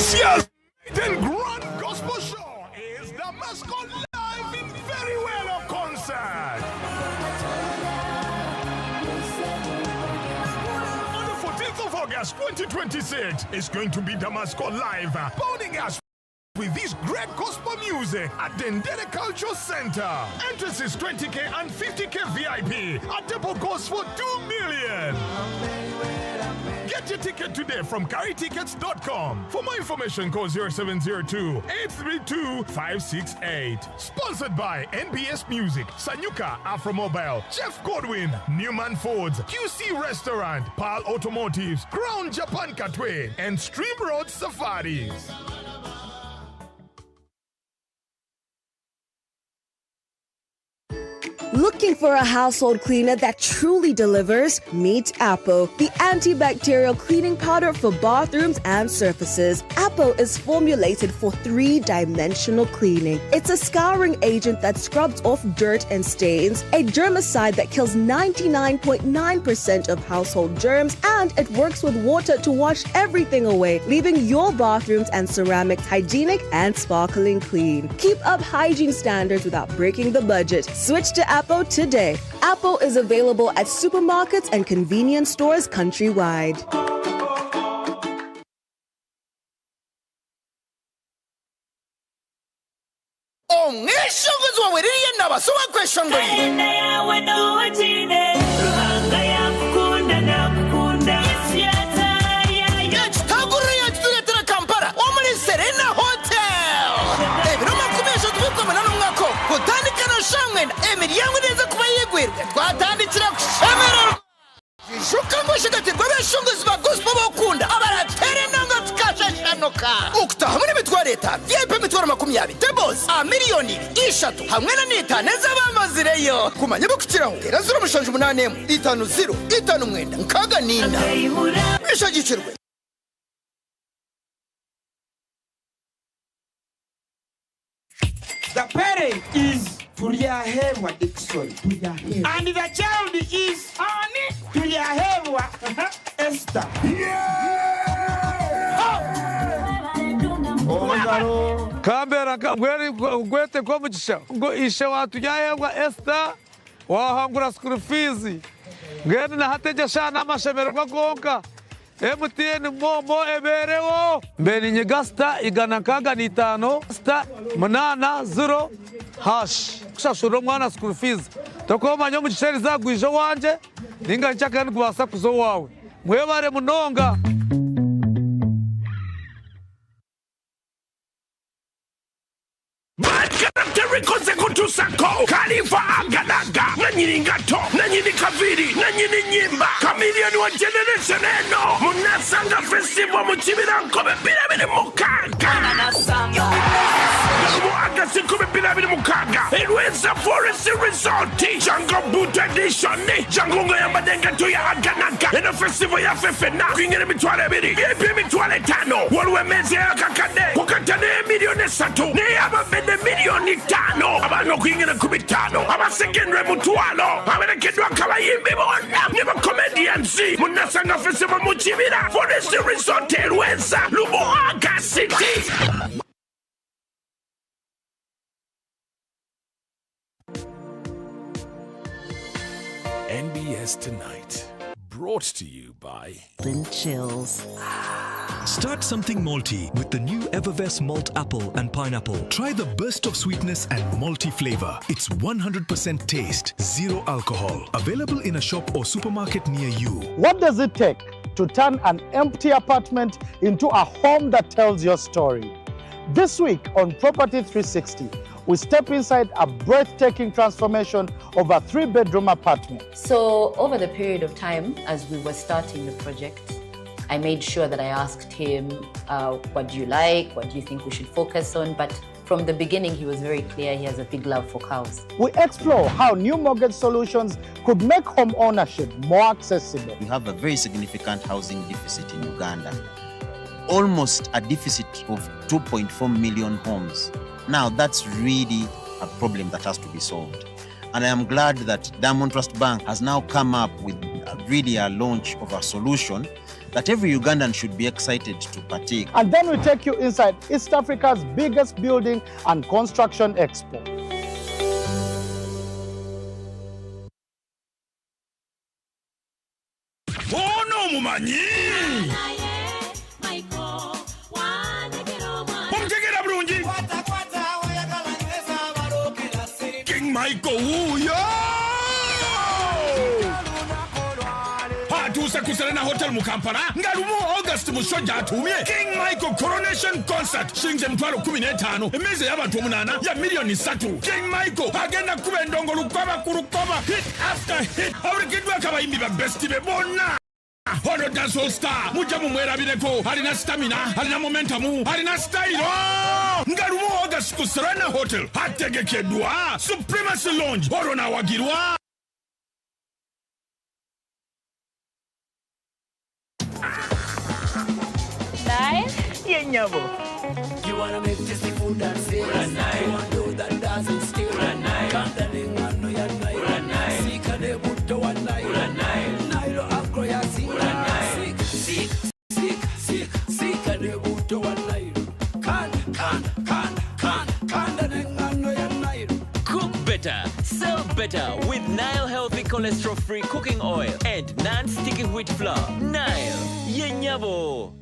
This year's and grand gospel show is the Mascot Live in Very Well concert. On the 14th of August 2026, it's going to be the Mascot Live, bounding us with this great gospel music at the Ndele Cultural Center. Entrance is 20K and 50K VIP. A table goes for 2 million. Get your ticket today from carrytickets.com. For more information, call 0702-832-568. Sponsored by NBS Music, Sanyuka Afromobile, Jeff Godwin, Newman Foods, QC Restaurant, Pal Automotives, Crown Japan Katwe, and Stream Road Safaris. Looking for a household cleaner that truly delivers? Meet Appo, the antibacterial cleaning powder for bathrooms and surfaces. Appo is formulated for 3-dimensional cleaning. It's a scouring agent that scrubs off dirt and stains, a germicide that kills 99.9% of household germs, and it works with water to wash everything away, leaving your bathrooms and ceramics hygienic and sparkling clean. Keep up hygiene standards without breaking the budget. Switch to Appo today. Appo is available at supermarkets and convenience stores countrywide. Emiryango neza kuba yegwerwa twatandikira kushamera Shuka ngoshagatirwa beshunguzi ba gospel bakunda abaratere nanga tukashashanoka ukta hamwe n'emitwaro leta VIP mitwaro 20 tables a miliyoni 3 hamwe na neza bamazireyo kumanya bukukiraho era 0 50 50 nkaga ninda bishagikirwe. The parent is Tuliahewa Dixon. And the child is Tuliahewa Esther. Oh, Kambera gwete kwa mchisha. Isha watu yahewa Esther. Wahangura school fees. Ngeni na hateja shana mashamera kwa konka. MTN momo eberewo mbeni nyegasta igana kaga ni 5 sta manana 0 hash kushashuro mwana school fees tokoma nyo muchisheri zagwijo wanje ninga nchaka ngwasa kuzo wawe mwebare munonga Rikoze kutusako Khalifa agalaga Nanyini ngato Nanyini kaviri Nanyini nyimba Chameleon wa generation eno Munasanga festival Muchibira nkobe piramide mukaga Namu agasi piramide mukaga Elweza Forest Resort Jango Boot Edition Jango ya madenga tu ya aganaga Eno festival ya fefena Kwingene mitwale biri Yepi mitwale 5 Walwe meze ya kakade Kukatane milioni 3 Ne ababende milioni 5 Abano kwingene 15 Abasekendwe mutwalo Aberekedwa kabayimbi bona Niba comedians Munasanga festival Muchibira Forest Resort Elweza Luboaga City. NBS Tonight, brought to you by Chills. Start something malty with the new Evervest Malt Apple and Pineapple. Try the burst of sweetness and malty flavor. It's 100% taste, 0 alcohol. Available in a shop or supermarket near you. What does it take to turn an empty apartment into a home that tells your story? This week on Property 360, we step inside a breathtaking transformation of a 3-bedroom apartment. So over the period of time, as we were starting the project, I made sure that I asked him, what do you like? What do you think we should focus on? But from the beginning, he was very clear he has a big love for cows. We explore how new mortgage solutions could make home ownership more accessible. We have a very significant housing deficit in Uganda. Almost a deficit of 2.4 million homes. Now, that's really a problem that has to be solved. And I am glad that Diamond Trust Bank has now come up with really a launch of a solution that every Ugandan should be excited to partake. And then we take you inside East Africa's biggest building and construction expo. Oh no, mumanyi! Omtegera bulungi. King Michael wuyo! Atuuse ku Serena Hotel mu Kampala nga lumu August musojja atumye King Michael Coronation Concert shinje mtwalo 15 emeze y'abantu 8 ya milioni 3. King Michael agenda kuba endongo lukoba ku lukoba hit after hit awulikidwa kabayimbi ba best be bonna. Ono dancehall star mujja mumwerabireko alina stamina alina momentum alina style nga lumu August ku Serena Hotel ategekeddwa Supremacy Lounge olona wagirwa. You wanna make this the food that says you wanna do that dancing still Candaling and no ya night Sika de buto one night Nailo akro ya Sika de buto one night Candaling and no ya night. Cook better, sell better with Nile Healthy Cholesterol Free Cooking Oil and non-sticky wheat flour. Nile, yenyabo.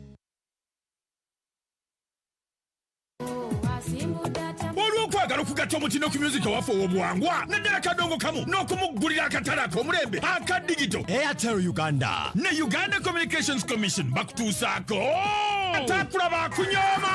Olw'okwagala okugatta omutino ku music ewaffe ow'obuwangwa naddala kadongo kamu n'okumuggulira akatale ak'omulembe aka digito Airtel Uganda ne Uganda Communications Commission bakutuusaako atakula bakunyooma.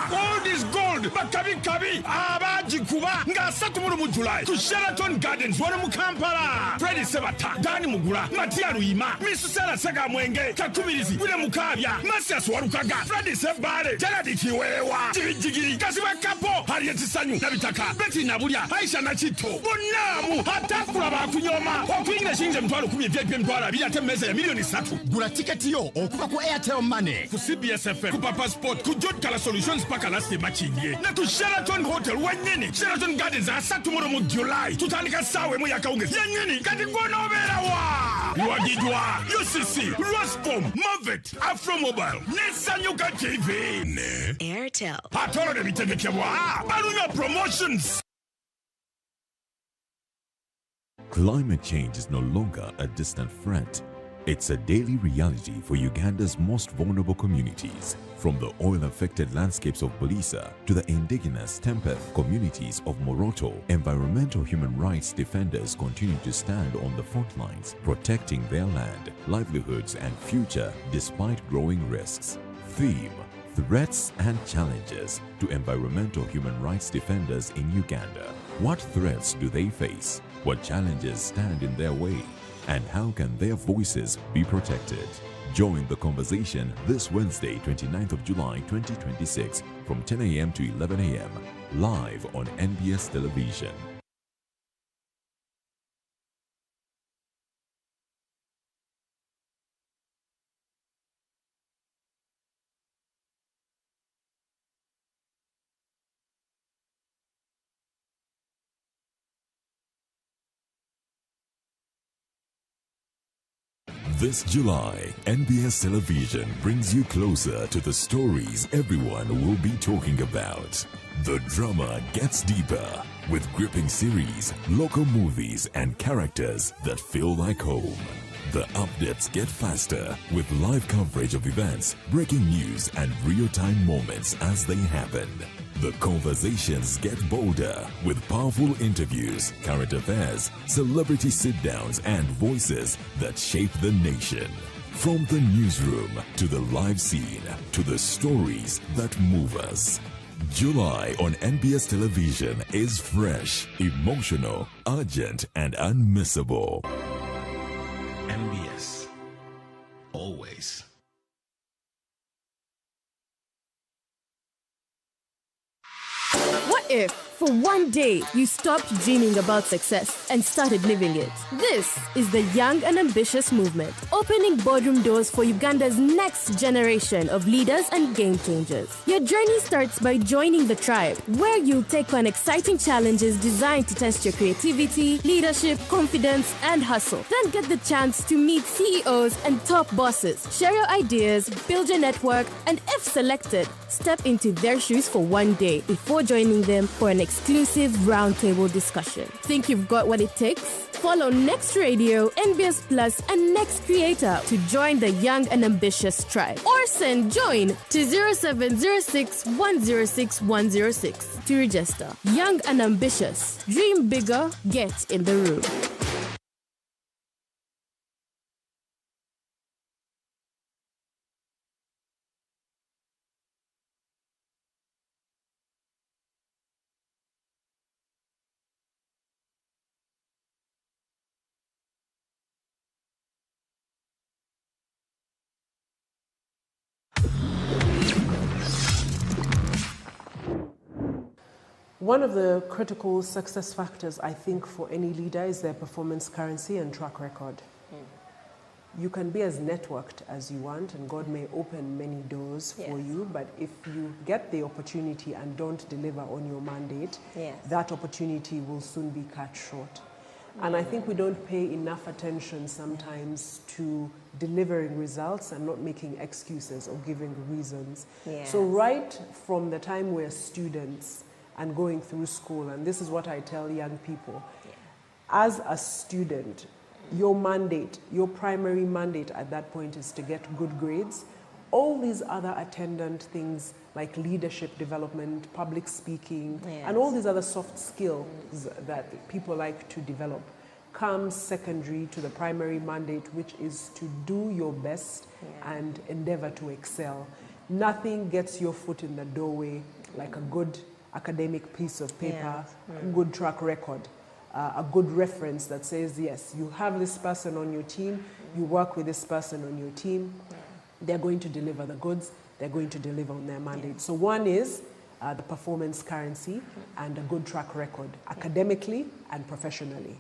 Gold is gold bakabikabi abagikuba nga 3 July ku Sheraton Gardens wano mu Kampala. Freddy Sebata, Dani Mugula, Matia Luyima, Miss Sarah Sega Mwenge, Kakumirizi, William Mukabya, Masias Warukaga, Freddy Sebale, Gerard Kiwewa, Jigiri, Kasiba Kapo, Harriet Sanyu, Nabitaka, Betty Nabulia, Aisha Nachito, Bonamu, atakula bakunyoma, okwinga shinje mtwalo 10 vyepi mtwala bilate meza ya milioni 3. Gula tiketi yo okuva ku Airtel Money, ku CBS FM, ku Papa Sport, ku Jod Kala Solutions paka last machinye, na ku Sheraton Hotel wanyeni, Sheraton Gardens asatu mu July, tutandika sawe mu yakawunge, yanyeni, kati ngonobeera wa. Wagidwa, UCC, Rospom, Movet, Afro Mobile, Nesanyuka TV, ne Airtel. Atolo de bitegekebwa, Balunya Promotions. Climate change is no longer a distant threat. It's a daily reality for Uganda's most vulnerable communities, from the oil-affected landscapes of Bulisa to the indigenous Tempeth communities of Moroto. Environmental human rights defenders continue to stand on the front lines, protecting their land, livelihoods, and future despite growing risks. Theme: Threats and Challenges to Environmental Human Rights Defenders in Uganda. What threats do they face? What challenges stand in their way? And how can their voices be protected? Join the conversation this Wednesday, 29th of July 2026 from 10 a.m. to 11 a.m. live on NBS Television. This July, NBS Television brings you closer to the stories everyone will be talking about. The drama gets deeper with gripping series, local movies, and characters that feel like home. The updates get faster with live coverage of events, breaking news, and real-time moments as they happen. The conversations get bolder with powerful interviews, current affairs, celebrity sit-downs, and voices that shape the nation. From the newsroom to the live scene to the stories that move us. July on NBS Television is fresh, emotional, urgent, and unmissable. NBS. Always. What if For one day, you stopped dreaming about success and started living it. This is the Young and Ambitious movement, opening boardroom doors for Uganda's next generation of leaders and game changers. Your journey starts by joining the tribe, where you'll take on exciting challenges designed to test your creativity, leadership, confidence, and hustle. Then get the chance to meet CEOs and top bosses, share your ideas, build your network, and if selected, step into their shoes for one day before joining them for an exclusive roundtable discussion. Think you've got what it takes? Follow Next Radio, NBS Plus, and Next Creator to join the Young and Ambitious tribe. Or send join to 0706 106 106 to register. Young and Ambitious. Dream bigger, get in the room. One of the critical success factors, I think, for any leader is their performance currency and track record. You can be as networked as you want, and God may open many doors for you, but if you get the opportunity and don't deliver on your mandate, that opportunity will soon be cut short. And I think we don't pay enough attention sometimes to delivering results and not making excuses or giving reasons. So right from the time we're students and going through school, and this is what I tell young people, as a student, your mandate, your primary mandate at that point is to get good grades. All these other attendant things like leadership development, public speaking, and all these other soft skills that people like to develop comes secondary to the primary mandate, which is to do your best and endeavor to excel. Nothing gets your foot in the doorway like a good academic piece of paper, a good track record, a good reference that says, yes, you have this person on your team, you work with this person on your team, they're going to deliver the goods, they're going to deliver on their mandate. So one is the performance currency and a good track record, academically and professionally.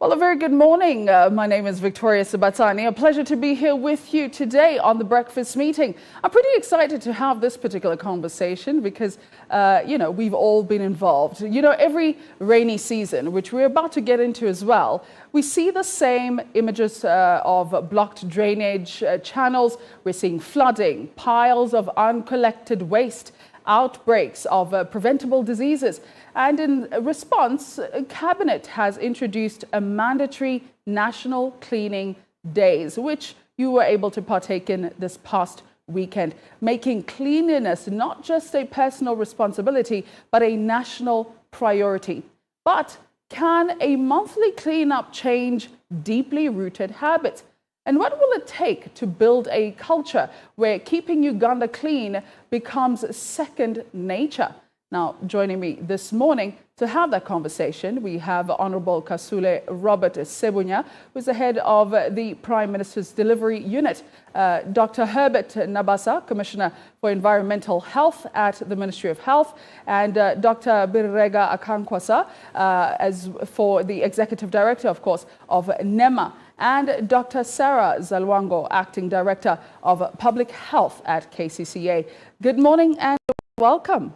Well, a very good morning. My name is Victoria Sabatani. A pleasure to be here with you today on the breakfast meeting. I'm pretty excited to have this particular conversation because, we've all been involved. Every rainy season, which we're about to get into as well, we see the same images of blocked drainage channels. We're seeing flooding, piles of uncollected waste, outbreaks of preventable diseases. And in response, Cabinet has introduced a mandatory national cleaning days, which you were able to partake in this past weekend, making cleanliness not just a personal responsibility, but a national priority. But can a monthly cleanup change deeply rooted habits? And what will it take to build a culture where keeping Uganda clean becomes second nature? Now, joining me this morning to have that conversation, we have Honorable Kasule Robert Sebunya, who's the head of the Prime Minister's Delivery Unit, Dr. Herbert Nabasa, Commissioner for Environmental Health at the Ministry of Health, and Dr. Birrega Akankwasa, as for the Executive Director, of course, of NEMA, and Dr. Sarah Zalwango, Acting Director of Public Health at KCCA. Good morning and welcome.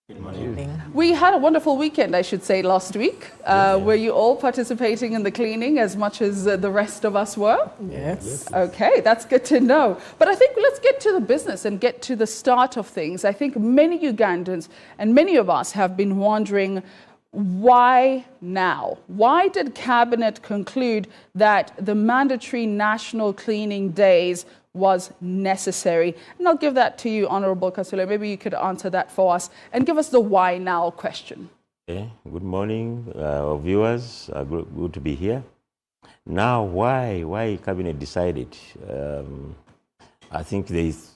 Good morning. We had a wonderful weekend, I should say, last week. Were you all participating in the cleaning as much as the rest of us were? Yes. Okay, that's good to know. But I think let's get to the business and get to the start of things. I think many Ugandans and many of us have been wondering, why now? Why did Cabinet conclude that the mandatory national cleaning days was necessary? And I'll give that to you, Honorable Kasule. Maybe you could answer that for us and give us the why now question. Okay. Good morning, viewers. Good to be here. Now, why Cabinet decided? I think there is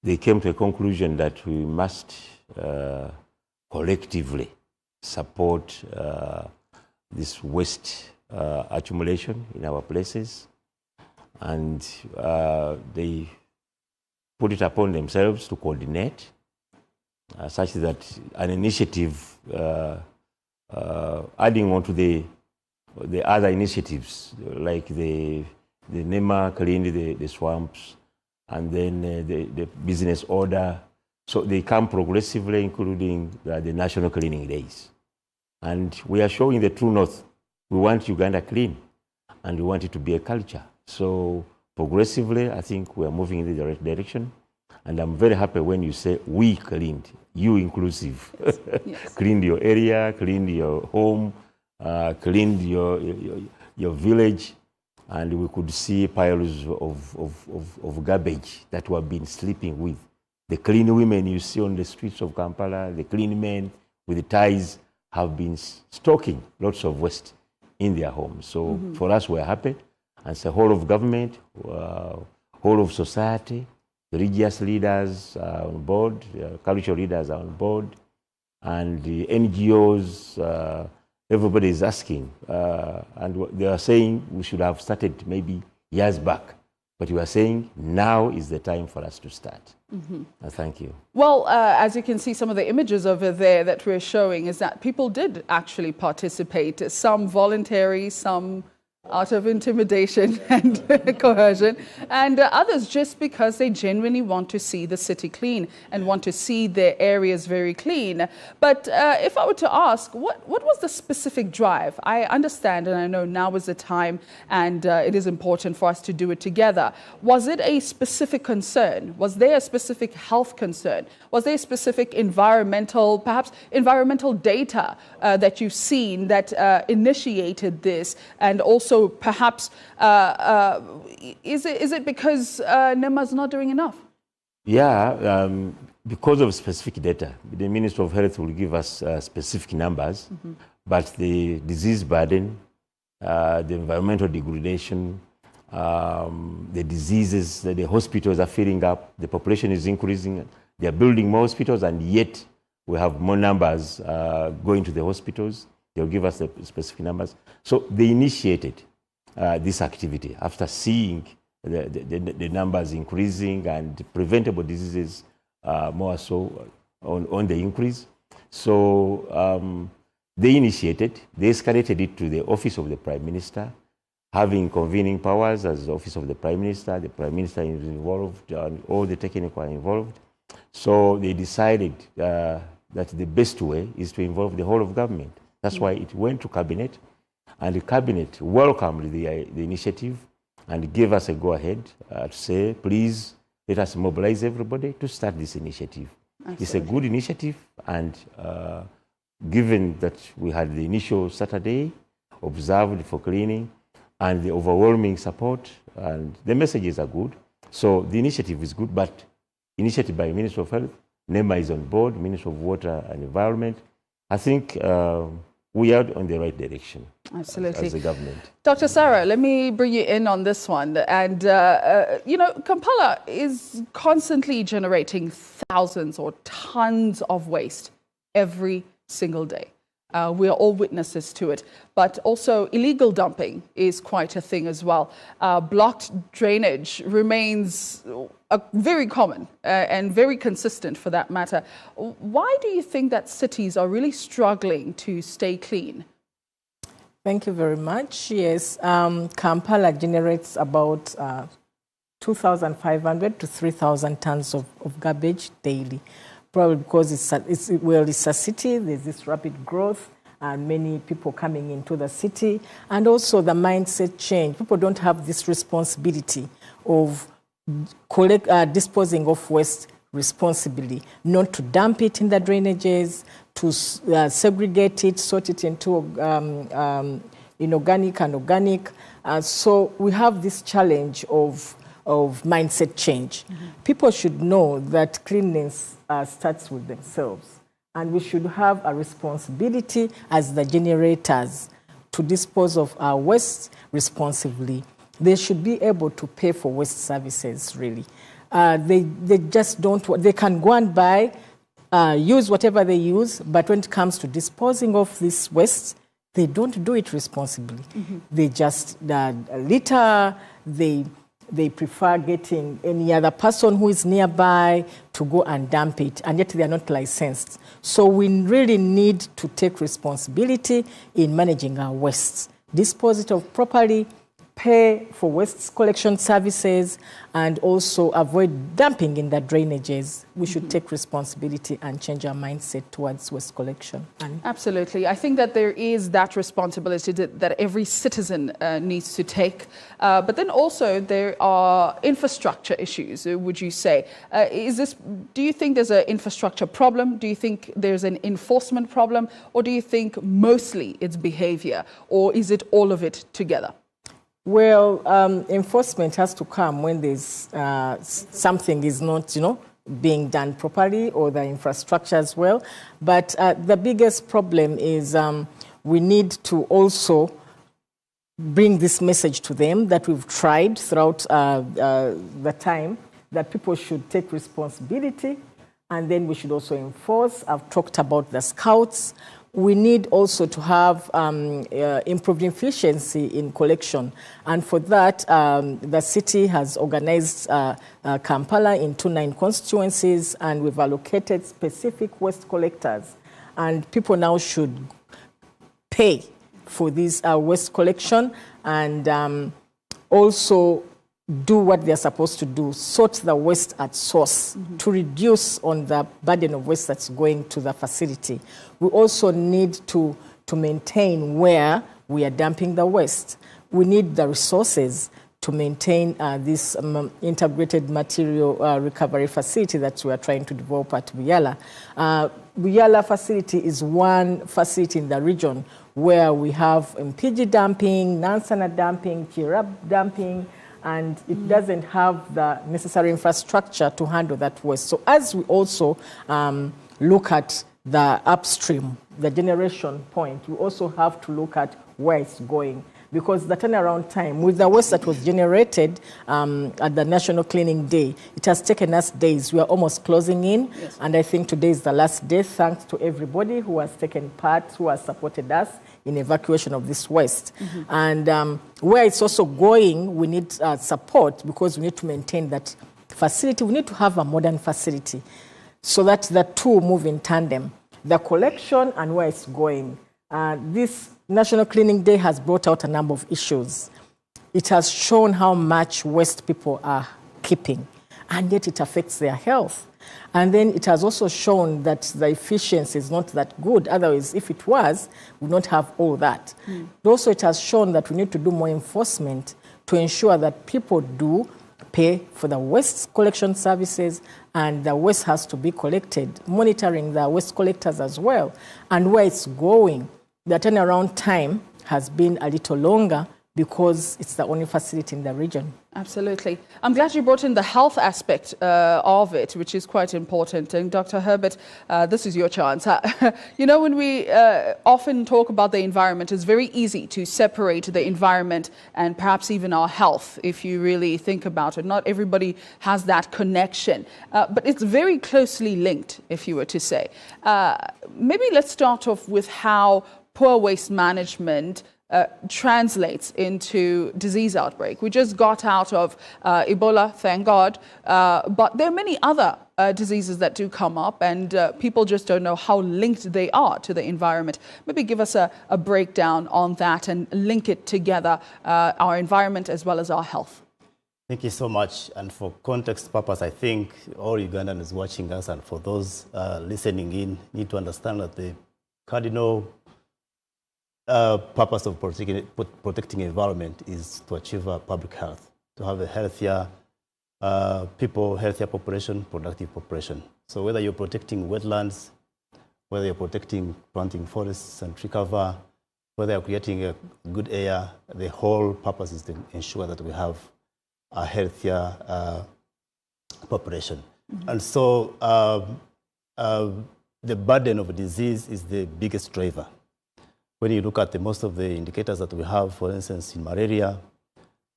they came to a conclusion that we must collectively support this waste accumulation in our places, and they put it upon themselves to coordinate such that an initiative adding on to the other initiatives, like the NEMA cleaned the swamps, and then the business order. So they come progressively, including the National Cleaning Days. And we are showing the true north. We want Uganda clean, and we want it to be a culture. So progressively, I think we are moving in the right direction. And I'm very happy when you say we cleaned, you inclusive. Yes. Yes. Cleaned your area, cleaned your home, cleaned your village, and we could see piles of garbage that we have been sleeping with. The clean women you see on the streets of Kampala, the clean men with the ties have been stocking lots of waste in their homes. So for us, we're happy. And it's the whole of government, whole of society, the religious leaders are on board, cultural leaders are on board, and the NGOs, everybody is asking. And they are saying we should have started maybe years back. But you are saying now is the time for us to start. Thank you. Well, as you can see, some of the images over there that we're showing is that people did actually participate, some voluntary, some out of intimidation and coercion, and others just because they genuinely want to see the city clean and want to see their areas very clean. But if I were to ask, what was the specific drive? I understand and I know now is the time and it is important for us to do it together. Was it a specific concern? Was there a specific health concern? Was there a specific environmental, perhaps environmental data that you've seen that initiated this? And also perhaps, is it because NEMA's not doing enough? Yeah, because of specific data. The Minister of Health will give us specific numbers, but the disease burden, the environmental degradation, the diseases, the hospitals are filling up, the population is increasing, they are building more hospitals, and yet we have more numbers going to the hospitals. They'll give us the specific numbers. So they initiated this activity after seeing the numbers increasing and preventable diseases more so on the increase. So they initiated, they escalated it to the Office of the Prime Minister, having convening powers as the Office of the Prime Minister is involved, and all the technical are involved. So they decided that the best way is to involve the whole of government. That's why it went to Cabinet, and the Cabinet welcomed the initiative and gave us a go-ahead to say, please, let us mobilize everybody to start this initiative. Absolutely. It's a good initiative, and given that we had the initial Saturday observed for cleaning and the overwhelming support, and the messages are good. So the initiative is good, but initiative by Minister of Health, NEMA is on board, Minister of Water and Environment. I think we are on the right direction. Absolutely. As a government. Dr. Sarah, let me bring you in on this one. And, you know, Kampala is constantly generating thousands or tons of waste every single day. We are all witnesses to it. But also illegal dumping is quite a thing as well. Blocked drainage remains very common and very consistent for that matter. Why do you think that cities are really struggling to stay clean? Thank you very much. Yes, Kampala generates about 2,500 to 3,000 tons of garbage daily. Probably because it's a city, there's this rapid growth and many people coming into the city, and also the mindset change. People don't have this responsibility of disposing of waste responsibly, not to dump it in the drainages, to segregate it, sort it into inorganic and organic. So we have this challenge of mindset change. People should know that cleanliness starts with themselves, and we should have a responsibility as the generators to dispose of our waste responsibly. They should be able to pay for waste services, really. They just don't, they can go and buy, use whatever they use, but when it comes to disposing of this waste, they don't do it responsibly. They just litter, they prefer getting any other person who is nearby to go and dump it, and yet they are not licensed. So we really need to take responsibility in managing our waste, dispose it of properly, pay for waste collection services, and also avoid dumping in the drainages. We should take responsibility and change our mindset towards waste collection. Absolutely. I think that there is that responsibility that every citizen needs to take. But then also there are infrastructure issues, would you say? Do you think there's an infrastructure problem? Do you think there's an enforcement problem? Or do you think mostly it's behavior? Or is it all of it together? Well, enforcement has to come when there's something is not, being done properly, or the infrastructure as well. But the biggest problem is we need to also bring this message to them that we've tried throughout the time, that people should take responsibility, and then we should also enforce. I've talked about the scouts. We need also to have improved efficiency in collection. And for that, the city has organized Kampala into 9 constituencies, and we've allocated specific waste collectors. And people now should pay for this waste collection, and also do what they're supposed to do, sort the waste at source to reduce on the burden of waste that's going to the facility. We also need to maintain where we are dumping the waste. We need the resources to maintain this integrated material recovery facility that we are trying to develop at Buyala. Buyala facility is one facility in the region where we have MPG dumping, Nansana dumping, Chirab dumping, and it doesn't have the necessary infrastructure to handle that waste. So as we also look at the upstream, the generation point, we also have to look at where it's going. Because the turnaround time, with the waste that was generated at the National Cleaning Day, it has taken us days. We are almost closing in, and I think today is the last day. Thanks to everybody who has taken part, who has supported us in evacuation of this waste. And where it's also going, we need support, because we need to maintain that facility. We need to have a modern facility so that the two move in tandem, the collection and where it's going. This National Cleaning Day has brought out a number of issues. It has shown how much waste people are keeping, and yet it affects their health. And then it has also shown that the efficiency is not that good. Otherwise, if it was, we would not have all that. Also, it has shown that we need to do more enforcement to ensure that people do pay for the waste collection services, and the waste has to be collected, monitoring the waste collectors as well, and where it's going. The turnaround time has been a little longer because it's the only facility in the region. Absolutely. I'm glad you brought in the health aspect of it, which is quite important. And Dr. Herbert, this is your chance. When we often talk about the environment, it's very easy to separate the environment and perhaps even our health, if you really think about it. Not everybody has that connection, but it's very closely linked, if you were to say. Maybe let's start off with how poor waste management translates into disease outbreak. We just got out of Ebola, thank God, but there are many other diseases that do come up, and people just don't know how linked they are to the environment. Maybe give us a breakdown on that and link it together, our environment as well as our health. Thank you so much. And for context purpose, I think all Ugandans watching us, and for those listening in, need to understand that the cardinal purpose of protecting environment is to achieve public health, to have a healthier people, healthier population, productive population. So whether you're protecting wetlands, whether you're planting forests and tree cover, whether you're creating a good air, the whole purpose is to ensure that we have a healthier population. And so the burden of disease is the biggest driver. When you look at most of the indicators that we have, for instance, in malaria,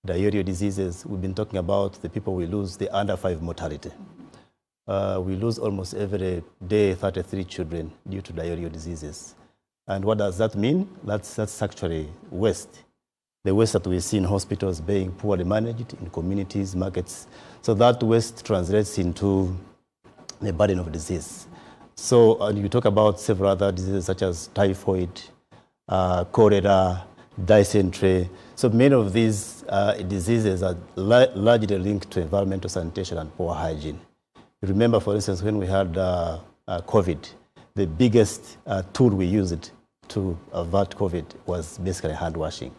diarrheal diseases. We've been talking about the people we lose, the under 5 mortality. We lose almost every day 33 children due to diarrheal diseases. And what does that mean? That's actually waste. The waste that we see in hospitals being poorly managed, in communities, markets. So that waste translates into the burden of disease. So you talk about several other diseases such as typhoid, cholera, dysentery. So many of these diseases are largely linked to environmental sanitation and poor hygiene. You remember, for instance, when we had COVID, the biggest tool we used to avert COVID was basically hand washing.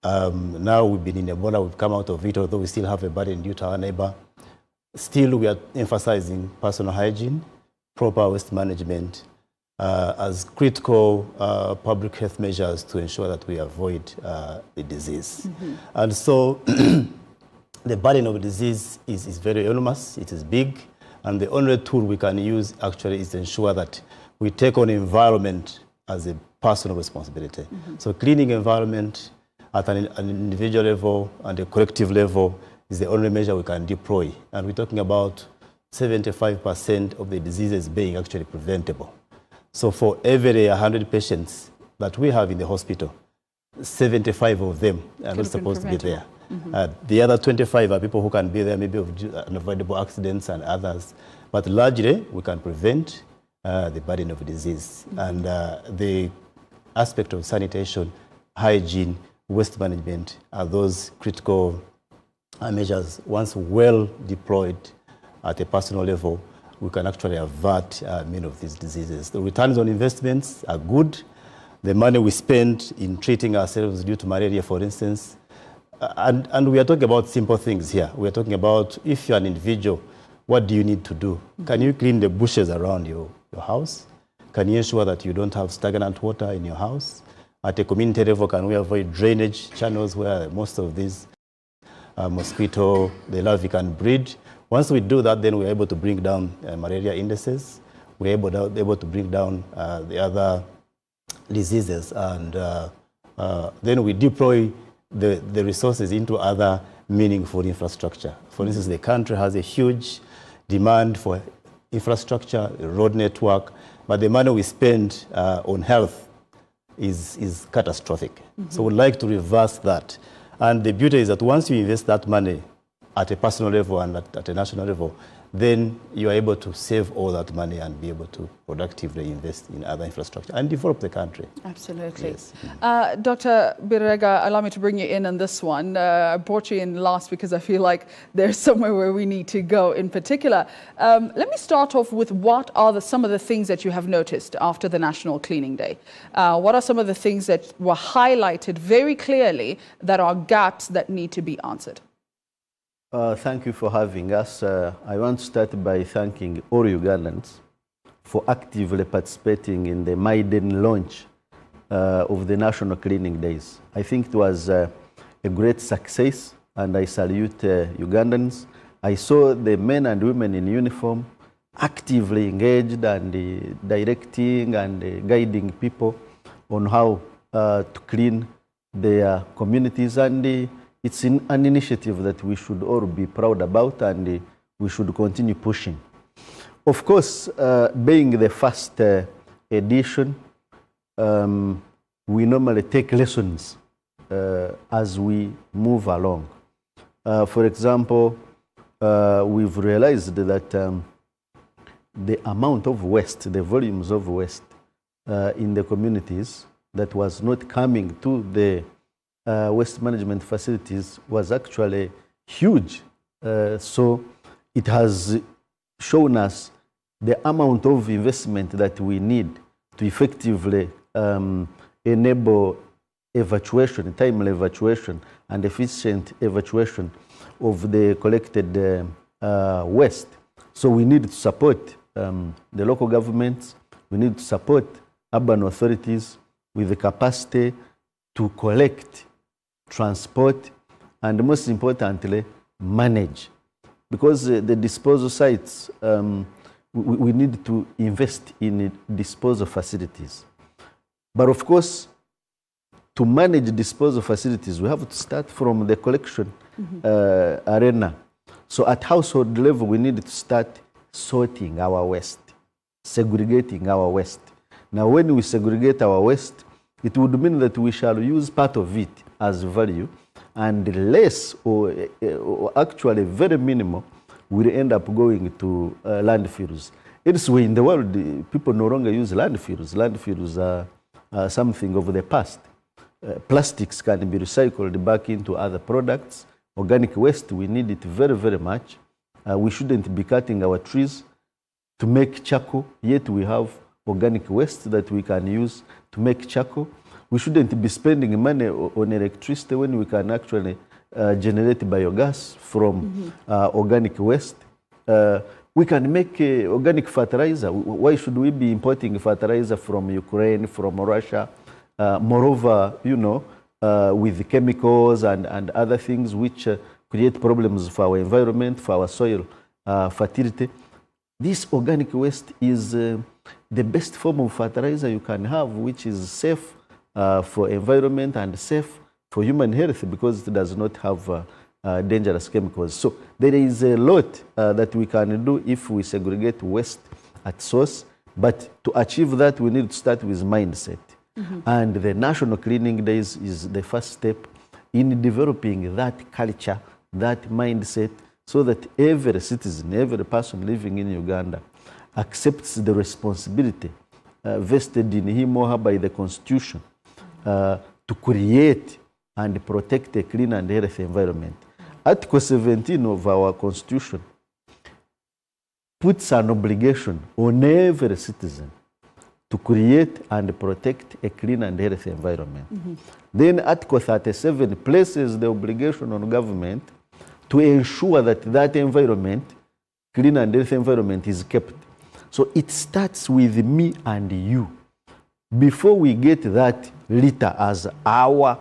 Now we've been in Ebola, we've come out of it, although we still have a burden due to our neighbor. Still, we are emphasizing personal hygiene, proper waste management, as critical public health measures to ensure that we avoid the disease. And so the burden of disease is very enormous, it is big, and the only tool we can use actually is to ensure that we take on environment as a personal responsibility. So cleaning environment at an individual level and a collective level is the only measure we can deploy. And we're talking about 75% of the diseases being actually preventable. So for every 100 patients that we have in the hospital, 75 of them are not supposed to be there. The other 25 are people who can be there maybe of unavoidable accidents and others. But largely, we can prevent the burden of disease. And the aspect of sanitation, hygiene, waste management are those critical measures. Once well deployed at a personal level, we can actually avert many of these diseases. The returns on investments are good. The money we spend in treating ourselves due to malaria, for instance, and we are talking about simple things here. We are talking about, if you're an individual, what do you need to do? Can you clean the bushes around your house? Can you ensure that you don't have stagnant water in your house? At a community level, can we avoid drainage channels where most of these mosquito, the larvae can breed? Once we do that, then we're able to bring down malaria indices. We're able to bring down the other diseases, and then we deploy the resources into other meaningful infrastructure. For instance, the country has a huge demand for infrastructure, road network, but the money we spend on health is catastrophic. So we'd like to reverse that. And the beauty is that once you invest that money at a personal level and at a national level, then you are able to save all that money and be able to productively invest in other infrastructure and develop the country. Absolutely. Yes. Dr. Birega, allow me to bring you in on this one. I brought you in last because I feel like there's somewhere where we need to go in particular. Let me start off with what are some of the things that you have noticed after the National Cleaning Day? What are some of the things that were highlighted very clearly that are gaps that need to be answered? Thank you for having us. I want to start by thanking all Ugandans for actively participating in the maiden launch of the National Cleaning Days. I think it was a great success, and I salute Ugandans. I saw the men and women in uniform actively engaged and directing and guiding people on how to clean their communities, and it's an initiative that we should all be proud about, and we should continue pushing. Of course, being the first edition, we normally take lessons as we move along. For example, we've realized that the amount of waste, the volumes of waste in the communities that was not coming to the waste management facilities was actually huge. So it has shown us the amount of investment that we need to effectively enable evacuation, timely evacuation, and efficient evacuation of the collected waste. So we need to support the local governments, we need to support urban authorities with the capacity to collect, transport, and most importantly, manage. Because the disposal sites, we need to invest in disposal facilities. But of course, to manage disposal facilities, we have to start from the collection arena. So at household level, we need to start sorting our waste, segregating our waste. Now, when we segregate our waste, it would mean that we shall use part of it as value, and less, or actually very minimal, will end up going to landfills. Elsewhere in the world, people no longer use landfills. Landfills are something of the past. Plastics can be recycled back into other products. Organic waste, we need it very, very much. We shouldn't be cutting our trees to make charcoal, yet we have organic waste that we can use to make charcoal. We shouldn't be spending money on electricity when we can actually generate biogas from organic waste. We can make organic fertilizer. Why should we be importing fertilizer from Ukraine, from Russia? Moreover, you know, with chemicals and other things which create problems for our environment, for our soil fertility. This organic waste is the best form of fertilizer you can have, which is safe for environment and safe for human health because it does not have dangerous chemicals. So there is a lot that we can do if we segregate waste at source, but to achieve that we need to start with mindset. And the National Cleaning Days is the first step in developing that culture, that mindset, so that every citizen, every person living in Uganda accepts the responsibility vested in him or her by the Constitution to create and protect a clean and healthy environment. Article 17 of our Constitution puts an obligation on every citizen to create and protect a clean and healthy environment. Then Article 37 places the obligation on government to ensure that that environment, clean and healthy environment, is kept. So it starts with me and you. Before we get that litter as our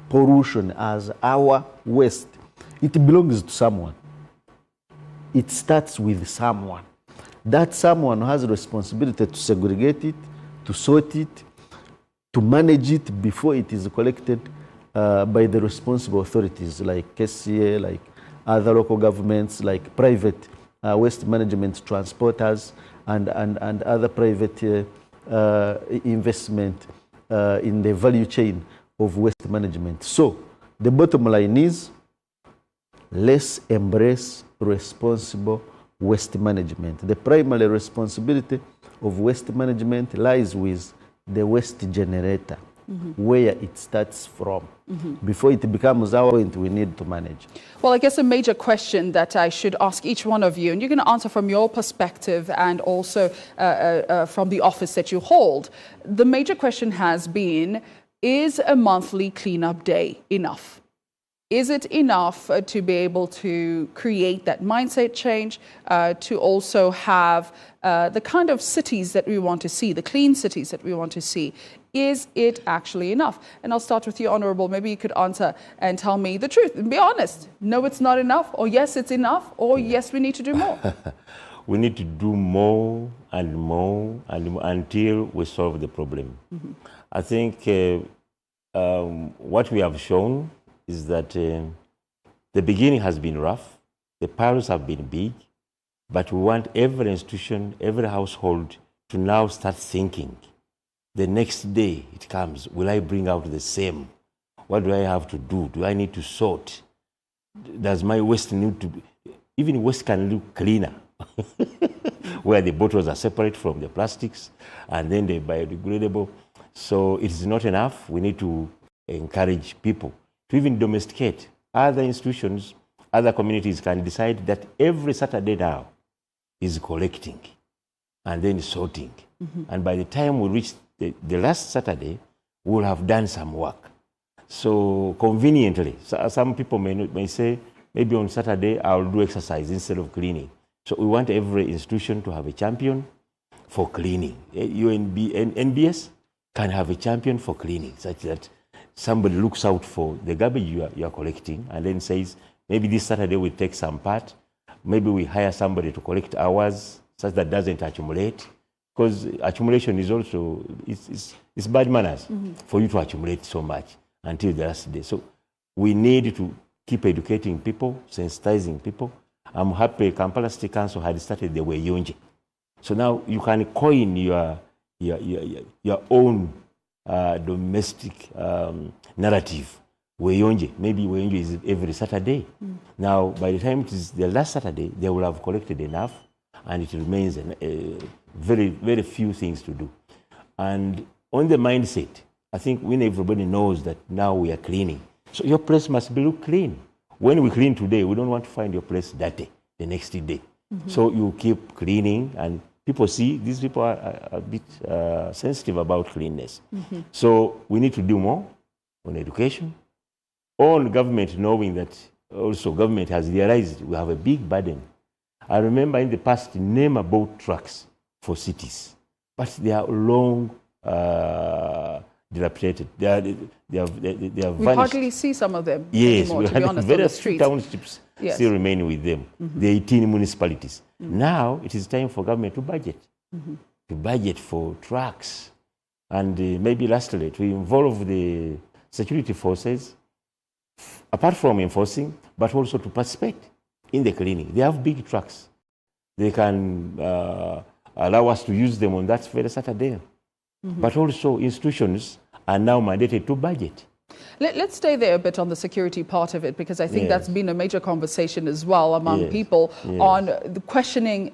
pollution, as our waste, it belongs to someone. It starts with someone. That someone has a responsibility to segregate it, to sort it, to manage it before it is collected by the responsible authorities like KCA, like other local governments, like private waste management transporters, and other private investment in the value chain of waste management. So the bottom line is, let's embrace responsible waste management. The primary responsibility of waste management lies with the waste generator, where it starts from. Before it becomes our point, we need to manage. Well, I guess a major question that I should ask each one of you, and you're going to answer from your perspective and also from the office that you hold. The major question has been, is a monthly cleanup day enough? Is it enough to be able to create that mindset change, to also have the kind of cities that we want to see, the clean cities that we want to see? Is it actually enough? And I'll start with you, Honourable. Maybe you could answer and tell me the truth and be honest. No, it's not enough, or yes, it's enough, or yes, we need to do more. We need to do more and more and more until we solve the problem. I think what we have shown is that the beginning has been rough, the piles have been big, but we want every institution, every household to now start thinking. The next day it comes, will I bring out the same? What do I have to do? Do I need to sort? Does my waste need to be... Even waste can look cleaner, where the bottles are separate from the plastics, and then they're biodegradable. So it is not enough. We need to encourage people to even domesticate. Other institutions, other communities can decide that every Saturday now is collecting and then sorting. And by the time we reach the last Saturday, we'll have done some work. So conveniently, some people may say, maybe on Saturday I'll do exercise instead of cleaning. So we want every institution to have a champion for cleaning. NBS can have a champion for cleaning, such that somebody looks out for the garbage you are collecting and then says, maybe this Saturday we take some part, maybe we hire somebody to collect ours such that doesn't accumulate, because accumulation is also, it's bad manners for you to accumulate so much until the last day. So we need to keep educating people, sensitizing people. I'm happy Kampala City Council had started the Weyonje. So now you can coin your own domestic narrative. Weyonje, maybe Weyonje is every Saturday. Now, by the time it is the last Saturday, they will have collected enough, and it remains very, very few things to do. And on the mindset, I think when everybody knows that now we are cleaning, so your place must be look clean. When we clean today, we don't want to find your place dirty the next day. So you keep cleaning, and people see these people are a bit sensitive about cleanness. So we need to do more on education, on government, knowing that also government has realized we have a big burden. I remember in the past, name about trucks for cities, but they are long dilapidated. They are We vanished. hardly see some of them Yes, anymore, to be honest, on very the few streets. townships still remain with them. The 18 municipalities. Now it is time for government to budget for trucks, and maybe lastly to involve the security forces, apart from enforcing, but also to participate in the cleaning. They have big trucks. They can allow us to use them on that very Saturday. But also institutions are now mandated to budget. Let's stay there a bit on the security part of it, because I think Yes. that's been a major conversation as well among Yes. people Yes. on the questioning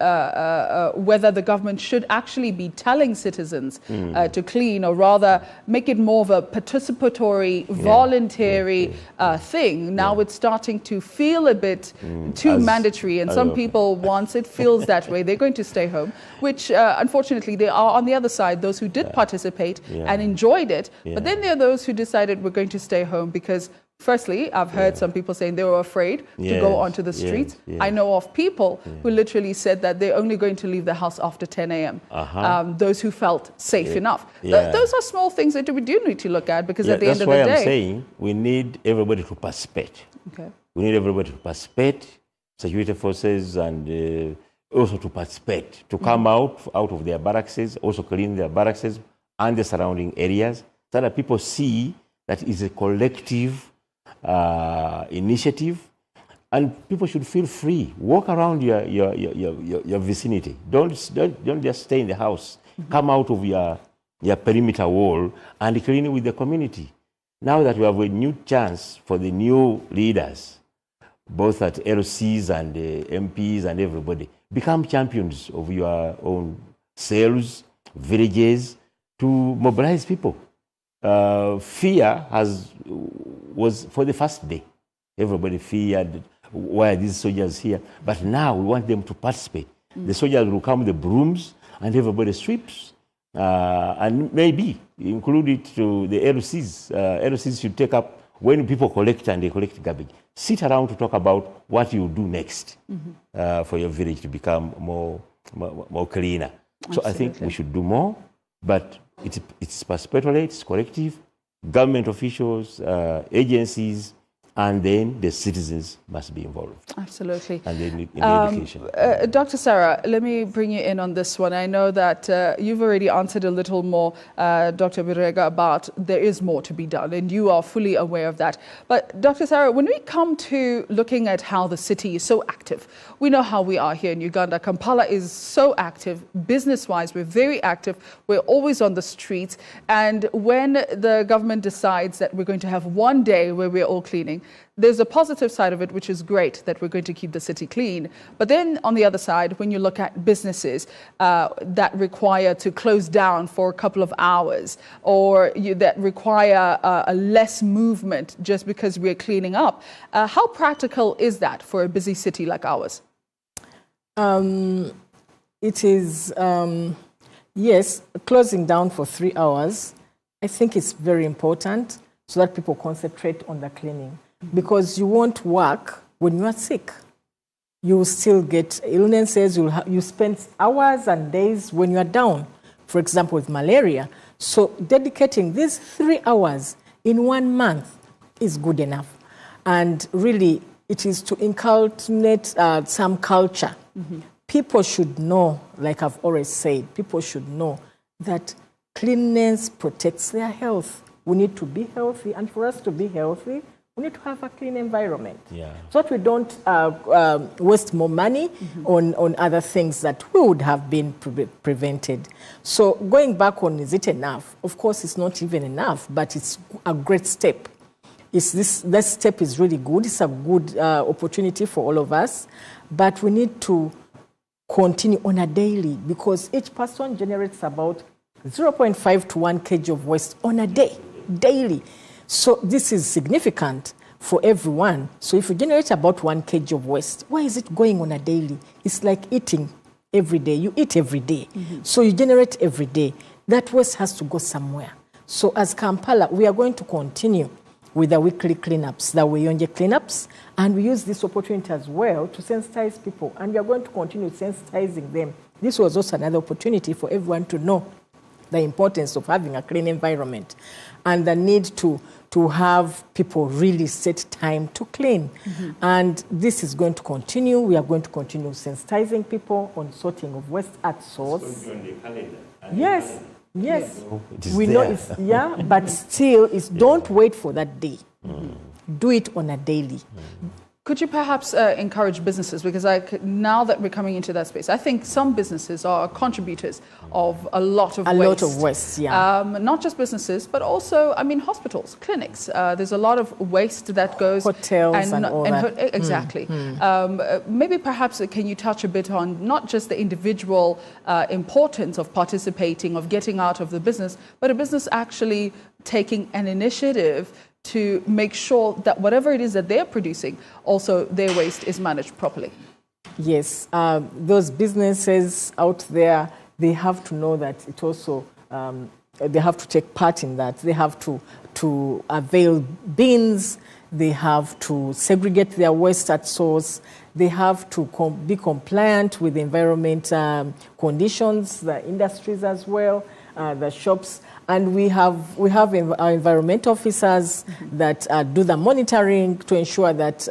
whether the government should actually be telling citizens to clean, or rather make it more of a participatory, voluntary thing. Now it's starting to feel a bit too mandatory, and some people, once it feels that way, they're going to stay home, which unfortunately they are on the other side, those who did participate and enjoyed it. But then there are those who decided we're going to stay home because, firstly, I've heard some people saying they were afraid to go onto the streets. I know of people who literally said that they're only going to leave the house after 10 a.m. Those who felt safe enough. Those are small things that we do need to look at, because at the end of the day... That's why I'm saying we need everybody to participate. We need everybody to participate, security forces, and also to participate, to come out of their barracks, also clean their barracks and the surrounding areas, so that people see that is a collective initiative, and people should feel free. Walk around your vicinity. Don't just stay in the house. Come out of your perimeter wall and clean with the community. Now that we have a new chance for the new leaders, both at LCs and MPs and everybody, become champions of your own cells, villages, to mobilize people. Fear was for the first day. Everybody feared, why are these soldiers here? But now we want them to participate. The soldiers will come with the brooms, and everybody sweeps. And maybe include it to the LCs. LCs should take up, when people collect and they collect garbage, sit around to talk about what you do next for your village to become more cleaner. So I think we should do more, but it's participatory, it's collective, government officials, agencies, and then the citizens must be involved. Absolutely. And then in the education. Dr. Sarah, let me bring you in on this one. I know that you've already answered a little more, Dr. Birega, about there is more to be done, and you are fully aware of that. But Dr. Sarah, when we come to looking at how the city is so active, we know how we are here in Uganda. Kampala is so active, business-wise, we're very active. We're always on the streets. And when the government decides that we're going to have one day where we're all cleaning, there's a positive side of it, which is great, that we're going to keep the city clean. But then on the other side, when you look at businesses that require to close down for a couple of hours, or that require a less movement just because we're cleaning up, how practical is that for a busy city like ours? It is, yes, closing down for 3 hours, I think it's very important so that people concentrate on the cleaning. Because you won't work when you are sick. You will still get illnesses. You spend hours and days when you are down, for example, with malaria. So dedicating these 3 hours in 1 month is good enough. And really, it is to inculcate some culture. people should know, like I've always said, people should know that cleanliness protects their health. We need to be healthy, and for us to be healthy, we need to have a clean environment. So that we don't waste more money on other things that we would have been prevented. So going back on, is it enough? Of course, it's not even enough, but it's a great step. This step is really good. It's a good opportunity for all of us, but we need to continue on a daily, because each person generates about 0.5 to 1 kg of waste on a day, daily. So this is significant for everyone. So if you generate about 1 kg of waste, why is it going on a daily? It's like eating every day. You eat every day. So you generate every day. That waste has to go somewhere. So as Kampala, we are going to continue with the weekly cleanups, the Weyonje cleanups, and we use this opportunity as well to sensitize people, and we are going to continue sensitizing them. This was also another opportunity for everyone to know the importance of having a clean environment and the need to have people really set time to clean. And this is going to continue. We are going to continue sensitizing people on sorting of waste at source. Yes. Yes, we know it's, but still, don't wait for that day. Do it on a daily. Could you perhaps encourage businesses, because now that we're coming into that space, I think some businesses are contributors of a lot of waste. A lot of waste, not just businesses, but also, I mean, hospitals, clinics. There's a lot of waste that goes... Hotels and all that. Exactly. Maybe perhaps can you touch a bit on not just the individual importance of participating, of getting out of the business, but a business actually taking an initiative to make sure that whatever it is that they're producing, also their waste is managed properly. Yes, those businesses out there, they have to know that it also, they have to take part in that. They have to avail bins, they have to segregate their waste at source, they have to be compliant with the environment conditions, the industries as well, the shops. And we have our environment officers that do the monitoring to ensure that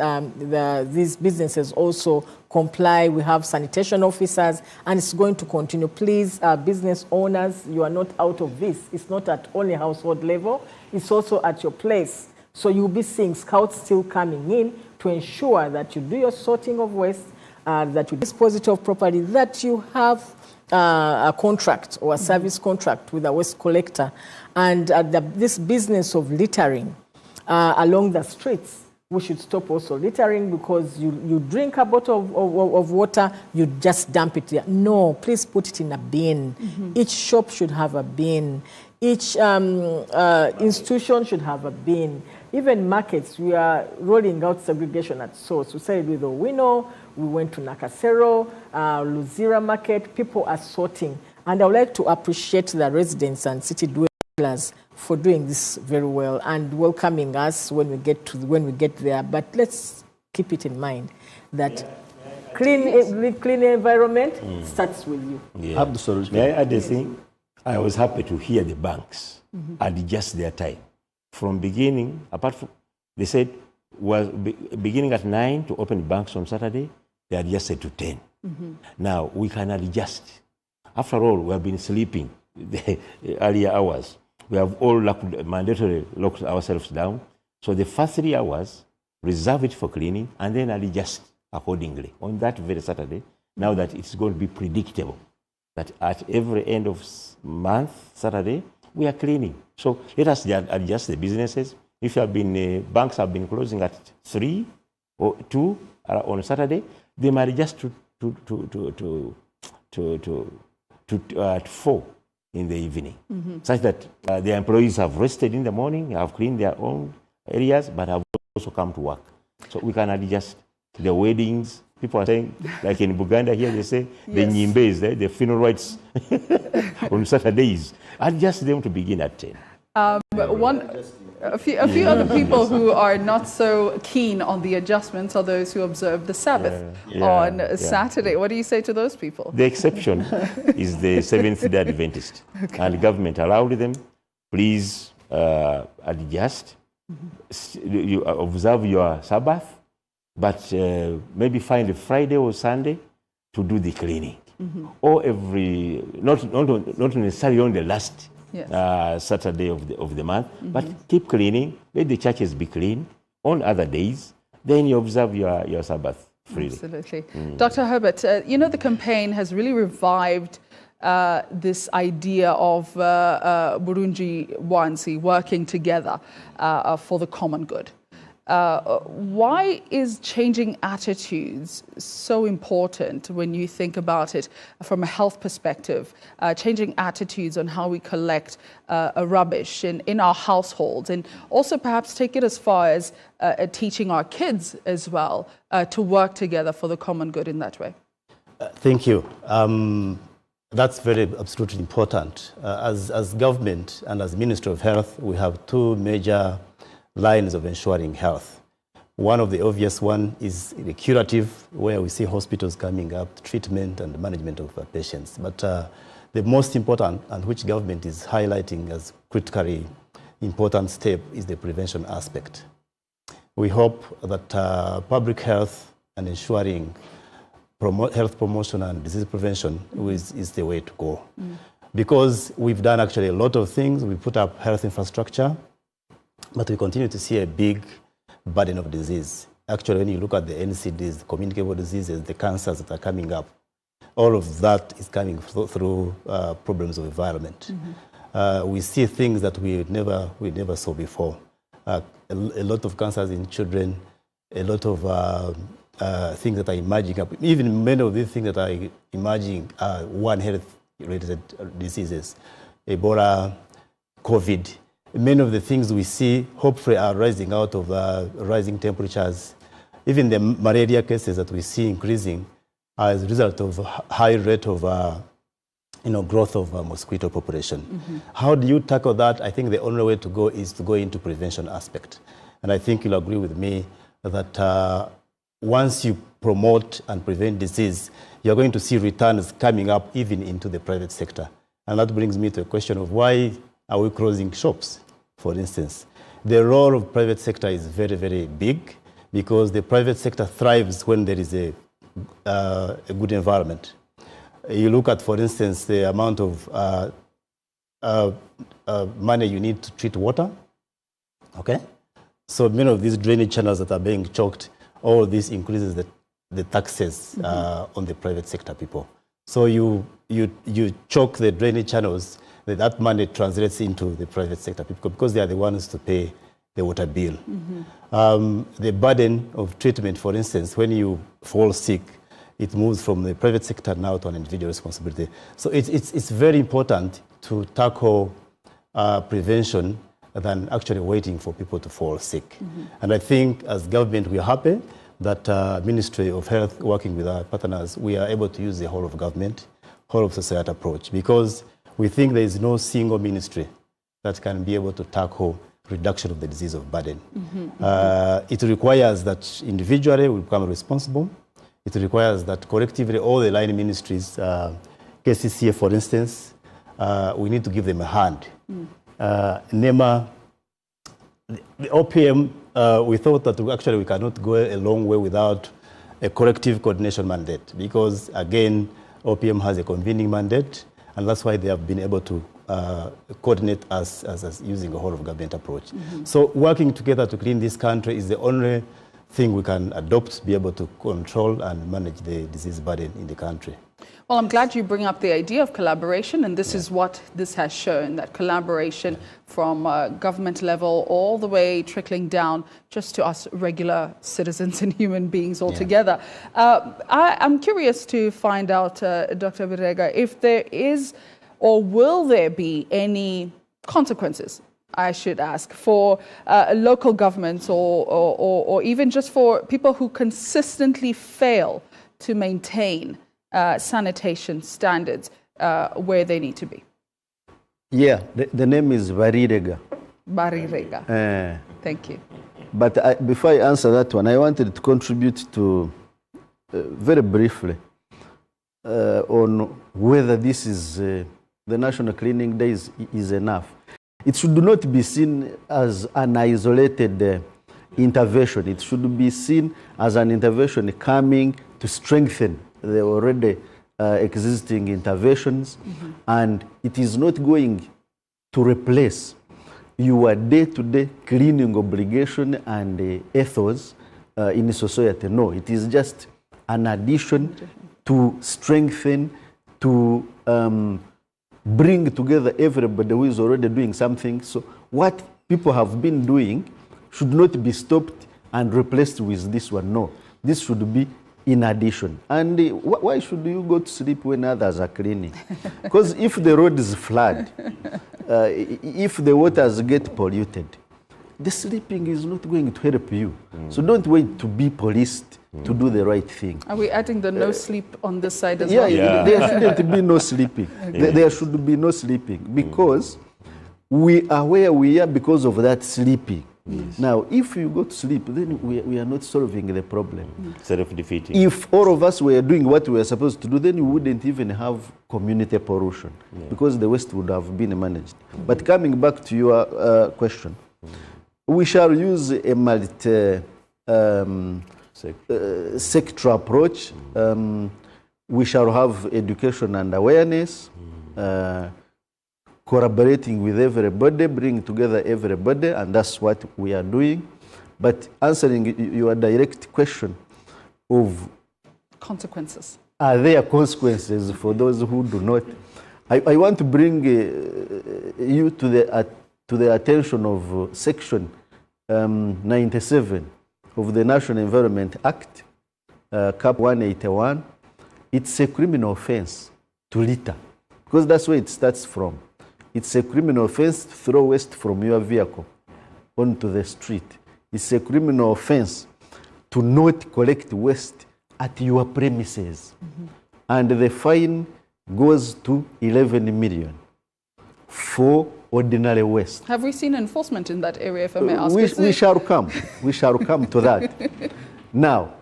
these businesses also comply. We have sanitation officers, and it's going to continue. Please, business owners, you are not out of this. It's not at only household level. It's also at your place. So you'll be seeing scouts still coming in to ensure that you do your sorting of waste, that you dispose it of properly, that you have a contract or a service contract with a waste collector. And this business of littering along the streets, we should stop also littering, because you drink a bottle of water, you just dump it there. No, please put it in a bin. Each shop should have a bin. Each institution should have a bin. Even markets, we are rolling out segregation at source. We started with Owino, we went to Nakasero, Luzira Market. People are sorting. And I would like to appreciate the residents and city dwellers for doing this very well and welcoming us when we get there. But let's keep it in mind that clean environment starts with you. May I add a thing? I was happy to hear the banks adjust their time. From beginning, apart from, they said, was beginning at 9 to open banks on Saturday, they adjusted to 10. Now, we can adjust. After all, we have been sleeping the earlier hours. We have all mandatorily locked ourselves down. So the first 3 hours, reserve it for cleaning, and then adjust accordingly on that very Saturday, now that it's going to be predictable that at every end of month, Saturday, we are cleaning. So let us adjust the businesses. If you have been, banks have been closing at 3 or 2 on Saturday, they might adjust to 4 in the evening, such that the employees have rested in the morning, have cleaned their own areas, but have also come to work. So we can adjust the weddings. People are saying, like in Buganda here, they say the nyimbes, the funeral rites on Saturdays. Adjust them to begin at 10. A few other people who are not so keen on the adjustments are those who observe the Sabbath on Saturday. What do you say to those people? The exception is the Seventh-day Adventist. And the government allowed them, please adjust, you observe your Sabbath, but maybe find a Friday or Sunday to do the cleaning. Or every, not necessarily on the last Saturday of the month, but keep cleaning. Let the churches be clean on other days. Then you observe your Sabbath freely. Absolutely. Dr. Herbert, you know, the campaign has really revived this idea of Burunji Wansi working together for the common good. Why is changing attitudes so important when you think about it from a health perspective? Changing attitudes on how we collect rubbish in our households, and also perhaps take it as far as teaching our kids as well to work together for the common good in that way. Thank you. That's very absolutely important. As government and as Ministry of Health, we have two major lines of ensuring health. One of the obvious one is the curative, where we see hospitals coming up, treatment and management of patients. But the most important, and which government is highlighting as critically important step, is the prevention aspect. We hope that public health and ensuring health promotion and disease prevention is the way to go. Because we've done actually a lot of things. We put up health infrastructure, but we continue to see a big burden of disease. Actually, when you look at the NCDs, the communicable diseases, the cancers that are coming up, all of that is coming through problems of environment. We see things that we never saw before. A lot of cancers in children, a lot of things that are emerging up. Even many of these things that are emerging are One Health-related diseases, Ebola, COVID. Many of the things we see, hopefully, are rising out of rising temperatures. Even the malaria cases that we see increasing are as a result of high rate of growth of mosquito population. How do you tackle that? I think the only way to go is to go into prevention aspect. And I think you'll agree with me that once you promote and prevent disease, you're going to see returns coming up even into the private sector. And that brings me to a question of why are we closing shops, for instance? The role of private sector is very, very big, because the private sector thrives when there is a good environment. You look at, for instance, the amount of money you need to treat water, okay? So many of these drainage channels that are being choked, all this increases the taxes on the private sector people. So you choke the drainage channels, that money translates into the private sector people because they are the ones to pay the water bill. The burden of treatment, for instance, when you fall sick, it moves from the private sector now to an individual responsibility. So it's very important to tackle prevention than actually waiting for people to fall sick. And I think as government, we are happy that Ministry of Health, working with our partners, we are able to use the whole of government, whole of society approach, because we think there is no single ministry that can be able to tackle reduction of the disease of burden. It requires that individually we become responsible. It requires that collectively all the line ministries, KCCA for instance, we need to give them a hand. NEMA, the OPM, we thought that actually we cannot go a long way without a collective coordination mandate, because again, OPM has a convening mandate, and that's why they have been able to coordinate us as using a whole of government approach. So working together to clean this country is the only thing we can adopt to be able to control and manage the disease burden in the country. Well, I'm glad you bring up the idea of collaboration, and this is what this has shown, that collaboration from government level all the way trickling down just to us regular citizens and human beings altogether. I'm curious to find out, Dr. Birega, if there is or will there be any consequences, I should ask, for local governments or even just for people who consistently fail to maintain sanitation standards where they need to be. Yeah, the name is Barirega. Barirega. Thank you. But before I answer that one, I wanted to contribute to, very briefly, on whether this is, the National Cleaning Day is enough. It should not be seen as an isolated intervention. It should be seen as an intervention coming to strengthen the already existing interventions, and it is not going to replace your day-to-day cleaning obligation and ethos in society. No, it is just an addition to strengthen, to bring together everybody who is already doing something. So what people have been doing should not be stopped and replaced with this one. No, this should be in addition. And why should you go to sleep when others are cleaning? Because if the road is flooded, if the waters get polluted, the sleeping is not going to help you. So don't wait to be policed to do the right thing. Are we adding the no sleep on this side as well? Yeah, there shouldn't be no sleeping. Okay. There should be no sleeping because we are where we are because of that sleeping. Now, if you go to sleep, then we are not solving the problem. Self-defeating. If all of us were doing what we were supposed to do, then we wouldn't even have community pollution because the waste would have been managed. But coming back to your question, we shall use a multi-sector approach. We shall have education and awareness, collaborating with everybody, bring together everybody, and that's what we are doing. But answering your direct question of consequences. Are there consequences for those who do not? I want to bring you to the attention of Section 97 of the National Environment Act, Cap 181. It's a criminal offense to litter, because that's where it starts from. It's a criminal offense to throw waste from your vehicle onto the street. It's a criminal offense to not collect waste at your premises. And the fine goes to 11 million for ordinary waste. Have we seen enforcement in that area, if I may ask? We shall come. We shall come to that. Now,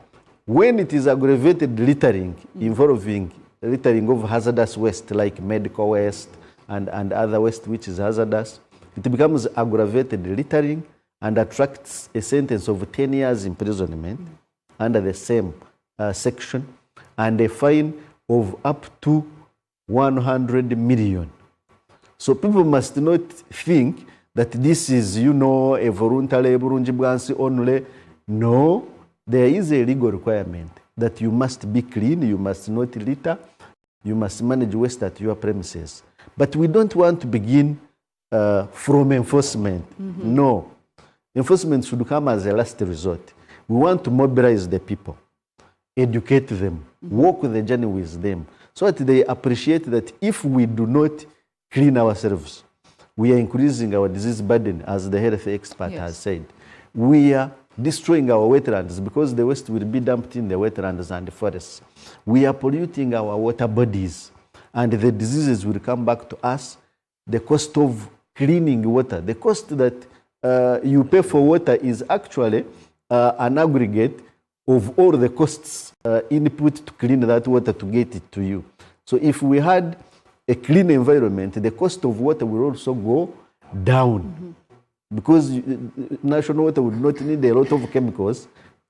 when it is aggravated littering involving littering of hazardous waste like medical waste and other waste which is hazardous, it becomes aggravated littering and attracts a sentence of 10 years imprisonment under the same section and a fine of up to 100 million. So people must not think that this is, a voluntary only. No, there is a legal requirement that you must be clean, you must not litter, you must manage waste at your premises. But we don't want to begin from enforcement. No. Enforcement should come as a last resort. We want to mobilize the people, educate them, walk the journey with them, so that they appreciate that if we do not clean ourselves, we are increasing our disease burden, as the health expert has said. We are destroying our wetlands because the waste will be dumped in the wetlands and the forests. We are polluting our water bodies, and the diseases will come back to us. The cost of cleaning water, the cost that you pay for water is actually an aggregate of all the costs input to clean that water to get it to you. So if we had a clean environment, the cost of water will also go down because national water would not need a lot of chemicals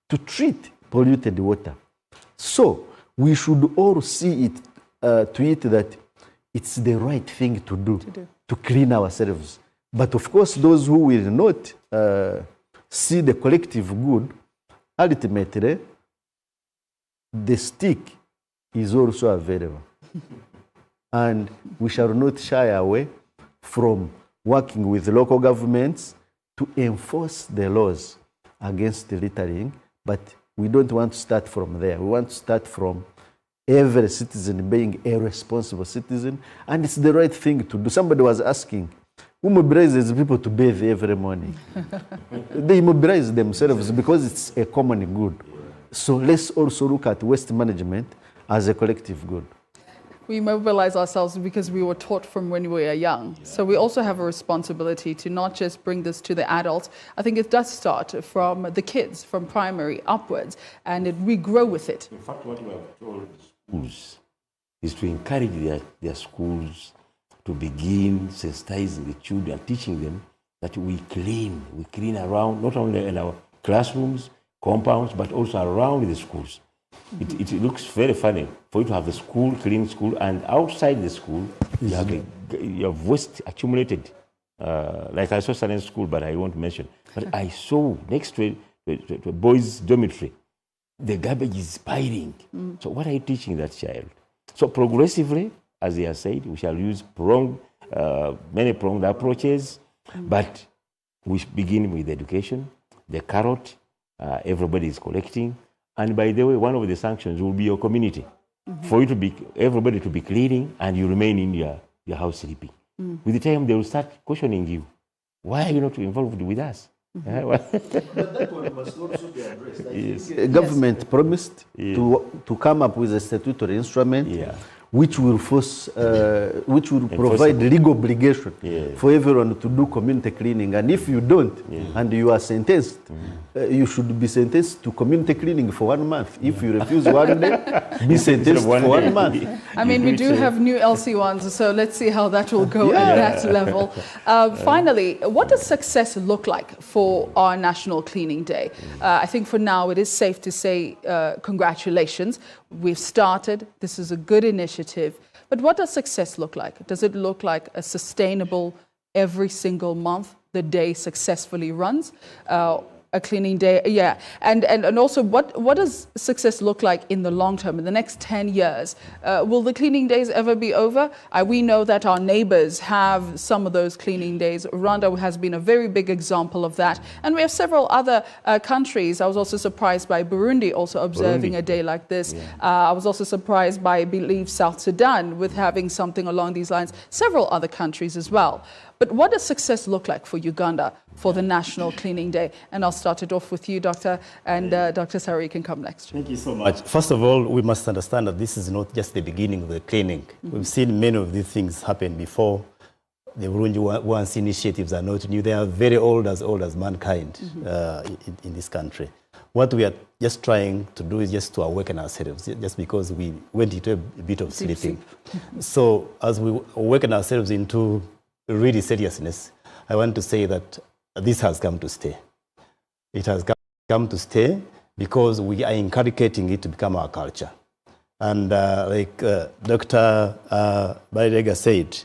to treat polluted water. So we should all see it to it that it's the right thing to do to clean ourselves. But of course, those who will not see the collective good, ultimately, the stick is also available. And we shall not shy away from working with local governments to enforce the laws against littering, but we don't want to start from there. We want to start from every citizen being a responsible citizen, and it's the right thing to do. Somebody was asking, who mobilizes people to bathe every morning? They mobilize themselves because it's a common good. So let's also look at waste management as a collective good. We mobilize ourselves because we were taught from when we were young. So we also have a responsibility to not just bring this to the adults. I think it does start from the kids, from primary upwards, and we grow with it. In fact, what we have told schools is to encourage their schools to begin sensitizing the children, teaching them that we clean around, not only in our classrooms, compounds, but also around the schools. It looks very funny for you to have the school, clean school, and outside the school, you have waste accumulated. Like I saw certain school, but I won't mention. But I saw next to a boys' dormitory, the garbage is piling. So what are you teaching that child? So progressively, as they have said, we shall use many-pronged approaches, but we begin with education, the carrot, everybody is collecting. And by the way, one of the sanctions will be your community. For you to be, everybody to be cleaning and you remain in your house sleeping. With the time, they will start questioning you. Why are you not involved with us? But that one must also be addressed. Yes. Government promised to come up with a statutory instrument which will force, which will provide legal obligation for everyone to do community cleaning. And if you don't, and you are sentenced, you should be sentenced to community cleaning for 1 month. If you refuse 1 day, be sentenced for 1 month. I mean, we do have new LC1s, so let's see how that will go at that level. Finally, what does success look like for our National Cleaning Day? I think for now it is safe to say congratulations. We've started. This is a good initiative. But what does success look like? Does it look like a sustainable, every single month, the day successfully runs? A cleaning day, and also what does success look like in the long term, in the next 10 years? Will the cleaning days ever be over? We know that our neighbors have some of those cleaning days. Rwanda has been a very big example of that, and we have several other countries. I was also surprised by Burundi also observing a day like this. I was also surprised by, I believe, South Sudan with having something along these lines, several other countries as well. But what does success look like for Uganda for the National Cleaning Day? And I'll start it off with you, Doctor, and Dr. Sarah, you can come next. Thank you so much. First of all, we must understand that this is not just the beginning of the cleaning. We've seen many of these things happen before. The Burundi once initiatives are not new. They are very old as mankind in this country. What we are just trying to do is just to awaken ourselves, just because we went into a bit of sleeping. So as we awaken ourselves into really seriousness, I want to say that this has come to stay. It has come to stay because we are inculcating it to become our culture. And like Dr. Baidega said,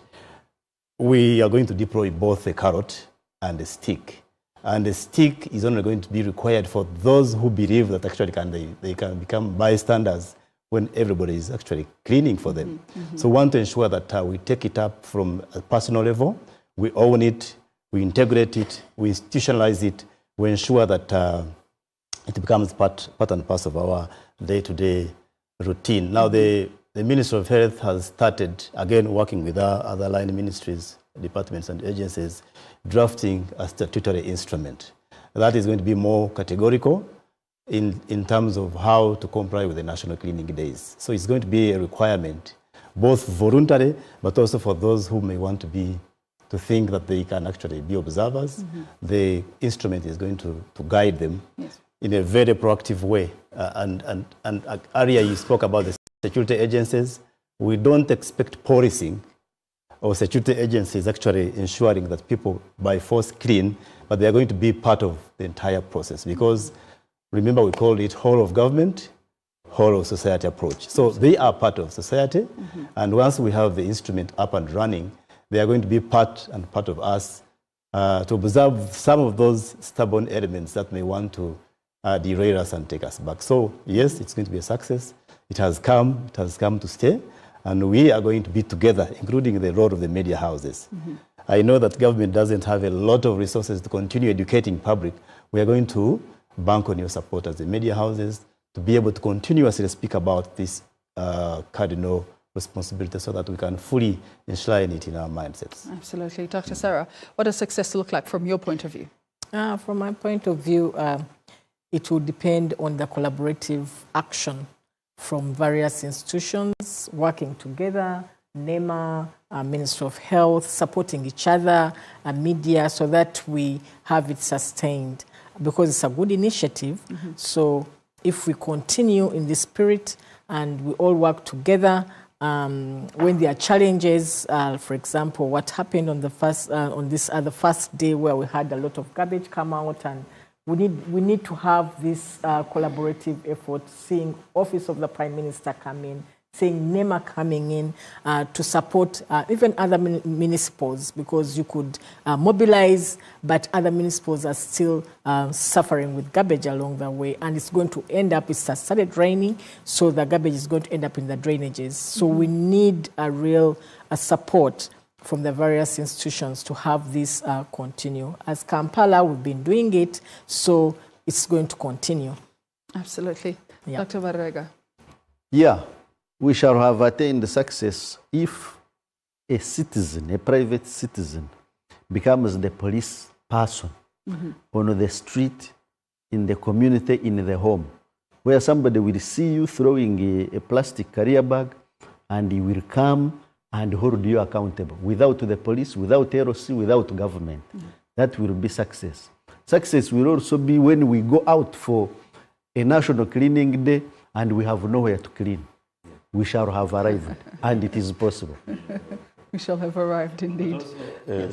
we are going to deploy both the carrot and the stick. And the stick is only going to be required for those who believe that actually they can become bystanders when everybody is actually cleaning for them. So we want to ensure that we take it up from a personal level, we own it, we integrate it, we institutionalize it, we ensure that it becomes part and parcel of our day-to-day routine. Now the Ministry of Health has started, again, working with our other line ministries, departments and agencies, drafting a statutory instrument. That is going to be more categorical in terms of how to comply with the National Cleaning Days. So it's going to be a requirement, both voluntary, but also for those who may want to think that they can actually be observers. The instrument is going to guide them in a very proactive way. And earlier you spoke about the security agencies. We don't expect policing or security agencies actually ensuring that people by force clean, but they are going to be part of the entire process, because remember, we call it whole of government, whole of society approach. So they are part of society, and once we have the instrument up and running, they are going to be part of us to observe some of those stubborn elements that may want to derail us and take us back. So yes, it's going to be a success. It has come to stay, and we are going to be together, including the role of the media houses. I know that government doesn't have a lot of resources to continue educating public. We are going to bank on your support as the media houses to be able to continuously speak about this cardinal responsibility so that we can fully enshrine it in our mindsets. Absolutely. Dr. Sarah, what does success look like from your point of view? From my point of view, it will depend on the collaborative action from various institutions working together, NEMA, Ministry of Health, supporting each other, media, so that we have it sustained. Because it's a good initiative. So if we continue in this spirit and we all work together, when there are challenges, for example, what happened on the first day where we had a lot of garbage come out and we need to have this collaborative effort, seeing Office of the Prime Minister come in, seeing NEMA coming in to support even other municipals, because you could mobilize, but other municipals are still suffering with garbage along the way, and it's going to end up, it started raining, so the garbage is going to end up in the drainages. So we need a real support from the various institutions to have this continue. As Kampala, we've been doing it, so it's going to continue. Absolutely. Yeah. Dr. Barrega. Yeah. We shall have attained success if a citizen, a private citizen, becomes the police person on the street, in the community, in the home, where somebody will see you throwing a plastic carrier bag and he will come and hold you accountable without the police, without LOC, without government. That will be success. Success will also be when we go out for a national cleaning day and we have nowhere to clean. We shall have arrived, and it is possible. We shall have arrived, indeed.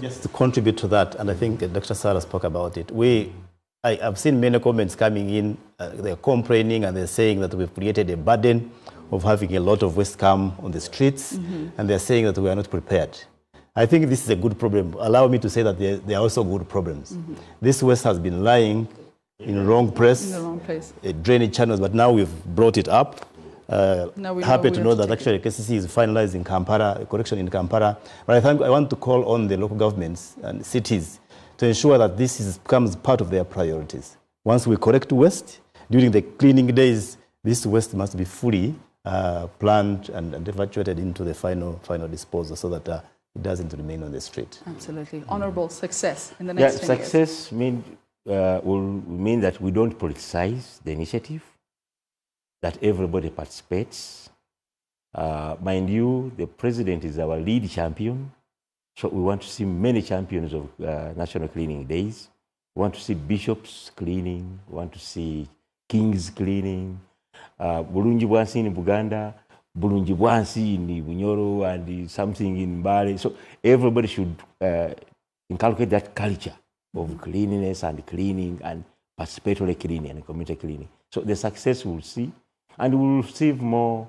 Just to contribute to that, and I think Dr. Sarah spoke about it, I've seen many comments coming in, they're complaining and they're saying that we've created a burden of having a lot of waste come on the streets, and they're saying that we are not prepared. I think this is a good problem. Allow me to say that there are also good problems. This waste has been lying in the wrong place, drainage channels, but now we've brought it up. Happy to know that actually KCC is finalized in Kampala, a correction in Kampala. But I want to call on the local governments and cities to ensure that this becomes part of their priorities. Once we correct waste, during the cleaning days, this waste must be fully planned and evacuated into the final disposal so that it doesn't remain on the street. Absolutely. Honorable success in the next 10 years. Success will mean that we don't politicize the initiative, that everybody participates. Mind you, the president is our lead champion, so we want to see many champions of National Cleaning Days. We want to see bishops cleaning, we want to see kings cleaning, Bulungi Bwansi in Buganda, Bulungi Bwansi in Bunyoro, and something in Mbale. So everybody should inculcate that culture of cleanliness and cleaning and participatory cleaning and community cleaning. So the success we'll see, and we will receive more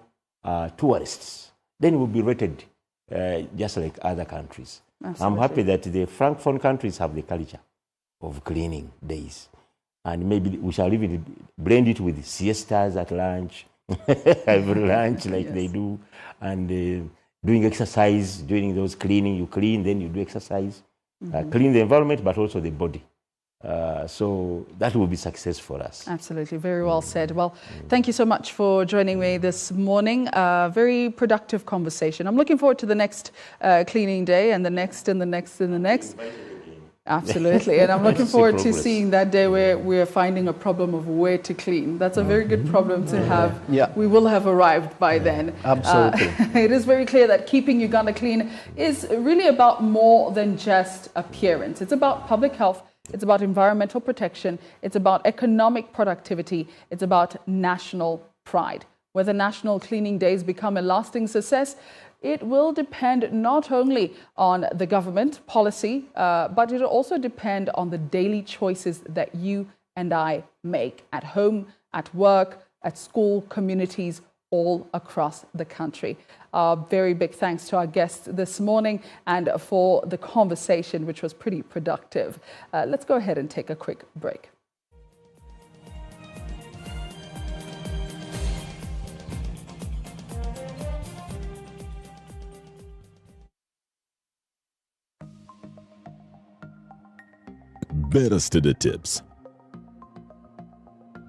tourists. Then we'll be rated just like other countries. Absolutely. I'm happy that the Francophone countries have the culture of cleaning days. And maybe we shall even blend it with siestas at lunch, every lunch like they do, and doing exercise during those cleaning. You clean, then you do exercise. Clean the environment, but also the body. So that will be success for us. Absolutely. Very well said. Well, thank you so much for joining me this morning. Very productive conversation. I'm looking forward to the next cleaning day and the next and the next and the next. Absolutely. And I'm looking forward to seeing that day where we're finding a problem of where to clean. That's a very good problem to have. Yeah. We will have arrived by then. Absolutely. It is very clear that keeping Uganda clean is really about more than just appearance. It's about public health. It's about environmental protection. It's about economic productivity. It's about national pride. Whether National Cleaning Days become a lasting success, it will depend not only on the government policy, but it will also depend on the daily choices that you and I make at home, at work, at school, communities, all across the country. Very big thanks to our guests this morning and for the conversation, which was pretty productive. Let's go ahead and take a quick break. Better study tips.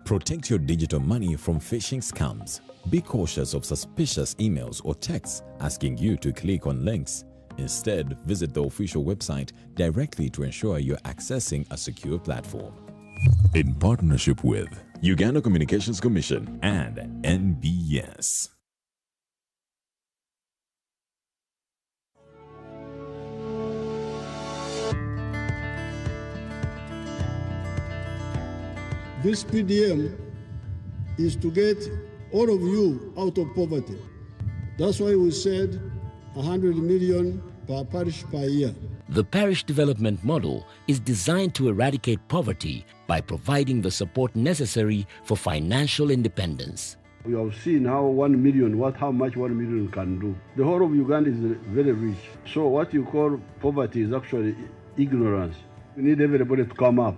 Protect your digital money from phishing scams. Be cautious of suspicious emails or texts asking you to click on links. Instead, visit the official website directly to ensure you're accessing a secure platform. In partnership with Uganda Communications Commission and NBS. This PDM is to get all of you out of poverty. That's why we said 100 million per parish per year. The parish development model is designed to eradicate poverty by providing the support necessary for financial independence. We have seen how 1 million, how much 1 million can do. The whole of Uganda is very rich. So what you call poverty is actually ignorance. We need everybody to come up.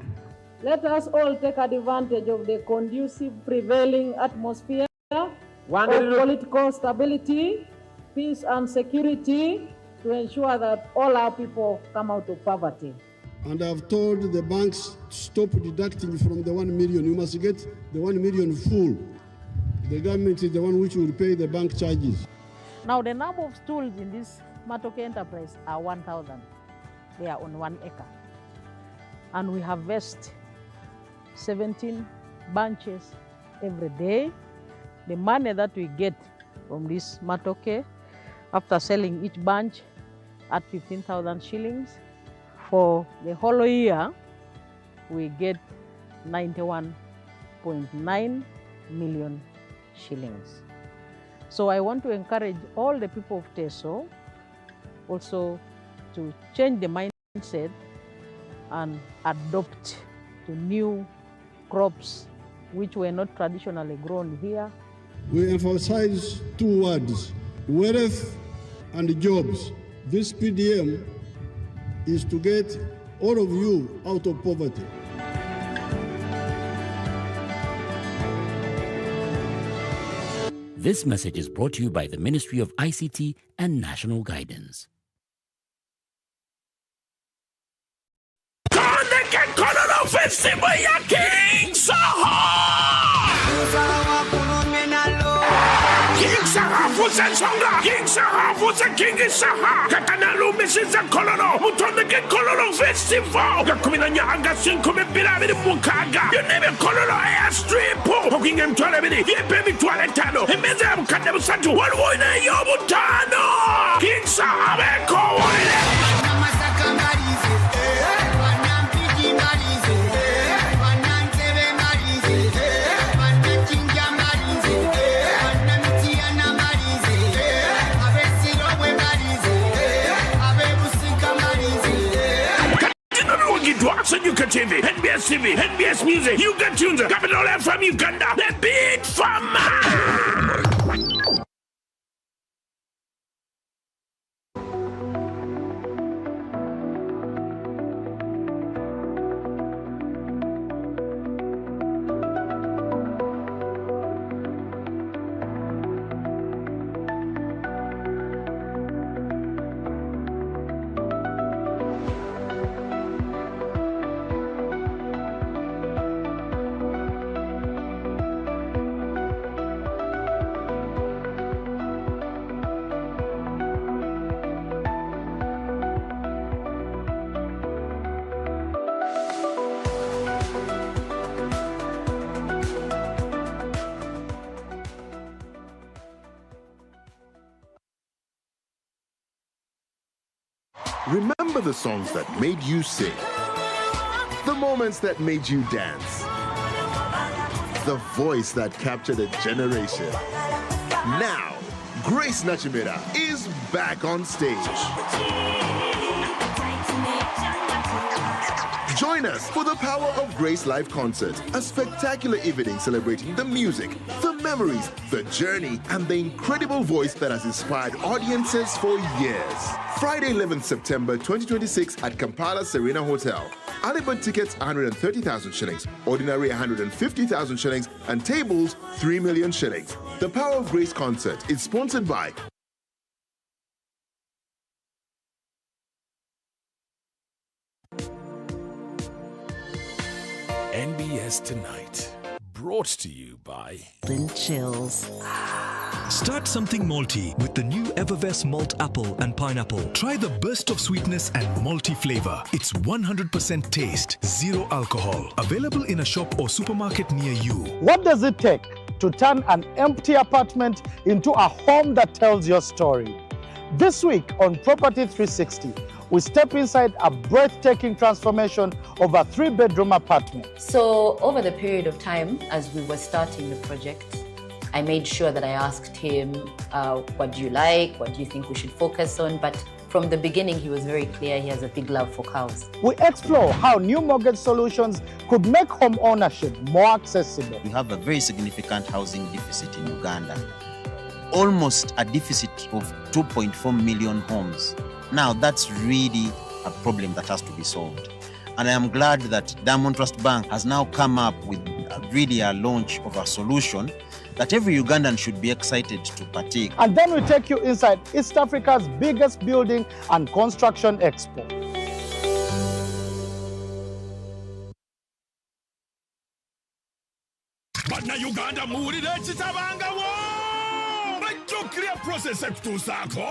Let us all take advantage of the conducive prevailing atmosphere of political stability, peace and security to ensure that all our people come out of poverty. And I've told the banks to stop deducting from the 1 million. You must get the 1 million full. The government is the one which will pay the bank charges. Now the number of stools in this Matoke enterprise are 1,000. They are on 1 acre. And we harvest 17 bunches every day. The money that we get from this Matoke, after selling each bunch at 15,000 shillings, for the whole year, we get 91.9 million shillings. So I want to encourage all the people of Teso also to change the mindset and adopt to new crops which were not traditionally grown here. We emphasize 2 words, wealth and jobs. This PDM is to get all of you out of poverty. This message is brought to you by the Ministry of ICT and National Guidance. King Saha Fusensonga, King Saha Fusen King Saha, Katanalu Mrs. Kololo, Mutoneke Kololo Festival, Gakumina Anga Sinkume Bilavi Mukaga, you name it Kololo Airstrip, Poking him Tolemini, Yepi Toiletano, and Mezam Kanabu Santu, one way Yobutano, King Saha Ko. Yuka TV, NBS TV, NBS Music, Yuka Tunes, Capital FM Uganda, the Big Farmer. Remember the songs that made you sing, the moments that made you dance, the voice that captured a generation. Now, Grace Nachimera is back on stage. Join us for the Power of Grace Live Concert, a spectacular evening celebrating the music, the memories, the journey, and the incredible voice that has inspired audiences for years. Friday, 11th September 2026 at Kampala Serena Hotel. Early bird tickets 130,000 shillings, ordinary 150,000 shillings, and tables 3 million shillings. The Power of Grace Concert is sponsored by NBS Tonight, brought to you by Chills. Start something malty with the new Evervest Malt Apple and Pineapple. Try the burst of sweetness and malty flavor. It's 100% taste, 0 alcohol. Available in a shop or supermarket near you. What does it take to turn an empty apartment into a home that tells your story? This week on Property 360, we step inside a breathtaking transformation of a 3-bedroom apartment. So over the period of time, as we were starting the project, I made sure that I asked him, what do you like? What do you think we should focus on? But from the beginning, he was very clear he has a big love for cows. We explore how new mortgage solutions could make home ownership more accessible. We have a very significant housing deficit in Uganda. Almost a deficit of 2.4 million homes. Now, that's really a problem that has to be solved. And I am glad that Diamond Trust Bank has now come up with really a launch of a solution that every Ugandan should be excited to partake. And then we take you inside East Africa's biggest building and construction expo. But now Uganda clear process ekutusako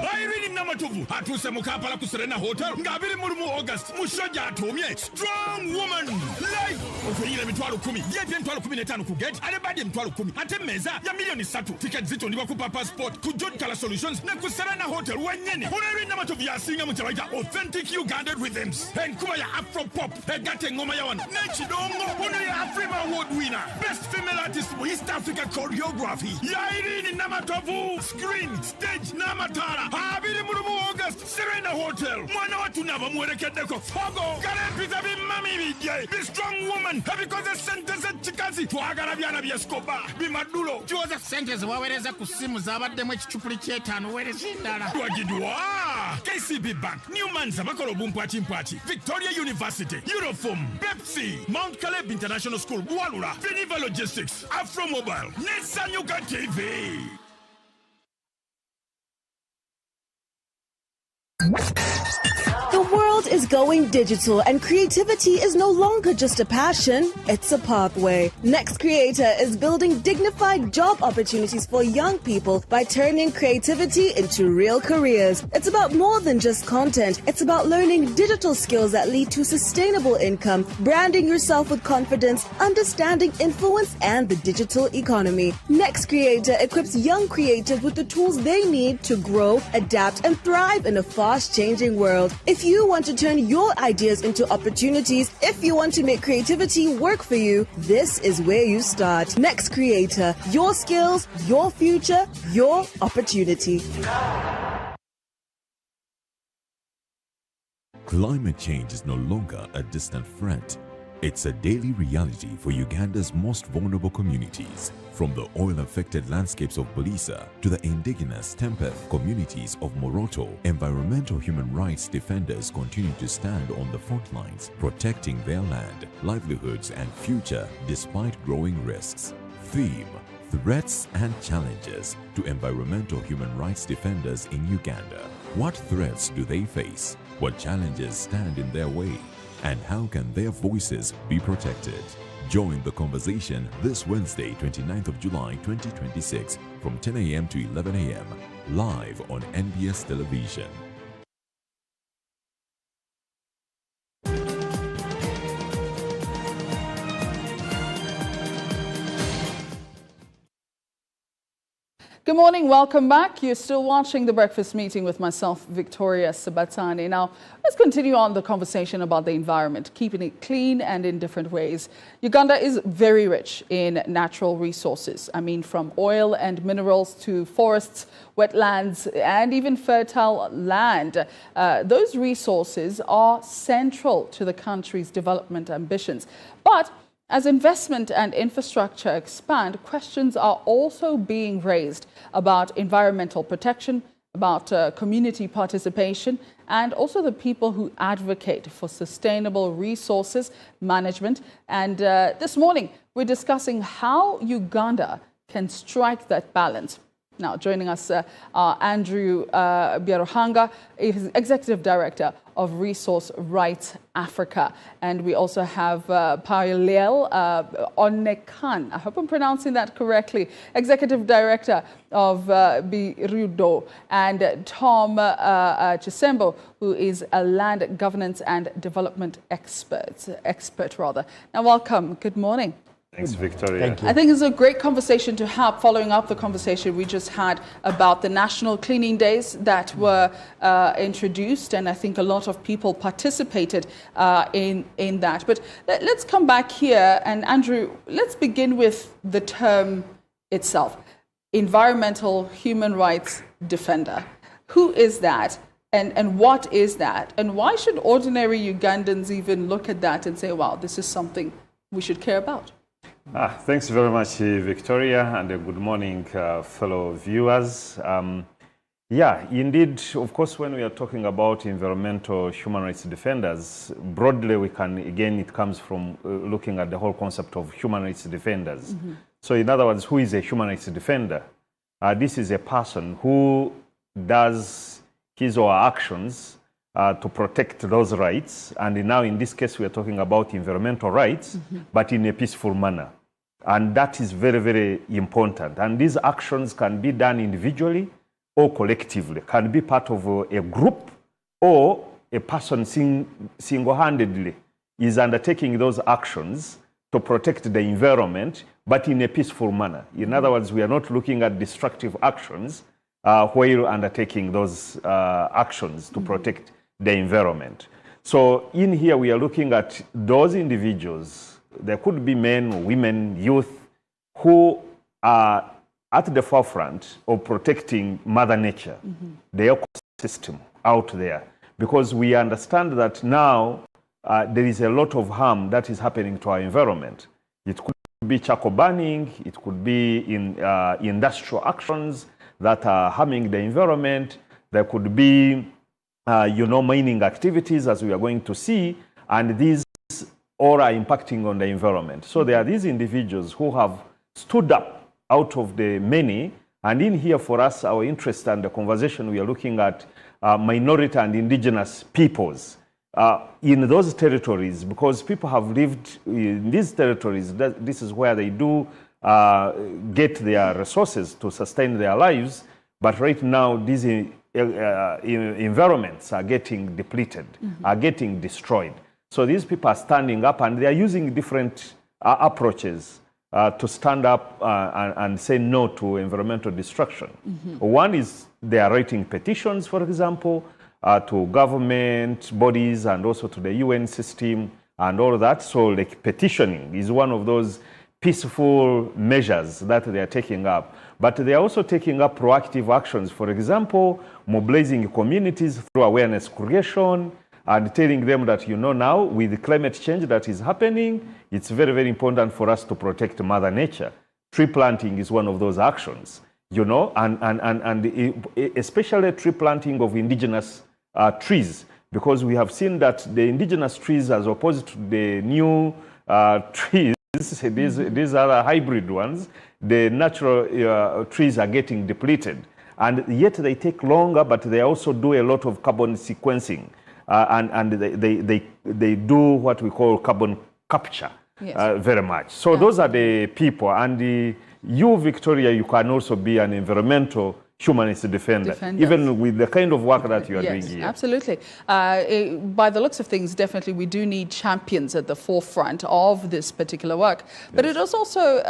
bayibiri namatuvu atuse mu Kampala ku Serena Hotel ngabiri mu August mushoja atumye strong woman life okuyira mitwalo 10 yebye mitwalo 15 ku gate ale badi mitwalo 10 ate meza ya milioni 3 ticket zito ndiba ku passport ku John Kala Solutions na ku Serena Hotel wanyene unabiri namatuvu yasinga mu chabaita authentic Uganda rhythms enkuba ya Afro pop egate ngoma ya wana nechidongo uno ya Afrima Award winner best female artist for East Africa choreography yairi namatuvu screen stage namatara abiri mu August Serena Hotel mwana watu naba muwerekedeko fogo kalempiza bimami bijye be strong woman because sentence chikazi twagala byana byeskoba bimadulo kyoza sentence wawereza ku simu zabaddemu ekicupuli ky'etaano wereza endala twagidwa KCB Bank Newman's bakolo bumpati Victoria University Uniform Pepsi Mount Caleb International School Bwalula Viniva Logistics Afro Mobile Nesanyuka TV. The world is going digital and creativity is no longer just a passion, it's a pathway. Next Creator is building dignified job opportunities for young people by turning creativity into real careers. It's about more than just content. It's about learning digital skills that lead to sustainable income, branding yourself with confidence, understanding influence and the digital economy. Next Creator equips young creatives with the tools they need to grow, adapt and thrive in a fast-changing world. If you want to turn your ideas into opportunities, if you want to make creativity work for you, this is where you start. Next Creator, your skills, your future, your opportunity. Climate change is no longer a distant threat. It's a daily reality for Uganda's most vulnerable communities. From the oil-affected landscapes of Bulisa to the indigenous Tempeth communities of Moroto, environmental human rights defenders continue to stand on the front lines, protecting their land, livelihoods and future despite growing risks. Theme: Threats and Challenges to Environmental Human Rights Defenders in Uganda. What threats do they face? What challenges stand in their way? And how can their voices be protected? Join the conversation this Wednesday, 29th of July 2026 from 10 a.m. to 11 a.m. live on NBS Television. Good morning, welcome back. You're still watching The Breakfast Meeting with myself, Victoria Sabatani. Now, let's continue on the conversation about the environment, keeping it clean and in different ways. Uganda is very rich in natural resources. I mean, from oil and minerals to forests, wetlands, and even fertile land. Those resources are central to the country's development ambitions. But as investment and infrastructure expand, questions are also being raised about environmental protection, about community participation, and also the people who advocate for sustainable resources management. And this morning, we're discussing how Uganda can strike that balance. Now, joining us are Andrew Byaruhanga, Executive Director of Resource Rights Africa. And we also have Paulel Onekan, I hope I'm pronouncing that correctly, Executive Director of Birudo, and Tom Chisembo, who is a land governance and development expert. Now, welcome. Good morning. Thanks, Victoria. Thank you. I think it's a great conversation to have, following up the conversation we just had about the National Cleaning Days that were introduced, and I think a lot of people participated in that. But let's come back here, and Andrew, let's begin with the term itself, environmental human rights defender. Who is that? And what is that? And why should ordinary Ugandans even look at that and say, wow, this is something we should care about? Thanks very much, Victoria, and good morning, fellow viewers. Yeah, indeed, of course, when we are talking about environmental human rights defenders, broadly we can, again, it comes from looking at the whole concept of human rights defenders. Mhm. So in other words, who is a human rights defender? This is a person who does his or her actions to protect those rights. And now in this case, we are talking about environmental rights, but in a peaceful manner. And that is very, very important. And these actions can be done individually or collectively, can be part of a group, or a person single-handedly is undertaking those actions to protect the environment, but in a peaceful manner. In other words, we are not looking at destructive actions while undertaking those actions to protect the environment. So in here, we are looking at those individuals. There could be men, women, youth, who are at the forefront of protecting Mother Nature, the ecosystem out there, because we understand that now there is a lot of harm that is happening to our environment. It could be charcoal burning, it could be in industrial actions that are harming the environment. There could be, mining activities, as we are going to see, and these all are impacting on the environment. So there are these individuals who have stood up out of the many, and in here for us, our interest and the conversation, we are looking at minority and indigenous peoples in those territories, because people have lived in these territories. This is where they do get their resources to sustain their lives, but right now these environments are getting depleted, are getting destroyed. So these people are standing up, and they are using different approaches to stand up and say no to environmental destruction. One is they are writing petitions, for example, to government bodies and also to the UN system and all that. So like petitioning is one of those peaceful measures that they are taking up. But they are also taking up proactive actions. For example, mobilizing communities through awareness creation, and telling them that, now with climate change that is happening, it's very, very important for us to protect Mother Nature. Tree planting is one of those actions, and especially tree planting of indigenous trees, because we have seen that the indigenous trees, as opposed to the new trees, these are hybrid ones, the natural trees are getting depleted. And yet they take longer, but they also do a lot of carbon sequencing. And they do what we call carbon capture very much. So those are the people. And you, Victoria, you can also be an environmental humanist defender, even with the kind of work that you are doing here. Absolutely. By the looks of things, definitely we do need champions at the forefront of this particular work. But it is also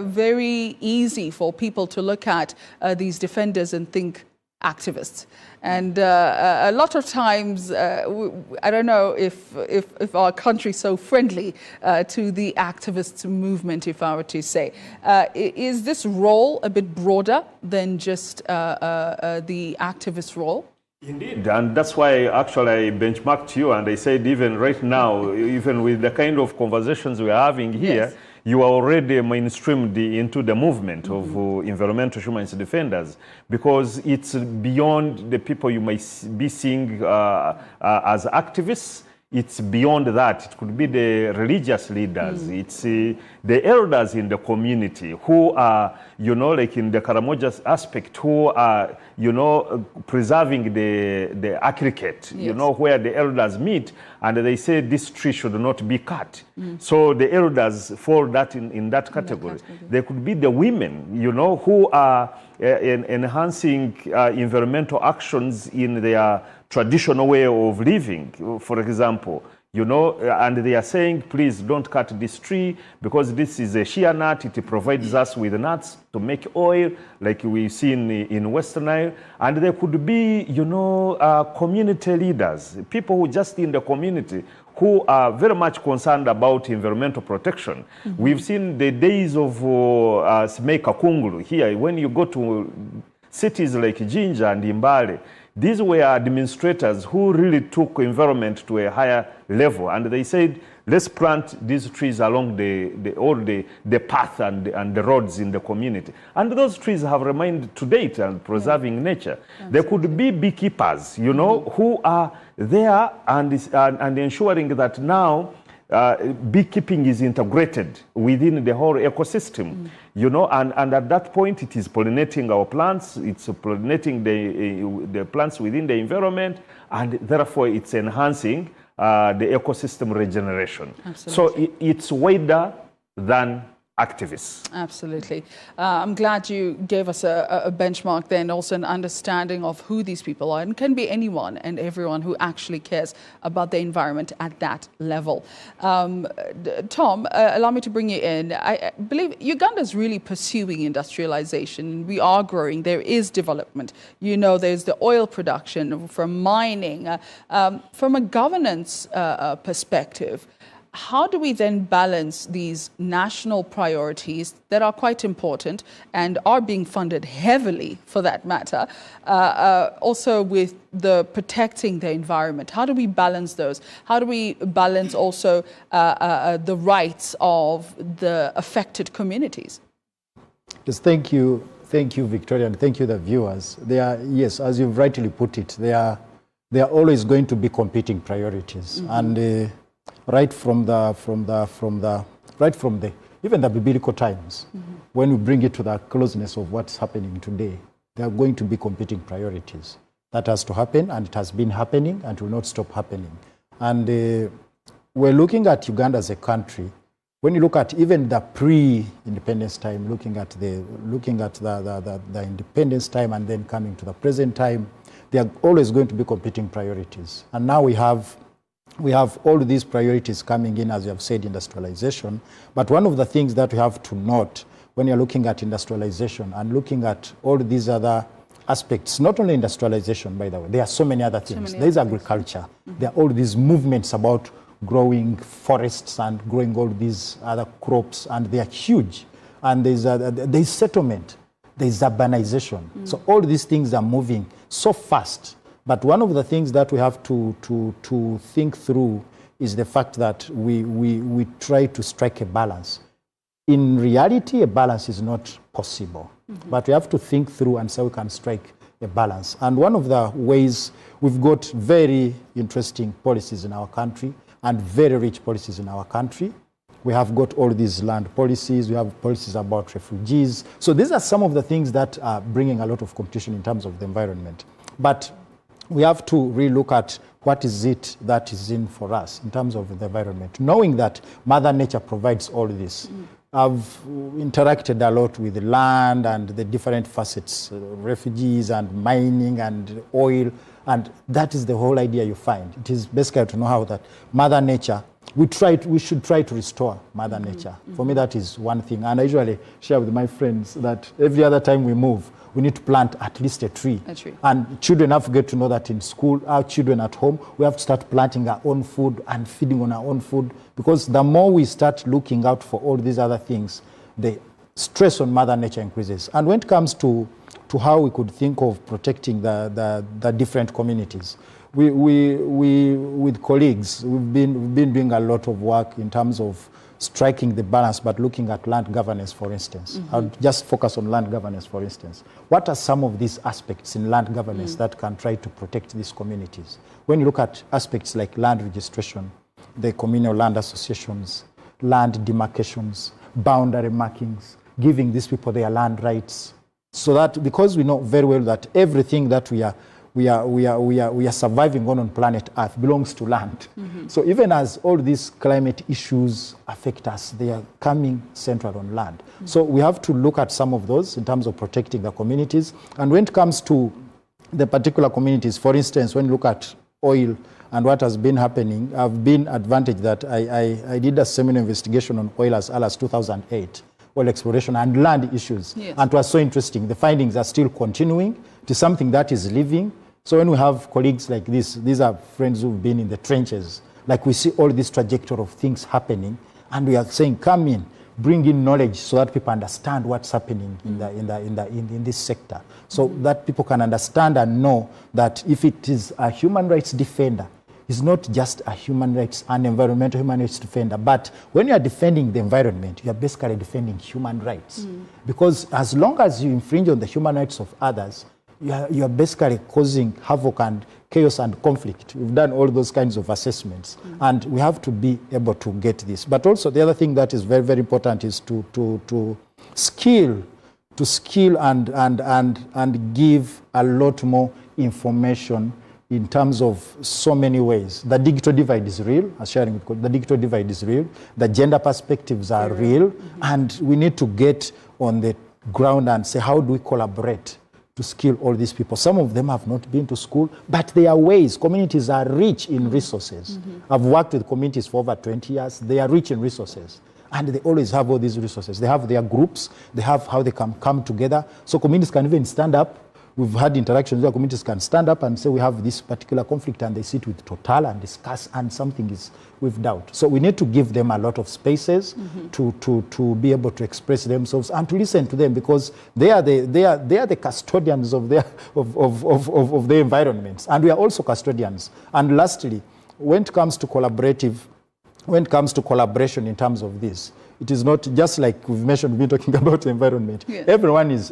very easy for people to look at these defenders and think activists. And a lot of times, I don't know if our country is so friendly to the activist movement, if I were to say. Is this role a bit broader than just the activist role? Indeed, and that's why actually I benchmarked you, and I said even right now, even with the kind of conversations we are having here, you are already mainstreamed into the movement of environmental human rights defenders, because it's beyond the people you might be seeing as activists. It's beyond that. It could be the religious leaders. It's the elders in the community who are, like in the Karamoja aspect, who are, preserving the aggregate, where the elders meet and they say this tree should not be cut. So the elders fall that in that category. There could be the women, who are enhancing environmental actions in their traditional way of living, for example, and they are saying, please don't cut this tree because this is a shea nut. It provides us with nuts to make oil, like we see in Western Nile. And there could be, community leaders, people who just in the community who are very much concerned about environmental protection. We've seen the days of Smeka Kungulu here. When you go to cities like Jinja and Imbale, these were administrators who really took environment to a higher level, and they said, let's plant these trees along the path and the roads in the community. And those trees have remained to date and preserving nature. Absolutely. There could be beekeepers, you know, who are there and ensuring that now beekeeping is integrated within the whole ecosystem, you know, and at that point it is pollinating our plants, it's pollinating the plants within the environment, and therefore it's enhancing the ecosystem regeneration. Absolutely. So it's wider than activists. Absolutely. I'm glad you gave us a benchmark then, also an understanding of who these people are, and can be anyone and everyone who actually cares about the environment at that level. Tom, allow me to bring you in. I believe Uganda is really pursuing industrialization. We are growing. There is development. You know, there's the oil production from mining. From a governance perspective, how do we then balance these national priorities that are quite important and are being funded heavily, for that matter, also with the protecting the environment? How do we balance those? How do we balance also the rights of the affected communities? Yes, thank you, Victoria, and thank you, the viewers. They are, yes, as you've rightly put it, they are always going to be competing priorities, and right from even the biblical times, when we bring it to the closeness of what's happening today, there are going to be competing priorities. That has to happen, and it has been happening, and will not stop happening. And we're looking at Uganda as a country. When you look at even the pre-independence time, looking at the independence time, and then coming to the present time, there are always going to be competing priorities. And now we have all these priorities coming in, as you have said, industrialization. But one of the things that we have to note when you're looking at industrialization and looking at all these other aspects, not only industrialization, by the way, there are so many other things. There's agriculture. There are all these movements about growing forests and growing all these other crops, and they are huge. And there's settlement, there's urbanization. So all these things are moving so fast. But one of the things that we have to think through is the fact that we try to strike a balance. In reality, a balance is not possible. But we have to think through and so we can strike a balance. And one of the ways, we've got very interesting policies in our country and very rich policies in our country. We have got all these land policies. We have policies about refugees. So these are some of the things that are bringing a lot of competition in terms of the environment. But we have to relook at what is it that is in for us in terms of the environment, knowing that Mother Nature provides all this. I've interacted a lot with the land and the different facets, refugees and mining and oil, and that is the whole idea you find. It is basically to know how that Mother Nature, we should try to restore Mother Nature. For me, that is one thing. And I usually share with my friends that every other time we move, we need to plant at least a tree. And children have to get to know that in school, our children at home, we have to start planting our own food and feeding on our own food, because the more we start looking out for all these other things, the stress on Mother Nature increases. And when it comes to how we could think of protecting the different communities, we with colleagues, we've been doing a lot of work in terms of striking the balance, but looking at land governance, for instance. I'll just focus on land governance, for instance. What are some of these aspects in land governance that can try to protect these communities? When you look at aspects like land registration, the communal land associations, land demarcations, boundary markings, giving these people their land rights, so that, because we know very well that everything that we are surviving on planet Earth belongs to land. So even as all these climate issues affect us, they are coming central on land. So we have to look at some of those in terms of protecting the communities. And when it comes to the particular communities, for instance, when you look at oil and what has been happening, I've been advantaged that I did a seminal investigation on oil as early as 2008. Oil exploration and land issues. And it was so interesting. The findings are still continuing. It is something that is living. So when we have colleagues like this, these are friends who've been in the trenches, like we see all this trajectory of things happening, and we are saying, come in, bring in knowledge so that people understand what's happening in this sector, so that people can understand and know that if it is a human rights defender, it's not just a human rights and environmental human rights defender, but when you are defending the environment, you are basically defending human rights. Because as long as you infringe on the human rights of others, you are basically causing havoc and chaos and conflict. We've done all those kinds of assessments, and we have to be able to get this. But also the other thing that is very, very important is to skill and give a lot more information in terms of so many ways. The digital divide is real, as sharing with the digital divide is real, the gender perspectives are real, and we need to get on the ground and say, how do we collaborate to skill all these people? Some of them have not been to school, but there are ways. Communities are rich in resources. I've worked with communities for over 20 years. They are rich in resources, and they always have all these resources. They have their groups. They have how they can come together. So communities can even stand up. We've had interactions where communities can stand up and say, we have this particular conflict, and they sit with Total and discuss, and something is weaved out. So we need to give them a lot of spaces to be able to express themselves and to listen to them, because they are the custodians of their of their environments, and we are also custodians. And lastly, when it comes to collaboration in terms of this, it is not just like we've mentioned, we've been talking about the environment. Yeah. Everyone is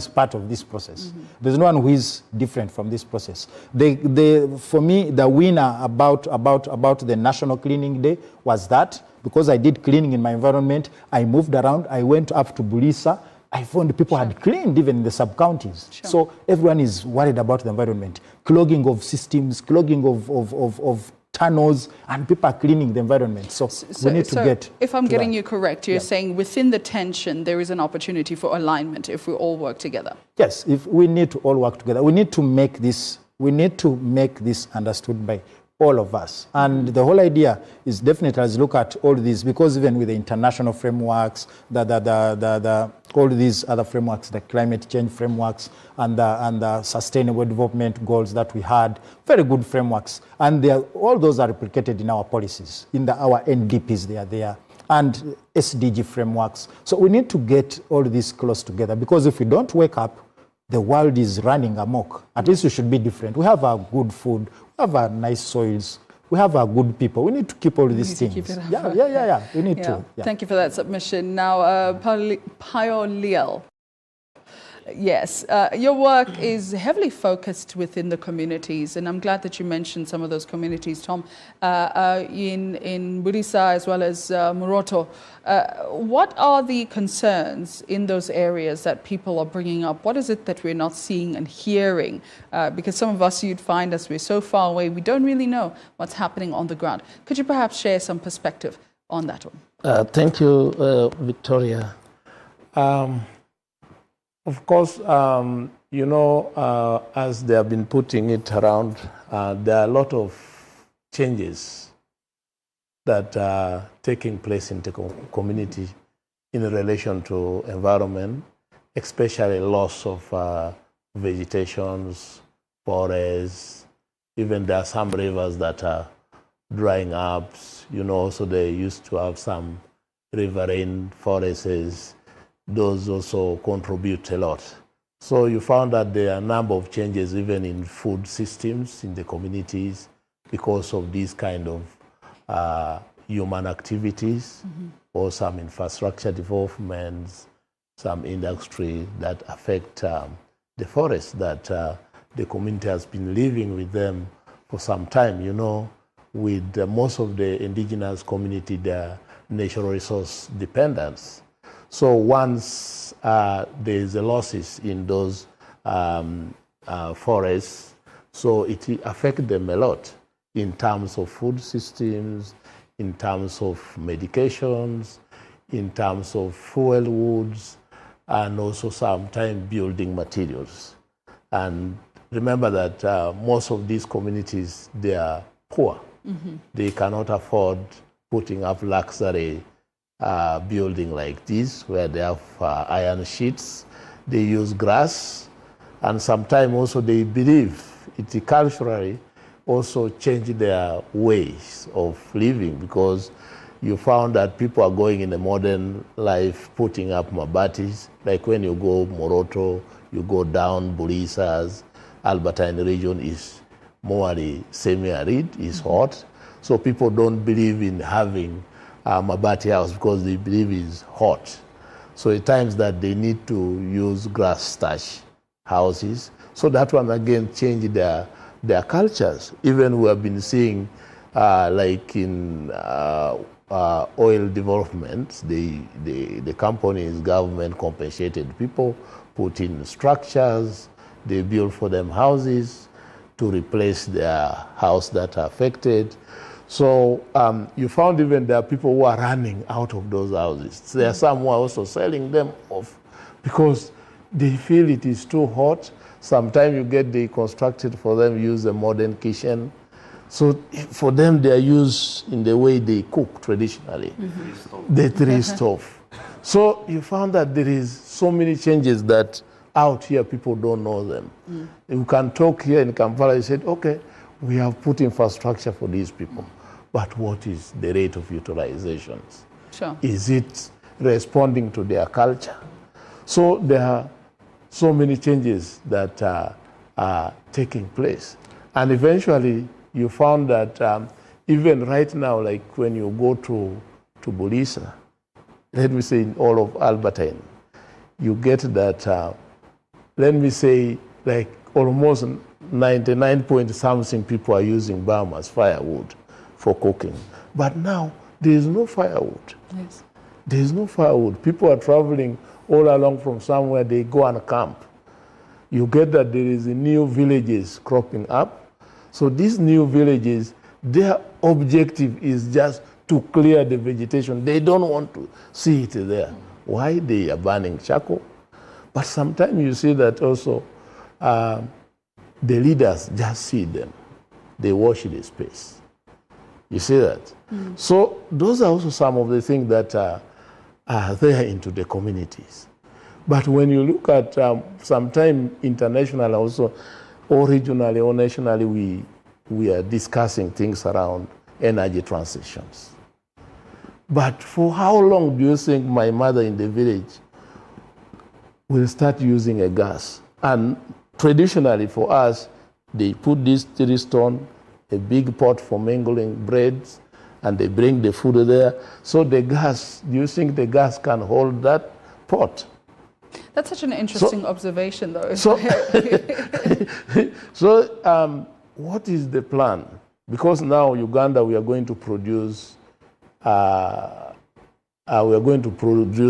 part of this process. There's no one who is different from this process. For me, the winner about the National Cleaning Day was that, because I did cleaning in my environment, I moved around, I went up to Bulisa, I found people had cleaned even in the sub-counties. So everyone is worried about the environment. Clogging of systems, clogging of tunnels, and people are cleaning the environment. So we need to get. If I'm getting you correct, you're saying within the tension, there is an opportunity for alignment if we all work together. Yes, if we need to all work together. We need to make this understood by all of us. And the whole idea is definitely, as look at all these, because even with the international frameworks, all these other frameworks, the climate change frameworks and the sustainable development goals that we had, very good frameworks. And all those are replicated in our policies, in our NDPs, they are there, and SDG frameworks. So we need to get all this close together, because if we don't wake up, the world is running amok. At least we should be different. We have our good food, we have our nice soils, we have our good people. We need to keep all these things. Yeah. We need to. Yeah. Thank you for that submission. Now, Paoliel. Yes, your work is heavily focused within the communities, and I'm glad that you mentioned some of those communities, Tom, in Burisa as well as Muroto. What are the concerns in those areas that people are bringing up? What is it that we're not seeing and hearing? Because some of us, you'd find us, we're so far away, we don't really know what's happening on the ground. Could you perhaps share some perspective on that one? Thank you, Victoria. Of course, as they have been putting it around, there are a lot of changes that are taking place in the community in relation to environment, especially loss of vegetations, forests. Even there are some rivers that are drying up. So they used to have some riverine forests. Those also contribute a lot. So you found that there are a number of changes even in food systems in the communities because of these kind of human activities or some infrastructure developments, some industry that affect the forest that the community has been living with them for some time. With most of the indigenous community, they're natural resource dependence. So once there is a losses in those forests, so it affects them a lot in terms of food systems, in terms of medications, in terms of fuel woods, and also sometimes building materials. And remember that most of these communities, they are poor. They cannot afford putting up luxury building like this, where they have iron sheets. They use grass, and sometimes also they believe it culturally also change their ways of living, because you found that people are going in a modern life, putting up mabatis. Like when you go Moroto, you go down Bulisas, Albertine region is more semi-arid, is hot. So people don't believe in having a mabati house because they believe it's hot. So at times that they need to use grass thatch houses. So that one again changed their cultures. Even we have been seeing like in oil development, the companies, government compensated people, put in structures, they build for them houses to replace their house that are affected. So you found even there are people who are running out of those houses. So there are some who are also selling them off because they feel it is too hot. Sometimes you get the constructed for them, use a modern kitchen. So for them, they are used in the way they cook traditionally, the three stove. So you found that there is so many changes that out here people don't know them. You can talk here in Kampala, you said, okay, we have put infrastructure for these people, but what is the rate of utilizations? Sure. Is it responding to their culture? So there are so many changes that are taking place. And eventually, you found that even right now, like when you go to Bulisa, let me say in all of Albertine, you get that, let me say, like almost 99 point something people are using bam as firewood for cooking. But now, there is no firewood. Yes. There is no firewood. People are traveling all along from somewhere, they go and camp. You get that there is new villages cropping up. So these new villages, their objective is just to clear the vegetation. They don't want to see it there. Why? They are burning charcoal. But sometimes you see that also the leaders just see them. They watch the space. You see that? So those are also some of the things that are there into the communities. But when you look at sometimes internationally also, or regionally or nationally, we are discussing things around energy transitions. But for how long do you think my mother in the village will start using a gas? And traditionally for us, they put this 3 stone, a big pot for mingling breads, and they bring the food there. So the gas, do you think the gas can hold that pot? That's such an interesting observation, though. So, what is the plan? Because now Uganda, we are going to produce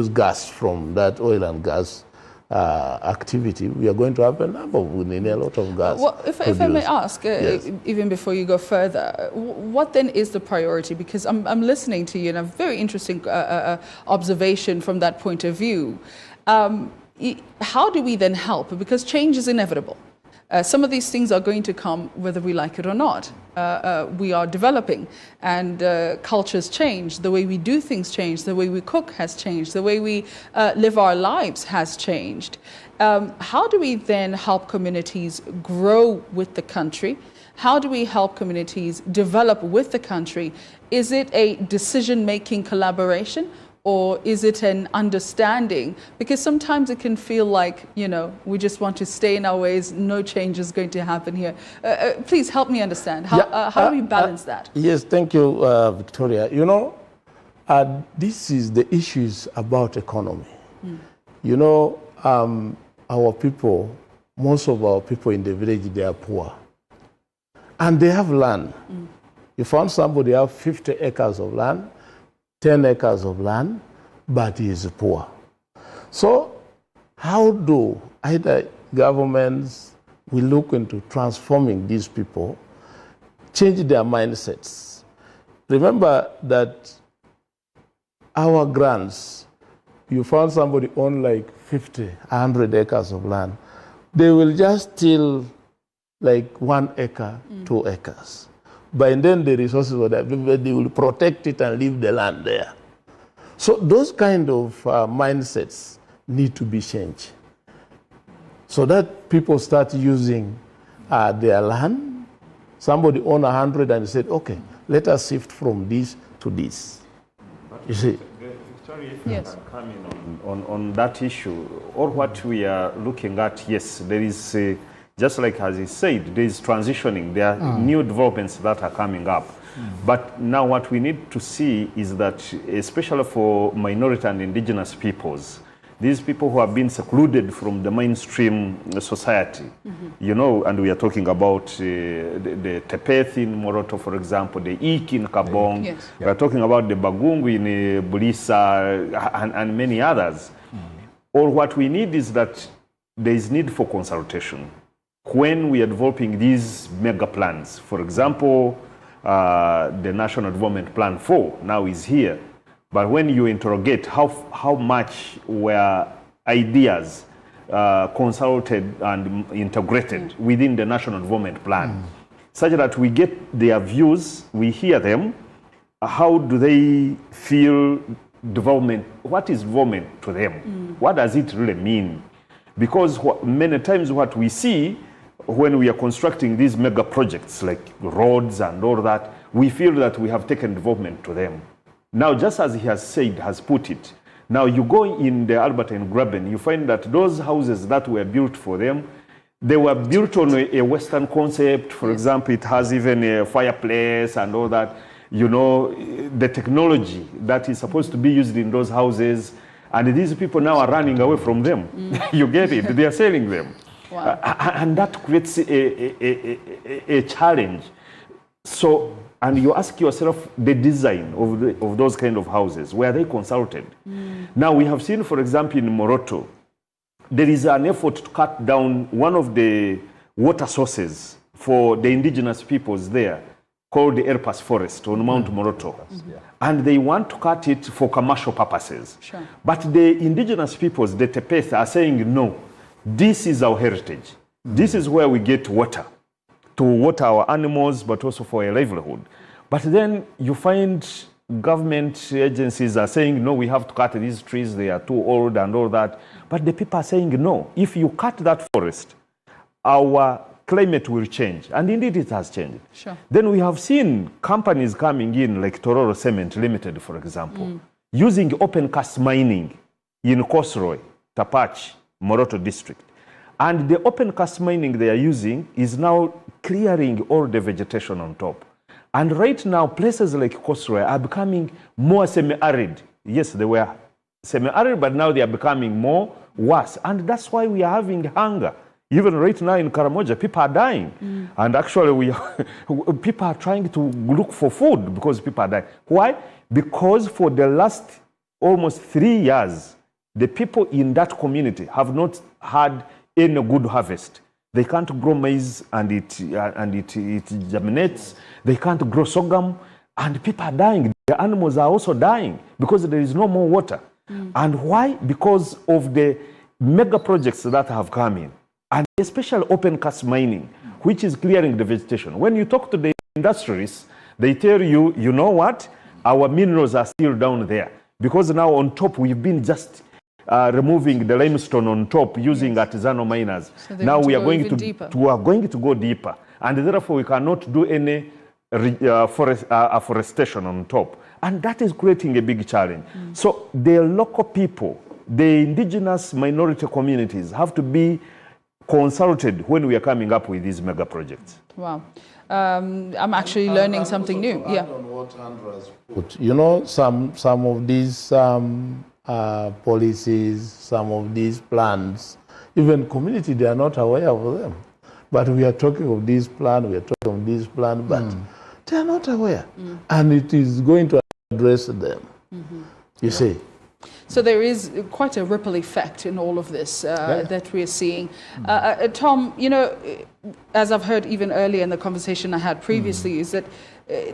gas from that oil and gas activity. We are going to have a number of, we need a lot of gas. Well, if I may ask, yes. Even before you go further, what then is the priority? Because I'm listening to you, and a very interesting observation from that point of view. How do we then help? Because change is inevitable. Some of these things are going to come whether we like it or not. We are developing, and cultures change. The way we do things change. The way we cook has changed. The way we live our lives has changed. How do we then help communities grow with the country? How do we help communities develop with the country? Is it a decision-making collaboration? Or is it an understanding? Because sometimes it can feel like, you know, we just want to stay in our ways, no change is going to happen here. Please help me understand. How do we balance that? Yes, thank you, Victoria. You know, this is the issues about economy. You know, our people, most of our people in the village, they are poor. And they have land. You found somebody have 50 acres of land, 10 acres of land, but he is poor. So how do either governments will look into transforming these people, change their mindsets? Remember that our grants, you found somebody own like 50, 100 acres of land, they will just steal like 1 acre, 2 acres. By then the resources of that, they will protect it and leave the land there. So those kind of mindsets need to be changed, so that people start using their land. Somebody own 100 and said, okay, let us shift from this to this. You see? Victoria, if yes. I can come in on that issue, or what we are looking at, yes, there is, just like as he said, there is transitioning. There are new developments that are coming up. But now what we need to see is that, especially for minority and indigenous peoples, these people who have been secluded from the mainstream society, you know, and we are talking about the Tepeth in Moroto, for example, the Ik in Kabong, Yes. we are talking about the Bagungu in Bulisa, and many others. Or what we need is that there is need for consultation. When we are developing these mega plans, for example, the National Development Plan 4 now is here. But when you interrogate how much were ideas consulted and integrated within the National Development Plan, such that we get their views, we hear them, how do they feel development, what is development to them? What does it really mean? Because many times what we see when we are constructing these mega projects like roads and all that, we feel that we have taken development to them. Now, just as he has said, has put it, now you go in the Albertine Graben, you find that those houses that were built for them, they were built on a Western concept. For example, it has even a fireplace and all that. You know, the technology that is supposed to be used in those houses, and these people now are running away from them. You get it? They are selling them. Wow. And that creates a challenge. So, and you ask yourself, the design of those kind of houses, were they consulted? Now, we have seen, for example, in Moroto, there is an effort to cut down one of the water sources for the indigenous peoples there, called the Erpas Forest on Mount Moroto. And they want to cut it for commercial purposes. Sure. But the indigenous peoples, the Tepeth, are saying, no, this is our heritage. This is where we get water, to water our animals, but also for a livelihood. But then you find government agencies are saying, no, we have to cut these trees, they are too old and all that. But the people are saying, no, if you cut that forest, our climate will change. And indeed it has changed. Sure. Then we have seen companies coming in, like Tororo Cement Limited, for example, using open cast mining in Kosroy, Tapach, Moroto district. And the open cast mining they are using is now clearing all the vegetation on top. And right now, places like Kosroy are becoming more semi-arid. Yes, they were semi-arid, but now they are becoming more worse. And that's why we are having hunger. Even right now in Karamoja, people are dying. And actually, people are trying to look for food because people are dying. Why? Because for the last almost 3 years, the people in that community have not had any good harvest. They can't grow maize and it germinates. They can't grow sorghum, and people are dying. The animals are also dying because there is no more water. And why? Because of the mega projects that have come in, and especially open cast mining, which is clearing the vegetation. When you talk to the industrialists, they tell you, you know what? Our minerals are still down there because now on top we've been just removing the limestone on top using artisanal miners. So now we are going to go deeper, and therefore we cannot do any afforestation on top, and that is creating a big challenge. So the local people, the indigenous minority communities, have to be consulted when we are coming up with these mega projects. Wow. I'm actually learning something new. Yeah. On what Andrew has put, you know, some of these policies, some of these plans, even community, they are not aware of them. But we are talking of this plan, but they are not aware. And it is going to address them, you see. So there is quite a ripple effect in all of this that we're seeing. Tom, you know, as I've heard even earlier in the conversation I had previously, is that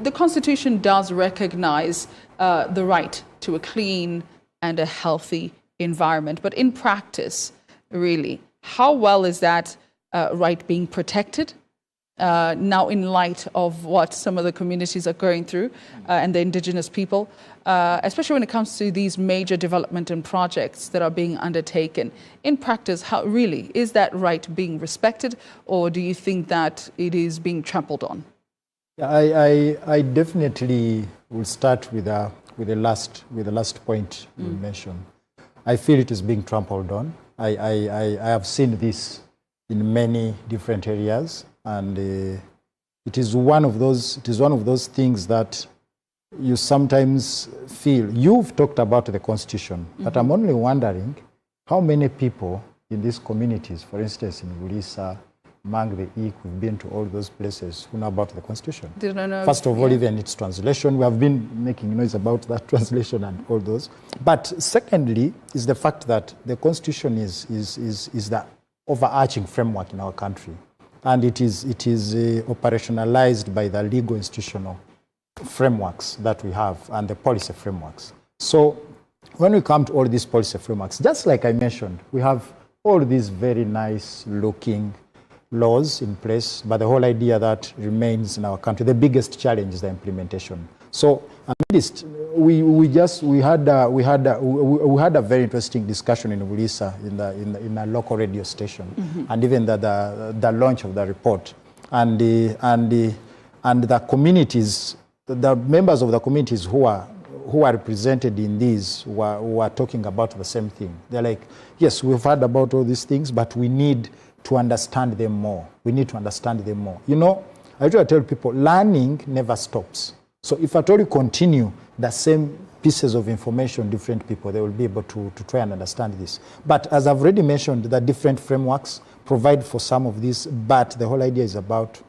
the Constitution does recognize the right to a clean and a healthy environment. But in practice, really, how well is that right being protected now in light of what some of the communities are going through and the indigenous people, especially when it comes to these major development and projects that are being undertaken? In practice, how really is that right being respected, or do you think that it is being trampled on? I definitely will start with the last point you mentioned. I feel it is being trampled on. I have seen this in many different areas, and it is one of those things that you sometimes feel. You've talked about the Constitution, but I'm only wondering how many people in these communities, for instance, in Bulisa, Mang the Eek, we've been to all those places who know about the Constitution. Did I know? First of all, even its translation, we have been making noise about that translation and all those. But secondly, is the fact that the Constitution is the overarching framework in our country, and it is operationalized by the legal institutional frameworks that we have and the policy frameworks. So when we come to all these policy frameworks, just like I mentioned, we have all these very nice looking laws in place, but the whole idea that remains in our country, the biggest challenge is the implementation. So at least we had a very interesting discussion in Bulisa in a local radio station, and even the launch of the report, and the communities, the members of the communities who are represented in these were talking about the same thing. They're like, yes, we've heard about all these things, but we need to understand them more. We need to understand them more. You know, I try to tell people, learning never stops. So if at all you continue the same pieces of information, different people, they will be able to try and understand this. But as I've already mentioned, the different frameworks provide for some of this, but the whole idea is about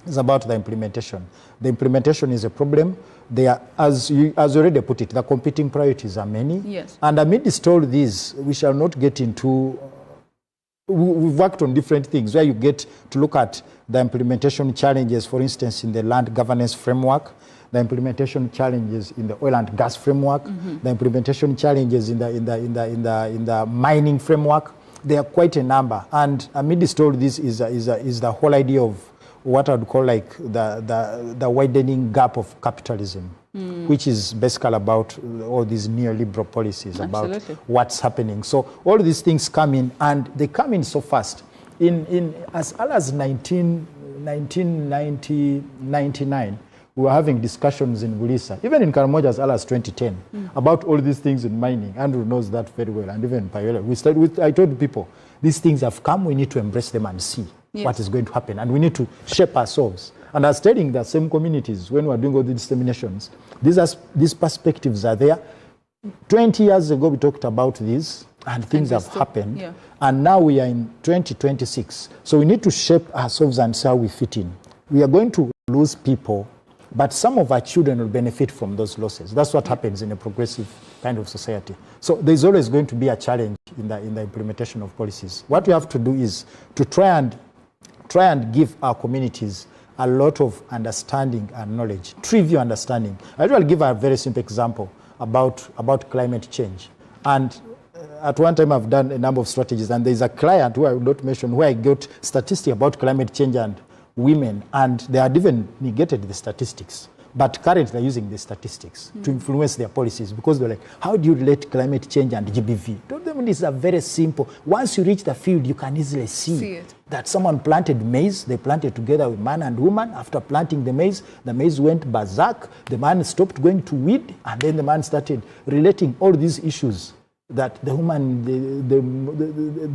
the implementation. The implementation is a problem. They are, as you already put it, the competing priorities are many. Yes. And amidst all these, we shall not get into. We've worked on different things where you get to look at the implementation challenges, for instance, in the land governance framework, the implementation challenges in the oil and gas framework, the implementation challenges in the mining framework. There are quite a number, and amidst all this is the whole idea of what I would call like the widening gap of capitalism, which is basically about all these neoliberal policies, about what's happening. So all these things come in, and they come in so fast. In as early as 1999, we were having discussions in Bulisa, even in Karamoja as early as 2010, about all these things in mining. Andrew knows that very well, and even Payola. I told people, these things have come, we need to embrace them and see what is going to happen, and we need to shape ourselves. And I was telling the same communities when we were doing all these disseminations, these perspectives are there. 20 years ago, we talked about this, and things have happened. And now we are in 2026. So we need to shape ourselves and see how we fit in. We are going to lose people, but some of our children will benefit from those losses. That's what happens in a progressive kind of society. So there's always going to be a challenge in the implementation of policies. What we have to do is to try and give our communities a lot of understanding and knowledge, trivial understanding. I will give a very simple example about climate change. And at one time I've done a number of strategies, and there's a client who I will not mention where I got statistics about climate change and women, and they had even negated the statistics. But currently they're using the statistics to influence their policies, because they're like, how do you relate climate change and GBV? Don't them these are very simple. Once you reach the field, you can easily see that someone planted maize, they planted together with man and woman. After planting the maize went berserk, the man stopped going to weed, and then the man started relating all these issues that the woman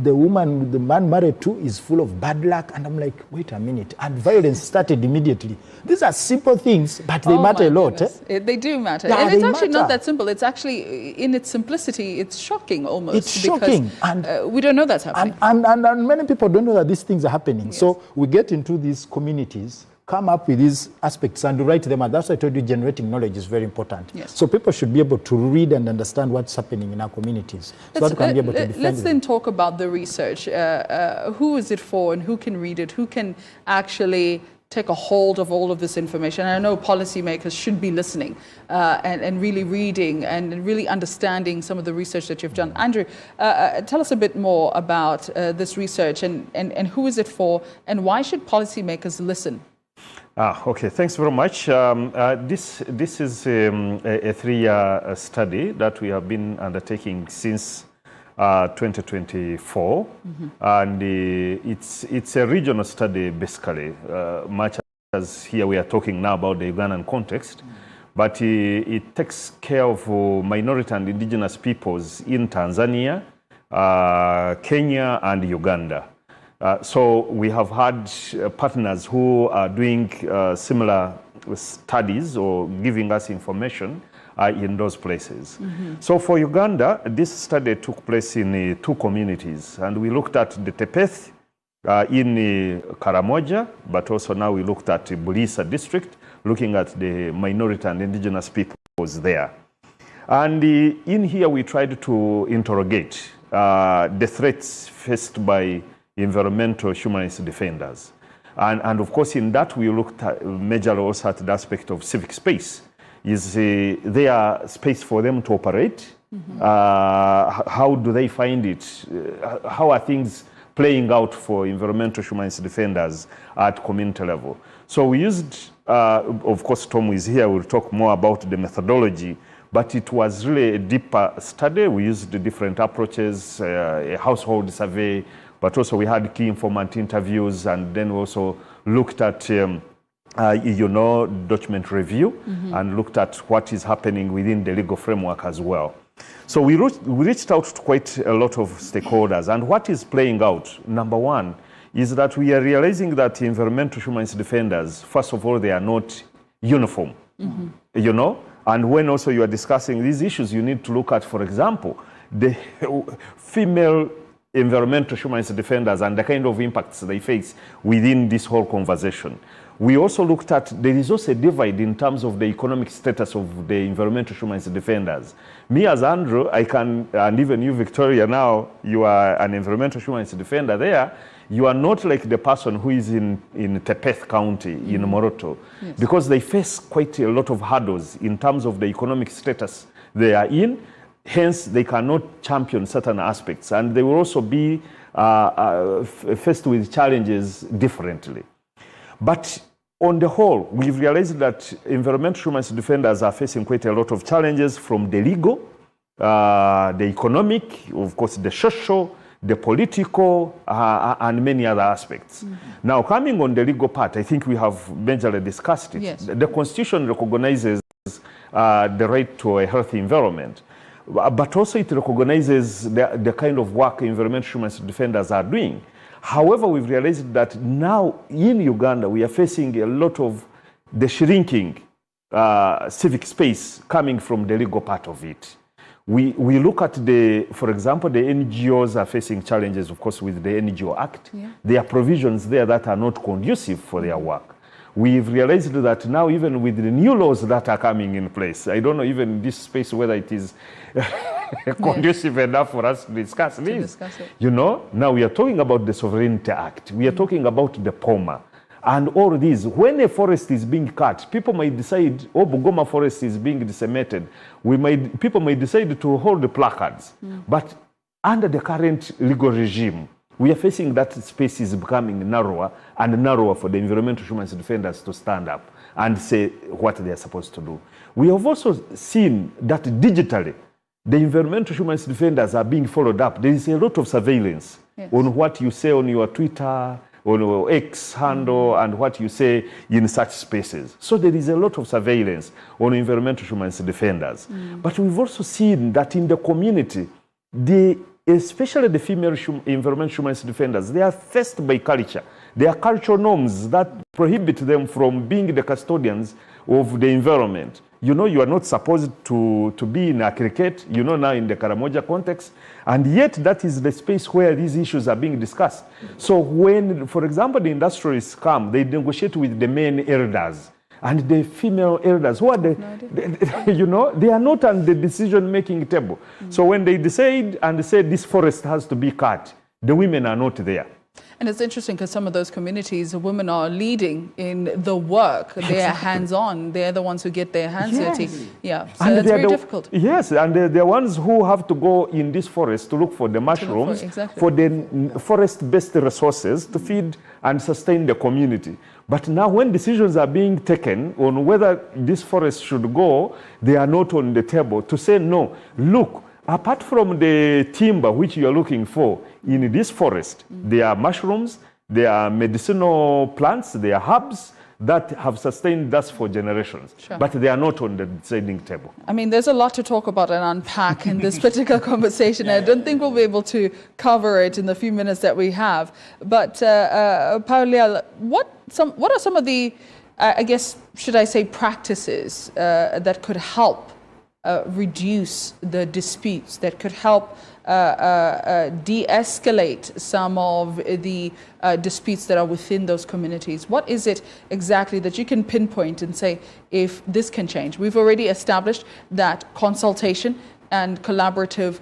the man married to is full of bad luck. And I'm like, wait a minute. And violence started immediately. These are simple things, but they matter a lot. They do matter. Yeah, and it's actually matter. not that simple. It's actually, in its simplicity, it's shocking almost. It's shocking. And we don't know that's happening. And many people don't know that these things are happening. Yes. So we get into these communities, come up with these aspects and write them out. That's why I told you generating knowledge is very important. Yes. So people should be able to read and understand what's happening in our communities. So that we can be able to defend Let's them. then talk about the research. Who is it for, and who can read it? Who can actually take a hold of all of this information? And I know policymakers should be listening and really reading and really understanding some of the research that you've done. Andrew, tell us a bit more about this research and who is it for, and why should policymakers listen? Okay, thanks very much. This is a 3-year study that we have been undertaking since 2024, and it's a regional study basically, much as here we are talking now about the Ugandan context. but it takes care of minority and indigenous peoples in Tanzania, Kenya, and Uganda. So we have had partners who are doing similar studies or giving us information in those places. So for Uganda, this study took place in 2 communities, and we looked at the Tepeth in Karamoja, but also now we looked at Bulisa district, looking at the minority and indigenous peoples there. And in here we tried to interrogate the threats faced by environmental human rights defenders. And of course, in that we looked at majorly also at the aspect of civic space. Is there space for them to operate? How do they find it? How are things playing out for environmental human rights defenders at community level? So we used, of course, Tom is here, we'll talk more about the methodology, but it was really a deeper study. We used different approaches, a household survey, but also we had key informant interviews, and then we also looked at, document review, and looked at what is happening within the legal framework as well. So we reached out to quite a lot of stakeholders, and what is playing out, number one, is that we are realizing that environmental human rights defenders, first of all, they are not uniform, and when also you are discussing these issues, you need to look at, for example, the female environmental human rights defenders and the kind of impacts they face within this whole conversation. We also looked at, there is also a divide in terms of the economic status of the environmental human rights defenders. Me as Andrew, I can, and even you, Victoria, now, you are an environmental human rights defender there. You are not like the person who is in Tepeth County, in Moroto, because they face quite a lot of hurdles in terms of the economic status they are in. Hence, they cannot champion certain aspects, and they will also be faced with challenges differently. But on the whole, we've realized that environmental human rights defenders are facing quite a lot of challenges from the legal, the economic, of course, the social, the political, and many other aspects. Now, coming on the legal part, I think we have majorly discussed it. Yes. The Constitution recognizes the right to a healthy environment, but also it recognizes the kind of work environmental human rights defenders are doing. However, we've realized that now in Uganda, we are facing a lot of the shrinking civic space coming from the legal part of it. We look at for example, the NGOs are facing challenges, of course, with the NGO Act. There are provisions there that are not conducive for their work. We've realized that now, even with the new laws that are coming in place, I don't know even in this space whether it is conducive enough for us to discuss this. Now we are talking about the Sovereignty Act. We are talking about the POMA. And all these, when a forest is being cut, people might decide, oh, Bugoma forest is being decimated. People may decide to hold the placards. But under the current legal regime, we are facing that space is becoming narrower and narrower for the environmental human rights defenders to stand up and say what they are supposed to do. We have also seen that digitally, the environmental human rights defenders are being followed up. There is a lot of surveillance on what you say on your Twitter, on your X handle, and what you say in such spaces. So there is a lot of surveillance on environmental human rights defenders. But we've also seen that in the community, especially the female environmental human rights defenders, they are faced by culture. There are cultural norms that prohibit them from being the custodians of the environment. You are not supposed to be in a cricket, now in the Karamoja context, and yet that is the space where these issues are being discussed. So when, for example, the industrialists come, they negotiate with the men elders, and the female elders, who are they are not on the decision-making table. So when they decide and say this forest has to be cut, the women are not there. And it's interesting because some of those communities, the women are leading in the work. They're hands-on. They're the ones who get their hands dirty. Yeah, so that's very difficult. Yes, and they're ones who have to go in this forest to look for the mushrooms, for the forest-based resources to feed and sustain the community. But now when decisions are being taken on whether this forest should go, they are not on the table to say, no, look, apart from the timber which you are looking for in this forest, there are mushrooms, there are medicinal plants, there are herbs, that have sustained us for generations, but they are not on the deciding table. I mean, there's a lot to talk about and unpack in this particular conversation. I don't think we'll be able to cover it in the few minutes that we have. But Paulia, what are some of the, I guess, should I say, practices that could help reduce the disputes, that could help de-escalate some of the disputes that are within those communities? What is it exactly that you can pinpoint and say, if this can change? We've already established that consultation and collaborative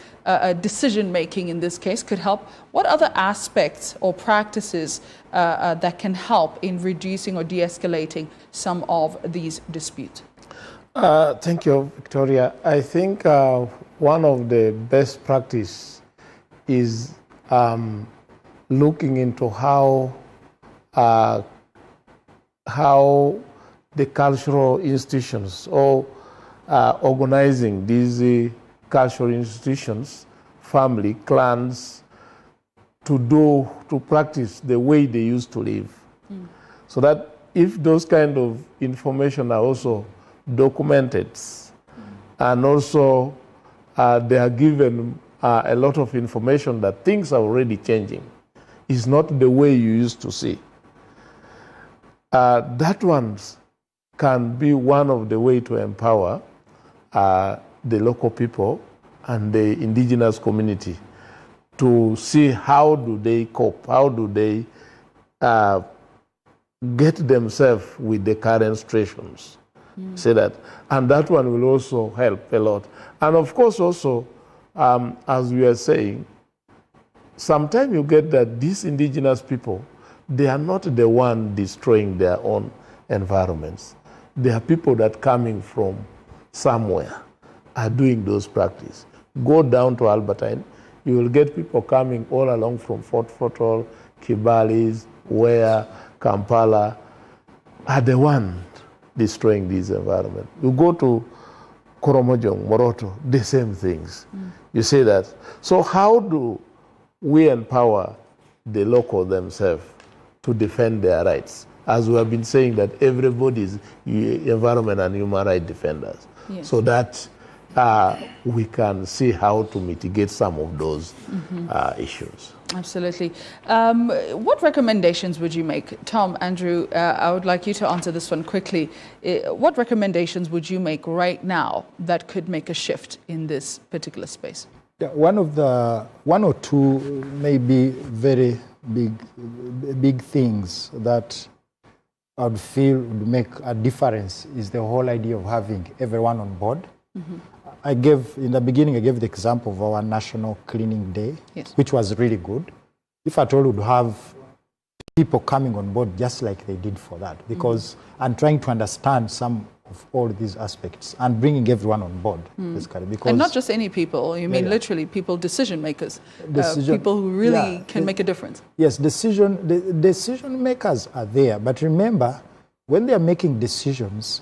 decision-making in this case could help. What other aspects or practices that can help in reducing or de-escalating some of these disputes? Thank you, Victoria. I think one of the best practice is looking into how the cultural institutions or organizing these cultural institutions, family, clans, to practice the way they used to live. So that if those kind of information are also documented and also they are given a lot of information that things are already changing. It's not the way you used to see. That one can be one of the way to empower the local people and the indigenous community to see how do they cope, how do they get themselves with the current situations. Say that. And that one will also help a lot. And of course also, as we are saying, sometimes you get that these indigenous people, they are not the one destroying their own environments. They are people that coming from somewhere are doing those practices. Go down to Albertine, you will get people coming all along from Fort Fotol, Kibalis, Wea, Kampala, are the one destroying this environment. You go to Koromojong, Moroto, the same things. You see that. So how do we empower the local themselves to defend their rights? As we have been saying that everybody is environment and human rights defenders. Yes. So that we can see how to mitigate some of those issues. Absolutely. What recommendations would you make? Tom, Andrew, I would like you to answer this one quickly. What recommendations would you make right now that could make a shift in this particular space? Yeah, one or two maybe very big things that I would feel would make a difference is the whole idea of having everyone on board. In the beginning, I gave the example of our National Cleaning Day, which was really good. If at all, we would have people coming on board just like they did for that, because I'm trying to understand some of all these aspects and bringing everyone on board, basically. Because and not just any people, you mean literally people, decision makers, people who really can make a difference. Yes, decision makers are there, but remember, when they are making decisions,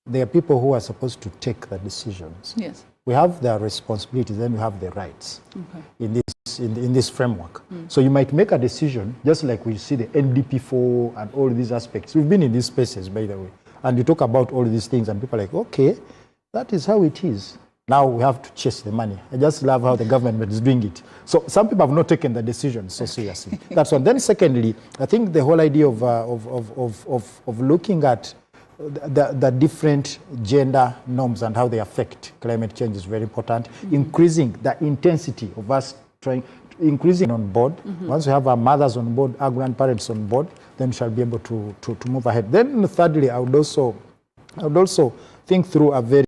there are people who are supposed to take the decisions. Yes. We have the responsibilities, then we have the rights in this framework. So you might make a decision, just like we see the NDP4 and all these aspects. We've been in these spaces, by the way, and you talk about all these things, and people are like, okay, that is how it is. Now we have to chase the money. I just love how the government is doing it. So some people have not taken the decision so seriously. That's one. Then secondly, I think the whole idea of looking at the different gender norms and how they affect climate change is very important. Increasing the intensity of us increasing on board. Once we have our mothers on board, our grandparents on board, then we shall be able to move ahead. Then thirdly, I would also think through a very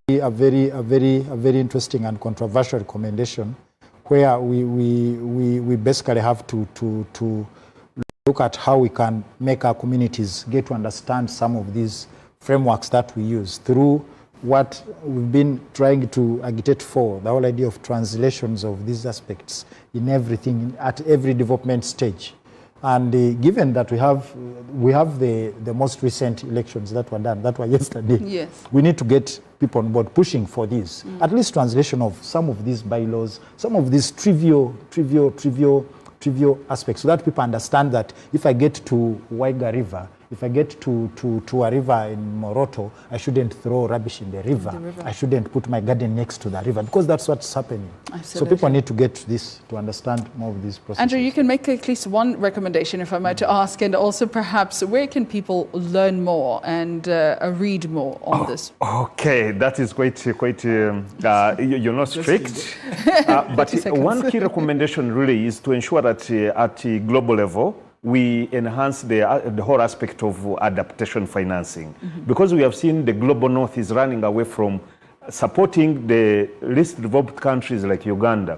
interesting and controversial recommendation, where we basically have to look at how we can make our communities get to understand some of these frameworks that we use through what we've been trying to agitate for, the whole idea of translations of these aspects in everything, at every development stage. And given that we have the most recent elections that were done, that were yesterday, we need to get people on board pushing for this, at least translation of some of these bylaws, some of these trivial aspects, so that people understand that if I get to Waiga River, If I get to a river in Moroto, I shouldn't throw rubbish in the river. I shouldn't put my garden next to the river, because that's what's happening. Absolutely. So people need to get this, to understand more of these processes. Andrew, you can make at least one recommendation, if I might to ask, and also perhaps where can people learn more and read more on this? Okay, that is quite you're not strict. But one key recommendation really is to ensure that at a global level, we enhance the whole aspect of adaptation financing. Because we have seen the global north is running away from supporting the least developed countries like Uganda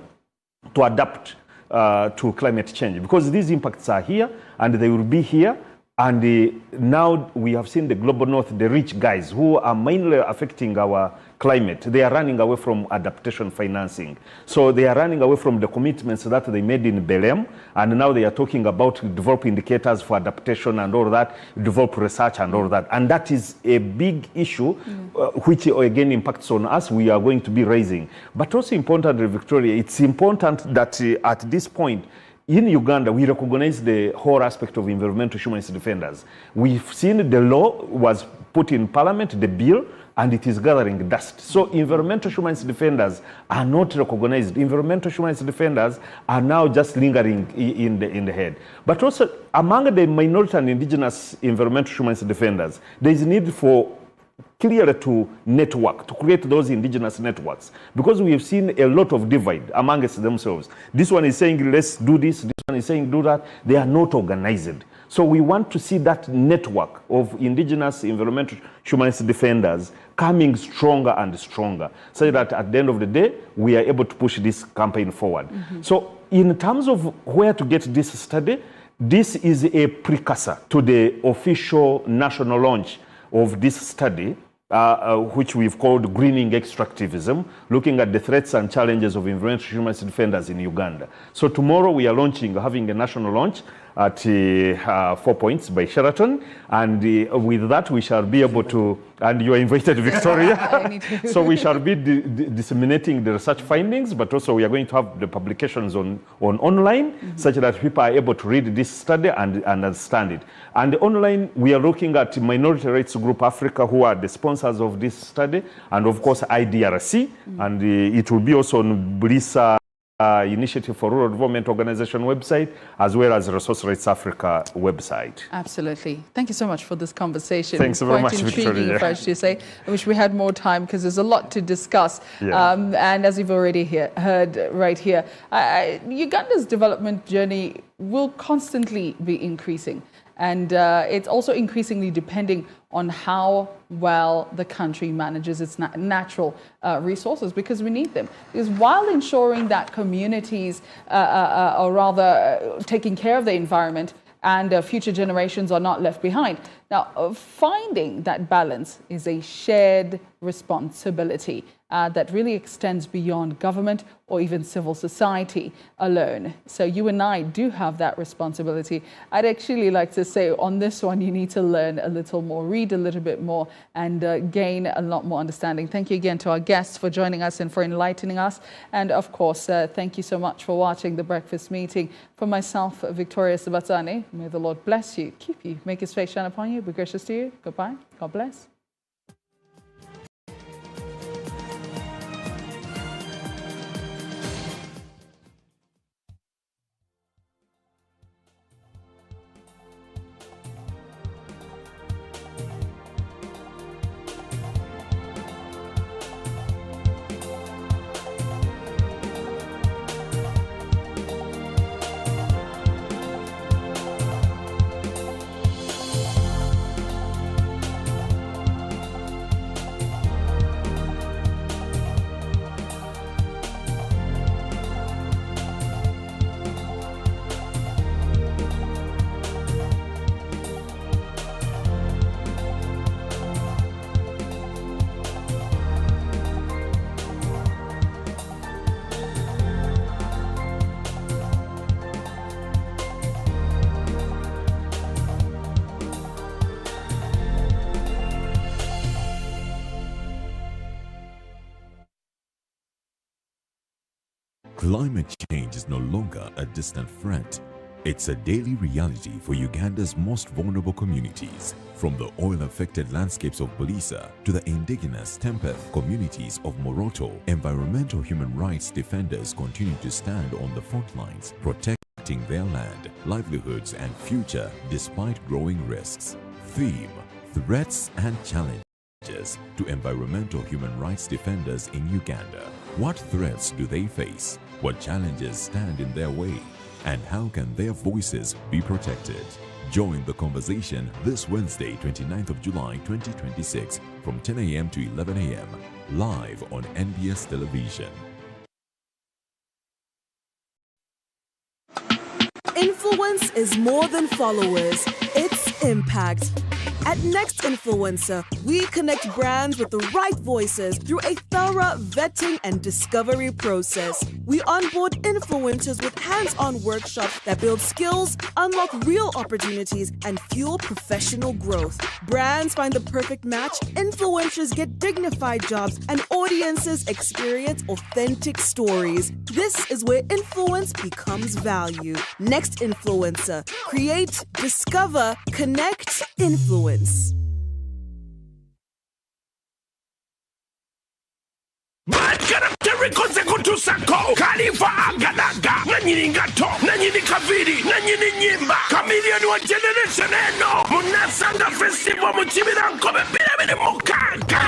to adapt to climate change. Because these impacts are here and they will be here. And now we have seen the global north, the rich guys who are mainly affecting our climate. They are running away from adaptation financing. So they are running away from the commitments that they made in Belém. And now they are talking about develop indicators for adaptation and all that, develop research and all that. And that is a big issue, which again impacts on us. We are going to be raising. But also importantly, Victoria, it's important that at this point, in Uganda, we recognize the whole aspect of environmental human rights defenders. We've seen the law was put in parliament, the bill, and it is gathering dust. So environmental human rights defenders are not recognized. Environmental human rights defenders are now just lingering in the head. But also, among the minority and indigenous environmental human rights defenders, there is a need for clearly to network, to create those indigenous networks. Because we have seen a lot of divide amongst themselves. This one is saying, let's do this one is saying, do that. They are not organized. So we want to see that network of indigenous environmental human rights defenders coming stronger and stronger, so that at the end of the day, we are able to push this campaign forward. So in terms of where to get this study, this is a precursor to the official national launch of this study, which we've called Greening Extractivism, looking at the threats and challenges of environmental human rights defenders in Uganda. So tomorrow we are having a national launch at 4 Points by Sheraton. And with that, we shall be able to, and you are invited, Victoria. So we shall be disseminating the research findings, but also we are going to have the publications on online, such that people are able to read this study and understand it. And online, we are looking at Minority Rights Group Africa, who are the sponsors of this study, and of course IDRC, and it will be also on BRISA Initiative for Rural Development Organization website, as well as Resource Rights Africa website. Absolutely. Thank you so much for this conversation. Thanks very much, Quite intriguing, Victoria. if I should say. I wish we had more time because there's a lot to discuss. And as you've already heard right here, Uganda's development journey will constantly be increasing. And it's also increasingly depending on how well the country manages its natural resources, because we need them. Because while ensuring that communities, or rather taking care of the environment and future generations are not left behind. Now, finding that balance is a shared responsibility that really extends beyond government or even civil society alone. So you and I do have that responsibility. I'd actually like to say on this one, you need to learn a little more, read a little bit more, and gain a lot more understanding. Thank you again to our guests for joining us and for enlightening us. And of course, thank you so much for watching The Breakfast Meeting. For myself, Victoria Sabatane, may the Lord bless you, keep you, make his face shine upon you, be gracious to you. Goodbye. God bless. Climate change is no longer a distant threat. It's a daily reality for Uganda's most vulnerable communities, from the oil-affected landscapes of Bulisa to the indigenous Tempeth communities of Moroto. Environmental human rights defenders continue to stand on the front lines, protecting their land, livelihoods and future despite growing risks. Theme: Threats and Challenges to environmental human rights defenders in Uganda. What threats do they face? What challenges stand in their way? And how can their voices be protected? Join the conversation this Wednesday, 29th of July 2026 from 10 a.m. to 11 a.m. live on NBS Television. Influence is more than followers, it's impact. At Next Influencer, we connect brands with the right voices through a thorough vetting and discovery process. We onboard influencers with hands-on workshops that build skills, unlock real opportunities, and fuel professional growth. Brands find the perfect match, influencers get dignified jobs, and audiences experience authentic stories. This is where influence becomes value. Next Influencer. Create, discover, connect, influence. Bad character kutusako Khalifa agalaga Nanyini ngato Nanyini kaviri Nanyini nyimba Chameleon wa generation eno Munasanga festival Muchibira nkome piramide mukaga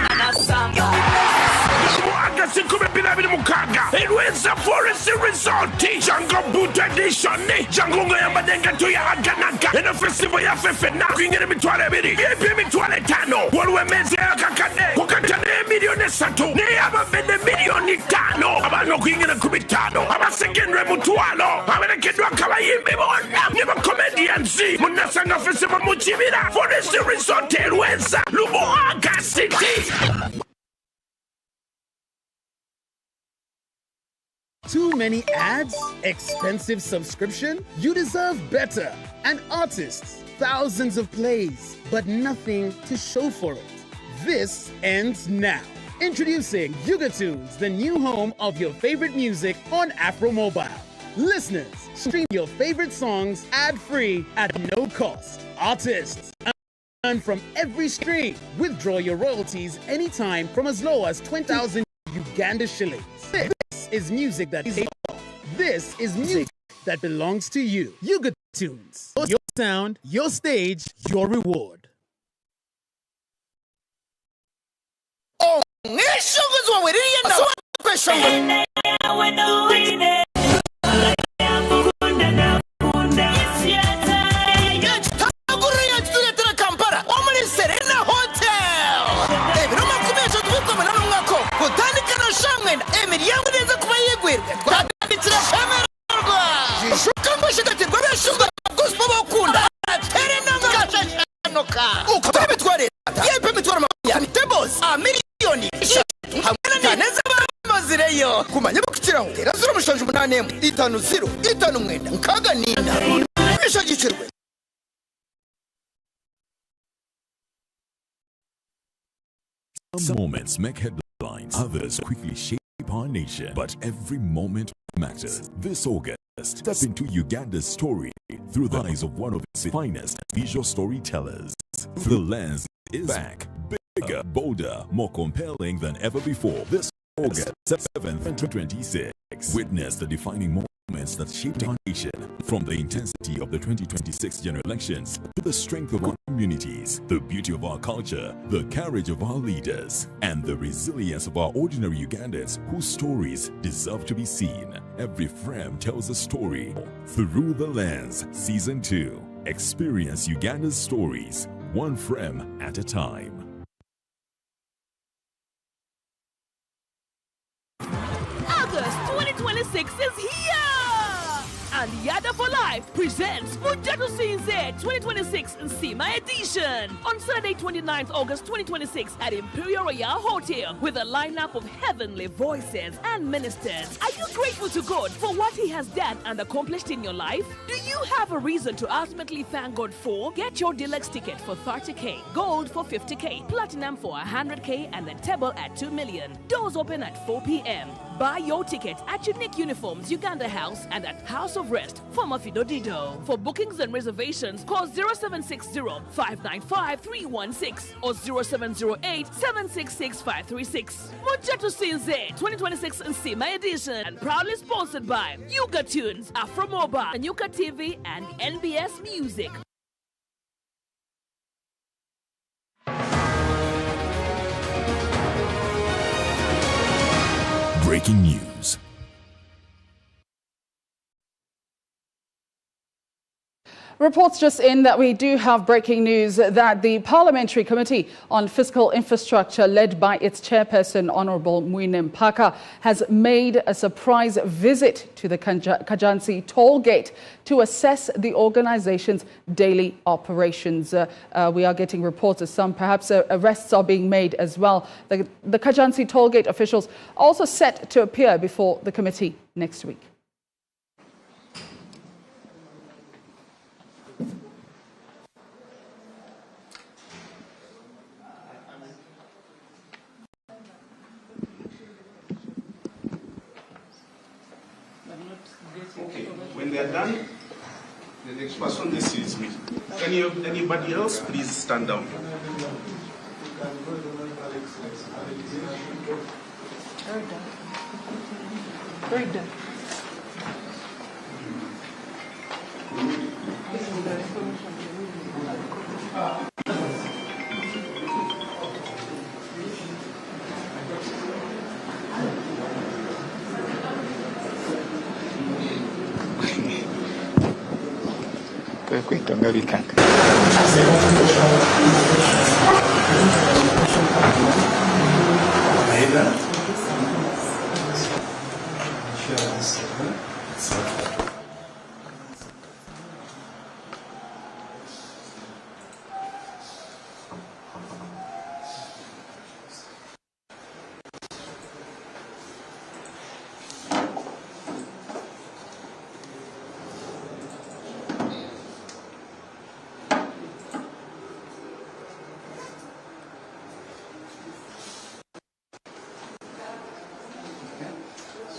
Muaga sikube piramide mukaga Elweza Forest Resort Jango Boot Edition Jango ngayamba denga tuya aganaga Eno festival ya fefena Kwingene mitwale biri Yepi mitwale tano Walwe meze ya kakane Kukatane milione satu Neyaba bende milioni tano Abano kwingene kubitano Abasegenwe mutualo Aberekedwa kabayimbi bona Neba comedians Munasanga festival Muchibira Forest Resort Elweza Luboaga City. Too many ads? Expensive subscription? You deserve better. And artists, thousands of plays, but nothing to show for it. This ends now. Introducing Yugatunes, the new home of your favorite music on Afro Mobile. Listeners, stream your favorite songs ad-free at no cost. Artists, earn from every stream. Withdraw your royalties anytime from as low as 20,000 Uganda shillings. This is music that is off. This is music that belongs to you. Yugatunes. Your sound, your stage, your reward. Oh, Some moments make headlines, others quickly shape our nation, but every moment matters. This August, step into Uganda's story through the eyes of one of its finest visual storytellers. The Lens is back, bigger, bolder, more compelling than ever before. This August 7th, 2026. Witness the defining moments that shaped our nation, from the intensity of the 2026 general elections to the strength of our communities, the beauty of our culture, the courage of our leaders, and the resilience of our ordinary Ugandans whose stories deserve to be seen. Every frame tells a story. Through the Lens, Season 2. Experience Uganda's stories, one frame at a time. August 2026 is here! And Yada for Life presents Mujatu Sinze 2026 Nsima Edition on Saturday 29th August 2026 at Imperial Royal Hotel with a lineup of heavenly voices and ministers. Are you grateful to God for what He has done and accomplished in your life? Do you have a reason to ultimately thank God for? Get your deluxe ticket for 30K, gold for 50K, platinum for 100K, and the table at 2 million. Doors open at 4 p.m. Buy your ticket at Unique Uniforms, Uganda House, and at House of Rest, former Fidodido. For bookings and reservations, call 0760-595-316 or 0708-766-536. Mujato Sinze 2026 Nsima edition, and proudly sponsored by Yuga Tunes, Afromoba, Anyuka TV, and NBS Music. Breaking news. Reports just in that we do have breaking news that the Parliamentary Committee on Fiscal Infrastructure, led by its chairperson, Honourable Mwine Mpaka, has made a surprise visit to the Kajansi toll gate to assess the organisation's daily operations. We are getting reports of some perhaps arrests are being made as well. The Kajansi toll gate officials also set to appear before the committee next week. Okay, when they are done, the next person, this is me. Anybody else, please stand down. Very done. Kwitonga bikanga.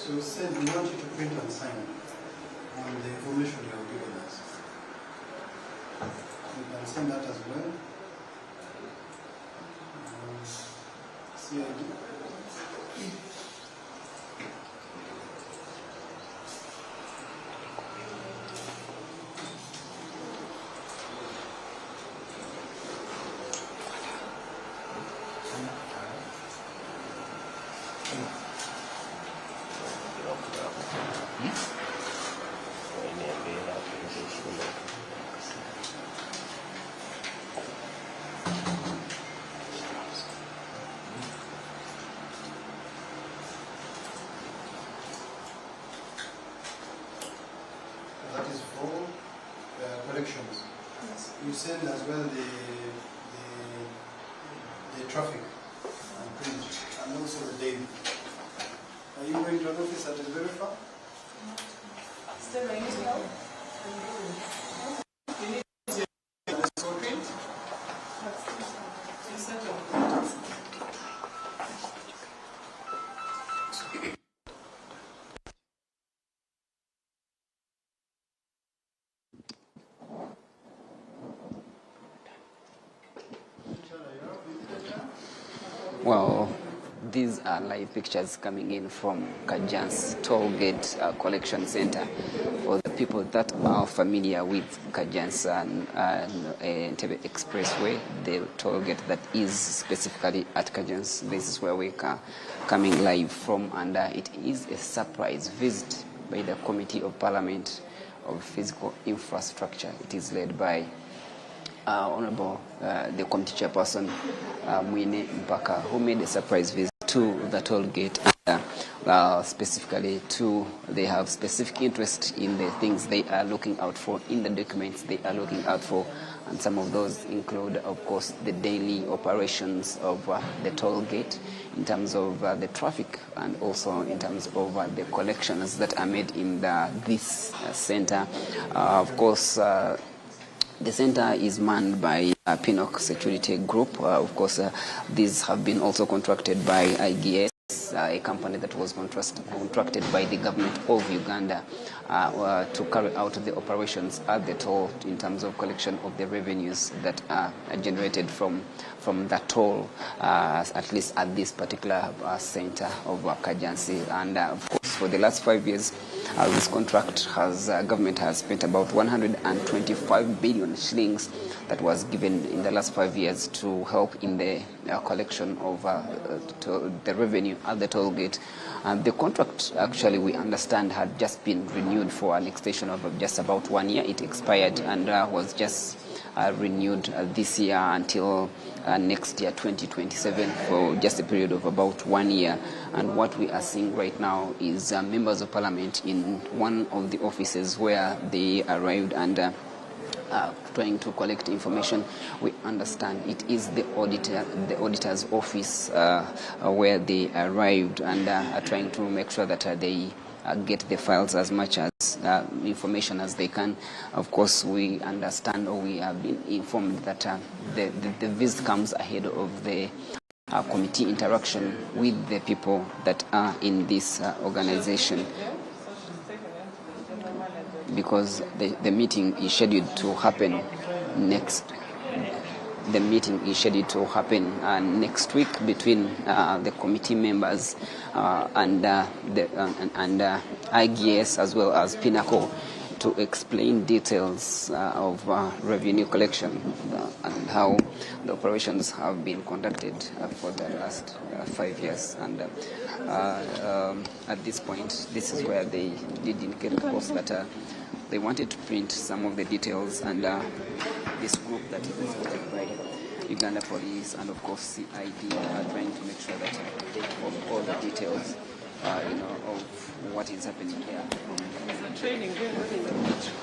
So said we want you to print and sign on the information you have given us. You can send that as well. CID. That is for collections. Yes. You send as well the traffic and print, and also the daily. Are you going to an office at the Verify? Still going to help. You need to print. Well, these are live pictures coming in from Kajan's Tollgate Collection Center. For the people that are familiar with Kajan's and Entebbe Expressway, the tollgate that is specifically at Kajan's, this is where we are coming live from, and it is a surprise visit by the Committee of Parliament of Physical Infrastructure. It is led by Honorable the committee chairperson Mwine Mpaka, who made a surprise visit to the toll gate, and specifically they have specific interest in the things they are looking out for, in the documents they are looking out for, and some of those include, of course, the daily operations of the toll gate in terms of the traffic, and also in terms of the collections that are made in this center. Of course, the center is manned by PNOC Security Group. Of course, these have been also contracted by IGS a company that was contracted by the government of Uganda to carry out the operations at the toll in terms of collection of the revenues that are generated from that toll, at least at this particular center of Kajansi. And of course, for the last 5 years, this contract government has spent about 125 billion shillings that was given in the last 5 years to help in the collection of the revenue at the toll gate. The contract, actually, we understand, had just been renewed for an extension of just about 1 year. It expired and was just renewed this year until next year, 2027, for just a period of about 1 year. And what we are seeing right now is members of parliament in one of the offices where they arrived and trying to collect information. We understand it is the auditor's office where they arrived and are trying to make sure that they get the files as much as information as they can. Of course, we understand, or we have been informed, that the visit comes ahead of the committee interaction with the people that are in this organization, because the meeting is scheduled to happen next. The meeting is scheduled to happen next week between the committee members and IGS as well as Pinnacle, to explain details of revenue collection and how the operations have been conducted for the last 5 years. And at this point, this is where they did indicate, of course, that they wanted to print some of the details, and this group that is escorted by Uganda Police and, of course, CID are trying to make sure that they have all the details of what is happening here,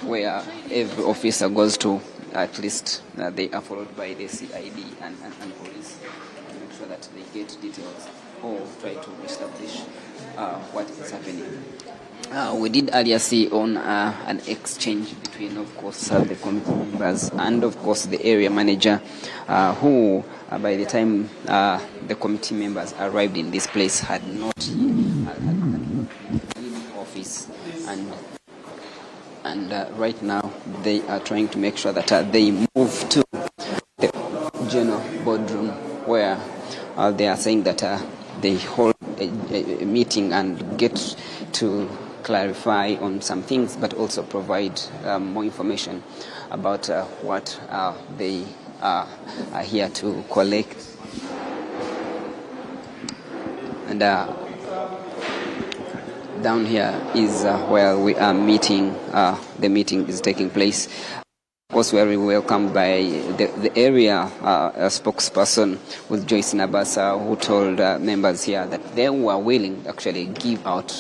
where every officer goes to, at least they are followed by the CID and police to make sure that they get details or try to establish what is happening. We did earlier see on an exchange between, of course, the committee members and, of course, the area manager, who, by the time the committee members arrived in this place, had not in office, and right now they are trying to make sure that they move to the general boardroom, where they are saying that they hold a meeting and get to clarify on some things, but also provide more information about what they are here to collect. And down here is where we are meeting. The meeting is taking place. Of course, we are welcomed by the area spokesperson with Joyce Nabasa, who told members here that they were willing to actually give out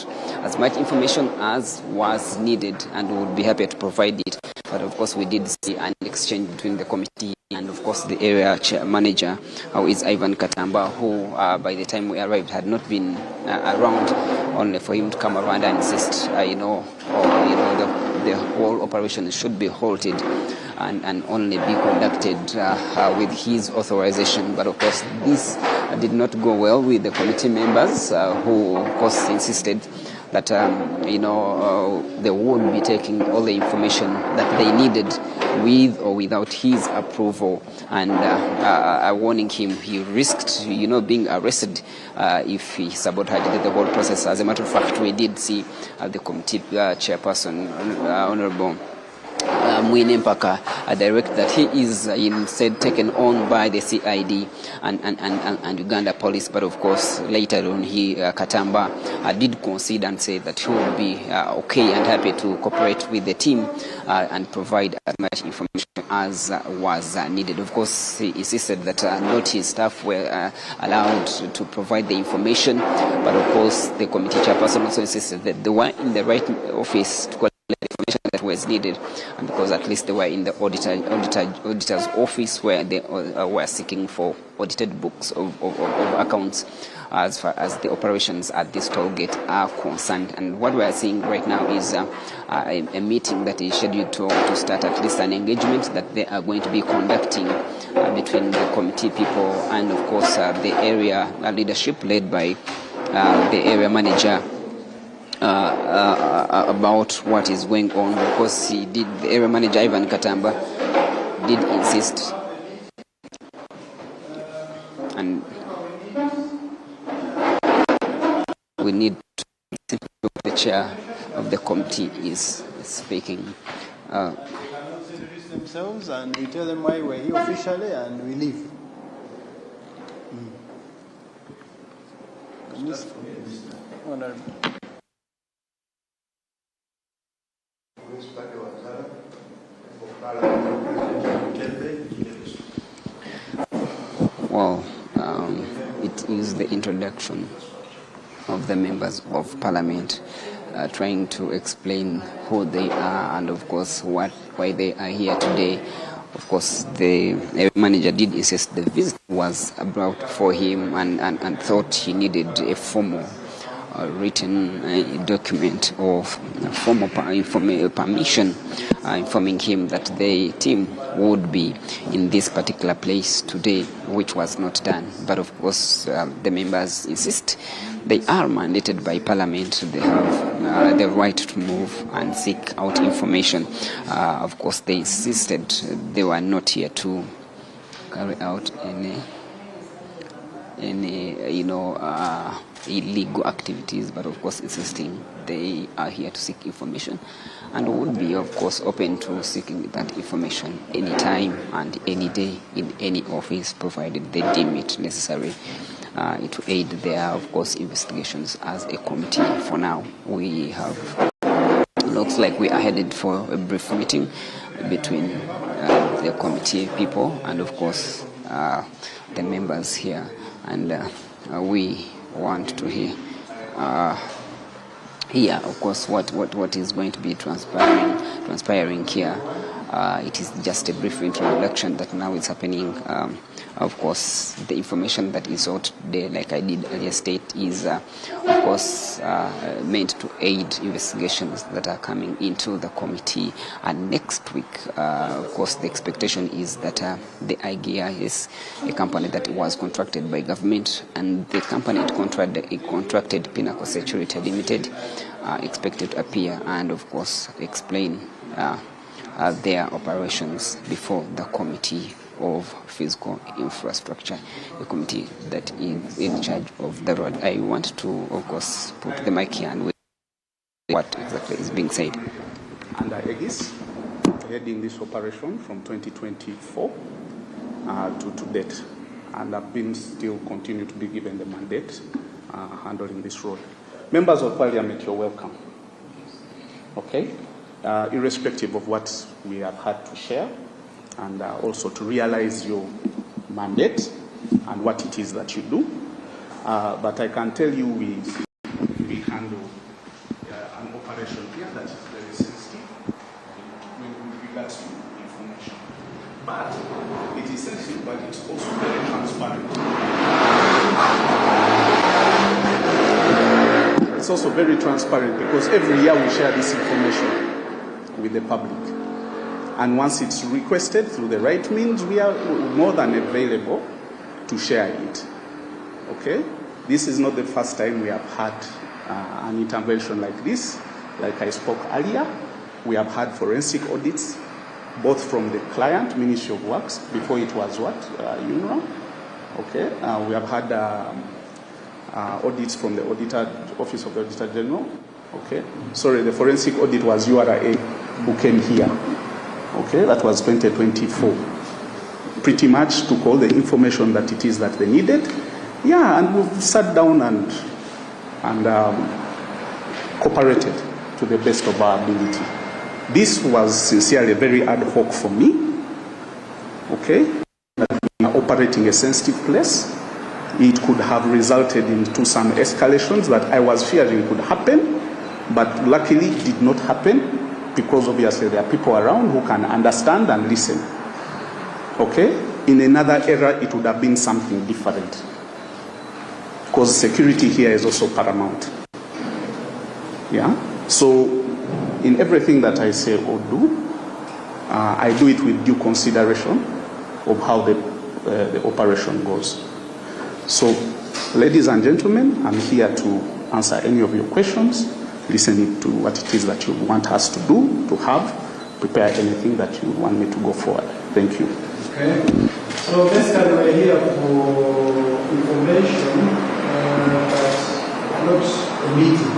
as much information as was needed and would be happy to provide it. But of course, we did see an exchange between the committee and, of course, the area manager, who is Ivan Katamba, who by the time we arrived had not been around, only for him to come around and insist, the whole operation should be halted and only be conducted with his authorization. But of course, this did not go well with the committee members, who, of course, insisted that they would be taking all the information that they needed with or without his approval, and warning him he risked being arrested if he sabotaged the whole process. As a matter of fact, we did see the committee chairperson, Honorable Mwine Mpaka, direct that he is instead taken on by the CID and Uganda Police. But of course, later on, Katamba did concede and say that he would be okay and happy to cooperate with the team and provide as much information as was needed. Of course, he insisted that not his staff were allowed to provide the information, but of course, the committee chairperson also insisted that they were in the right office to collect the information that was needed, and because at least they were in the auditor's office, where they were seeking for audited books of accounts as far as the operations at this toll gate are concerned. And what we are seeing right now is a meeting that is scheduled to start, at least an engagement that they are going to be conducting between the committee people and, of course, the area leadership led by the area manager about what is going on, because the area manager Ivan Katamba did insist, and we need to listen to the chair of the committee is speaking. Introduce themselves and we tell them why we're here officially and we leave. Well, it is the introduction of the members of parliament trying to explain who they are and of course why they are here today. Of course, the manager did insist the visit was brought for him and thought he needed a formal written document or formal permission informing him that the team would be in this particular place today, which was not done. But of course, the members insist they are mandated by Parliament. They have the right to move and seek out information. Of course, they insisted they were not here to carry out any illegal activities, but of course insisting they are here to seek information and would be of course open to seeking that information anytime and any day in any office, provided they deem it necessary to aid their of course investigations as a committee. For now, we have looks like we are headed for a brief meeting between the committee people and of course the members here, and we want to hear of course what is going to be transpiring here. It is just a brief introduction that now is happening. Of course, the information that is out there, like I did earlier state, is of course meant to aid investigations that are coming into the committee. And next week, of course, the expectation is that the IGEA is a company that was contracted by government, and the company it contracted Pinnacle Security Limited, expected to appear and of course explain their operations before the Committee of Physical Infrastructure, a committee that is in charge of the road. I want to, of course, put the mic here and what exactly is being said. Under Aegis, heading this operation from 2024 to date, and I've been still continue to be given the mandate handling this road. Members of Parliament, you're welcome. Okay? Irrespective of what we have had to share, and also to realize your mandate and what it is that you do. But I can tell you we handle an operation here that is very sensitive with regards to information. But it is sensitive, but it's also very transparent. It's also very transparent because every year we share this information with the public. And once it's requested through the right means, we are more than available to share it. Okay? This is not the first time we have had an intervention like this. Like I spoke earlier, we have had forensic audits, both from the client, Ministry of Works, before it was what? UNRWA. Okay? We have had audits from the Office of the Auditor General. Okay? Sorry, the forensic audit was URA who came here. Okay, that was 2024. Pretty much took all the information that it is that they needed. Yeah, and we've sat down and cooperated to the best of our ability. This was sincerely very ad hoc for me. Okay, that we are operating a sensitive place. It could have resulted into some escalations that I was fearing could happen, but luckily did not happen. Because obviously there are people around who can understand and listen. Okay? In another era, it would have been something different. Because security here is also paramount. Yeah? So, in everything that I say or do, I do it with due consideration of how the operation goes. So, ladies and gentlemen, I'm here to answer any of your questions, listening to what it is that you want us to do, to have, prepare anything that you want me to go forward. Thank you. Okay. So basically we're here for information, but not a meeting.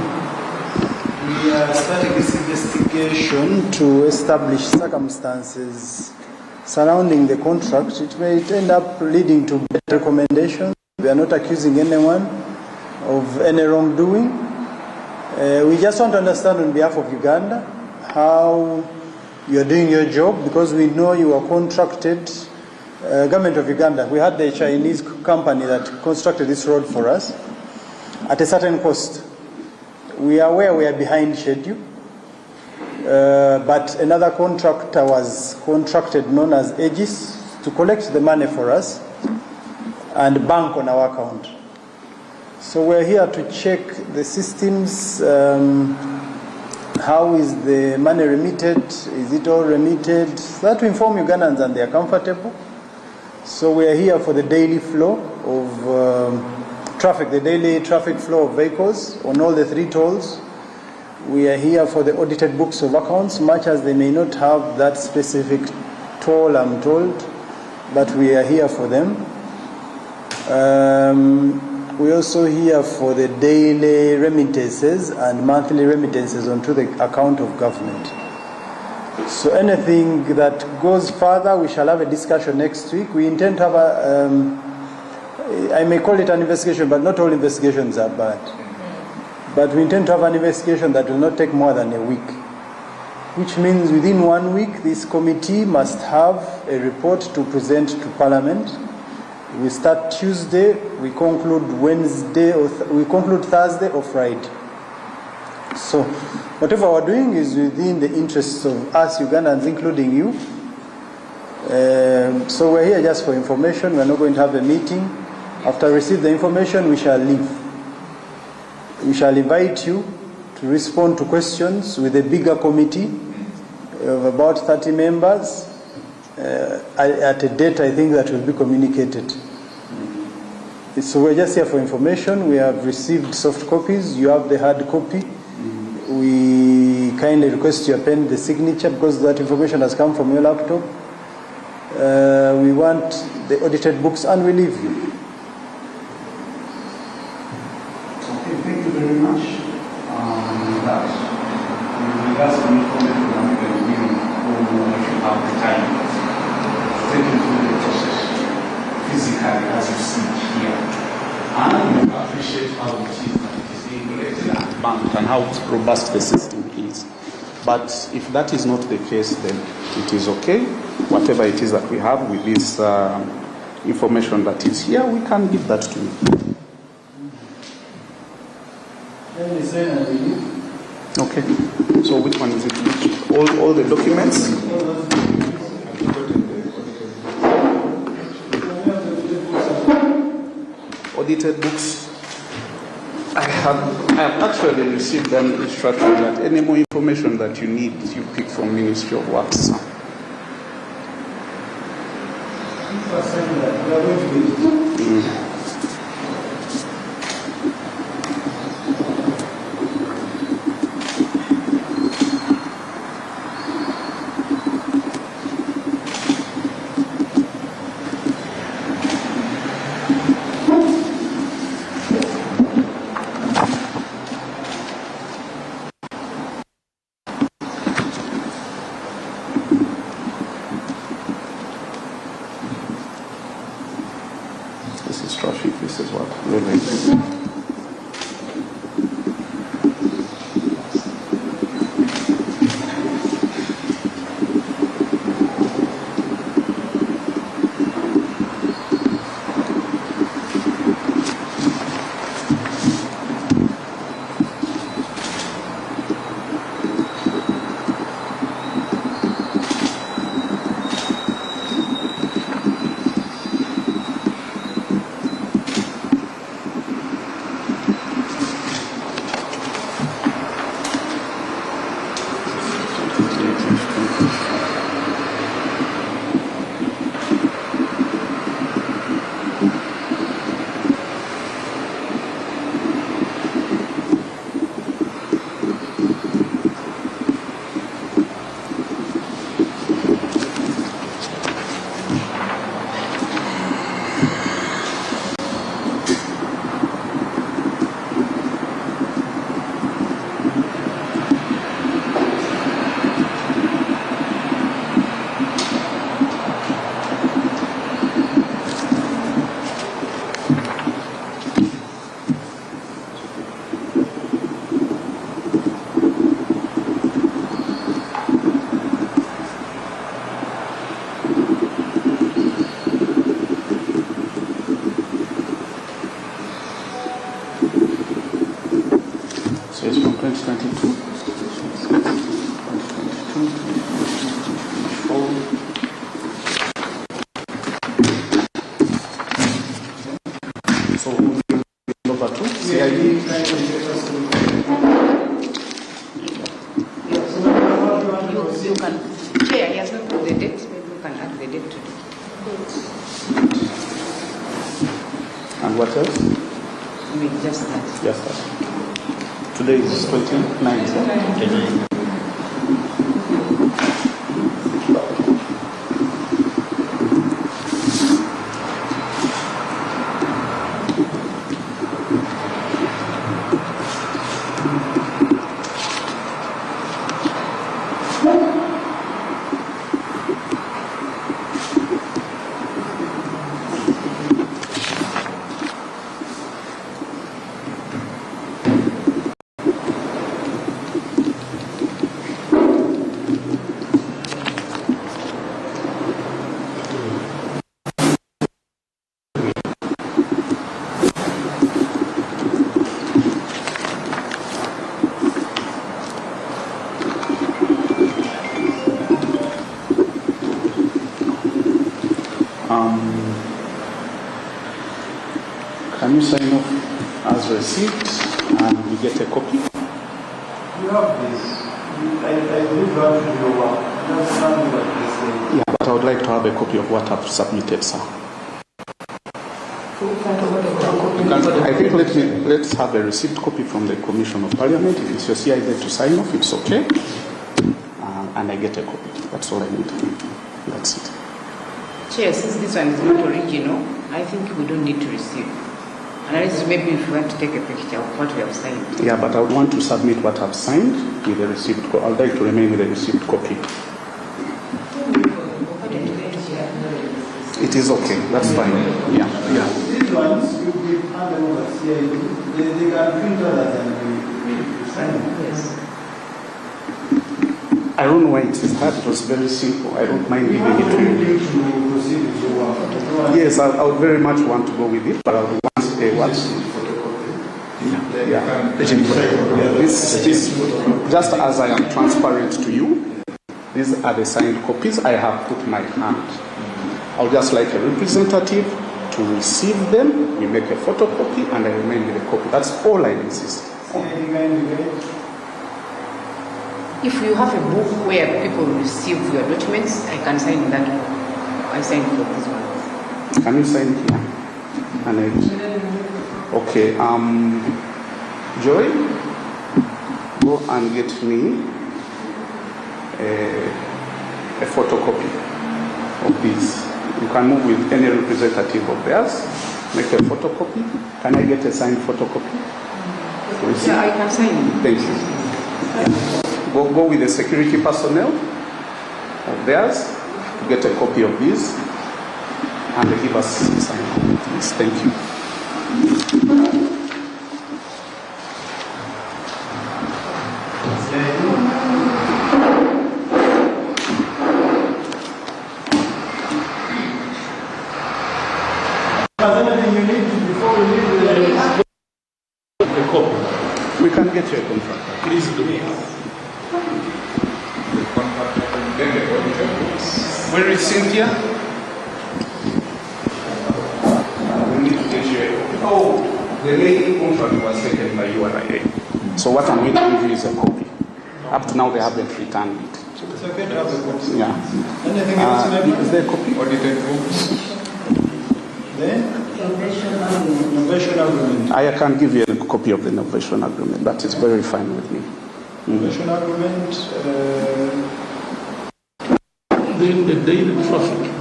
We are starting this investigation to establish circumstances surrounding the contract. It may end up leading to better recommendations. We are not accusing anyone of any wrongdoing. We just want to understand on behalf of Uganda how you are doing your job, because we know you are contracted. Government of Uganda, we had the Chinese company that constructed this road for us at a certain cost. We are aware we are behind schedule, but another contractor was contracted, known as Aegis, to collect the money for us and bank on our account. So we're here to check the systems. How is the money remitted? Is it all remitted? So that to inform Ugandans and they are comfortable. So we are here for the daily flow of traffic, the daily traffic flow of vehicles on all the 3 tolls. We are here for the audited books of accounts, much as they may not have that specific toll, I'm told, but we are here for them. We're also here for the daily remittances and monthly remittances onto the account of government. So anything that goes further, we shall have a discussion next week. We intend to have I may call it an investigation, but not all investigations are bad. But we intend to have an investigation that will not take more than a week, which means within 1 week, this committee must have a report to present to Parliament. We start Tuesday, we conclude Wednesday, or we conclude Thursday or Friday. So whatever we're doing is within the interests of us Ugandans, including you. So we're here just for information. We're not going to have a meeting. After we receive the information, we shall leave. We shall invite you to respond to questions with a bigger committee of about 30 members. At a date, I think, that will be communicated. So we're just here for information. We have received soft copies. You have the hard copy. We kindly request you append the signature because that information has come from your laptop. We want the audited books and we leave you. Okay, thank you very much. That, with regards to information, I'm going to give you if you have the time. Take you through the process physically as you see here. And I appreciate how it is that it is being collected and banked and how robust the system is. But if that is not the case, then it is okay. Whatever it is that we have with this information that is here, we can give that to you. Okay. So which one is it? All the documents? Audited books. I have actually received an instruction that any more information that you need, you pick from Ministry of Works. So over to CID. You can, Chair, he has not put the date, maybe you can add the date to it. And what else? Maybe just that. Yes, sir. Today is 29th. Can you sign off as received and we get a copy? You have this. I believe you have to do your work. Understand what they say. Yeah, but I would like to have a copy of what I've submitted, sir. I think let's have a received copy from the Commission of Parliament. If it's your CID to sign off, it's okay. And I get a copy. That's all I need. That's it. Chair, since this one is not original, I think we don't need to receive. Unless maybe if you want to take a picture of what we have signed. Yeah, but I would want to submit what I've signed with the received copy. I'd like to remain with the received copy. It is okay. That's fine. Yeah. Yeah. These ones, you give hand over CID. They can print others and you sign them. Yes. I don't know why it is hard. It was very simple. I don't mind giving it to you. Yes, I would very much want to go with it, but I would want a what? Yeah. This, just as I am transparent to you, these are the signed copies. I have put my hand. I would just like a representative to receive them. We make a photocopy, and I remain with a copy. That's all I insist. If you have a book where people receive your documents, I can sign that book. I sign for this one. Can you sign here? And okay. Joy, go and get me a photocopy of this. You can move with any representative of theirs. Make a photocopy. Can I get a signed photocopy? Yeah, I can sign. Thank you. Yeah. Go with the security personnel of theirs to get a copy of this and give us a signed copy, please. Thank you. We can get you a contract. Please do. Where is Cynthia? We need to get you a copy. Oh, the main contract was taken by URIA. So what I'm going to give you is a copy. Up to now, they haven't returned it. It's okay to have a copy. Yeah. Anything else? Is there a copy? Audited books. Then? Innovation agreement. I can give you a copy of the innovation agreement. That is very fine with me. Innovation agreement. Then the daily traffic.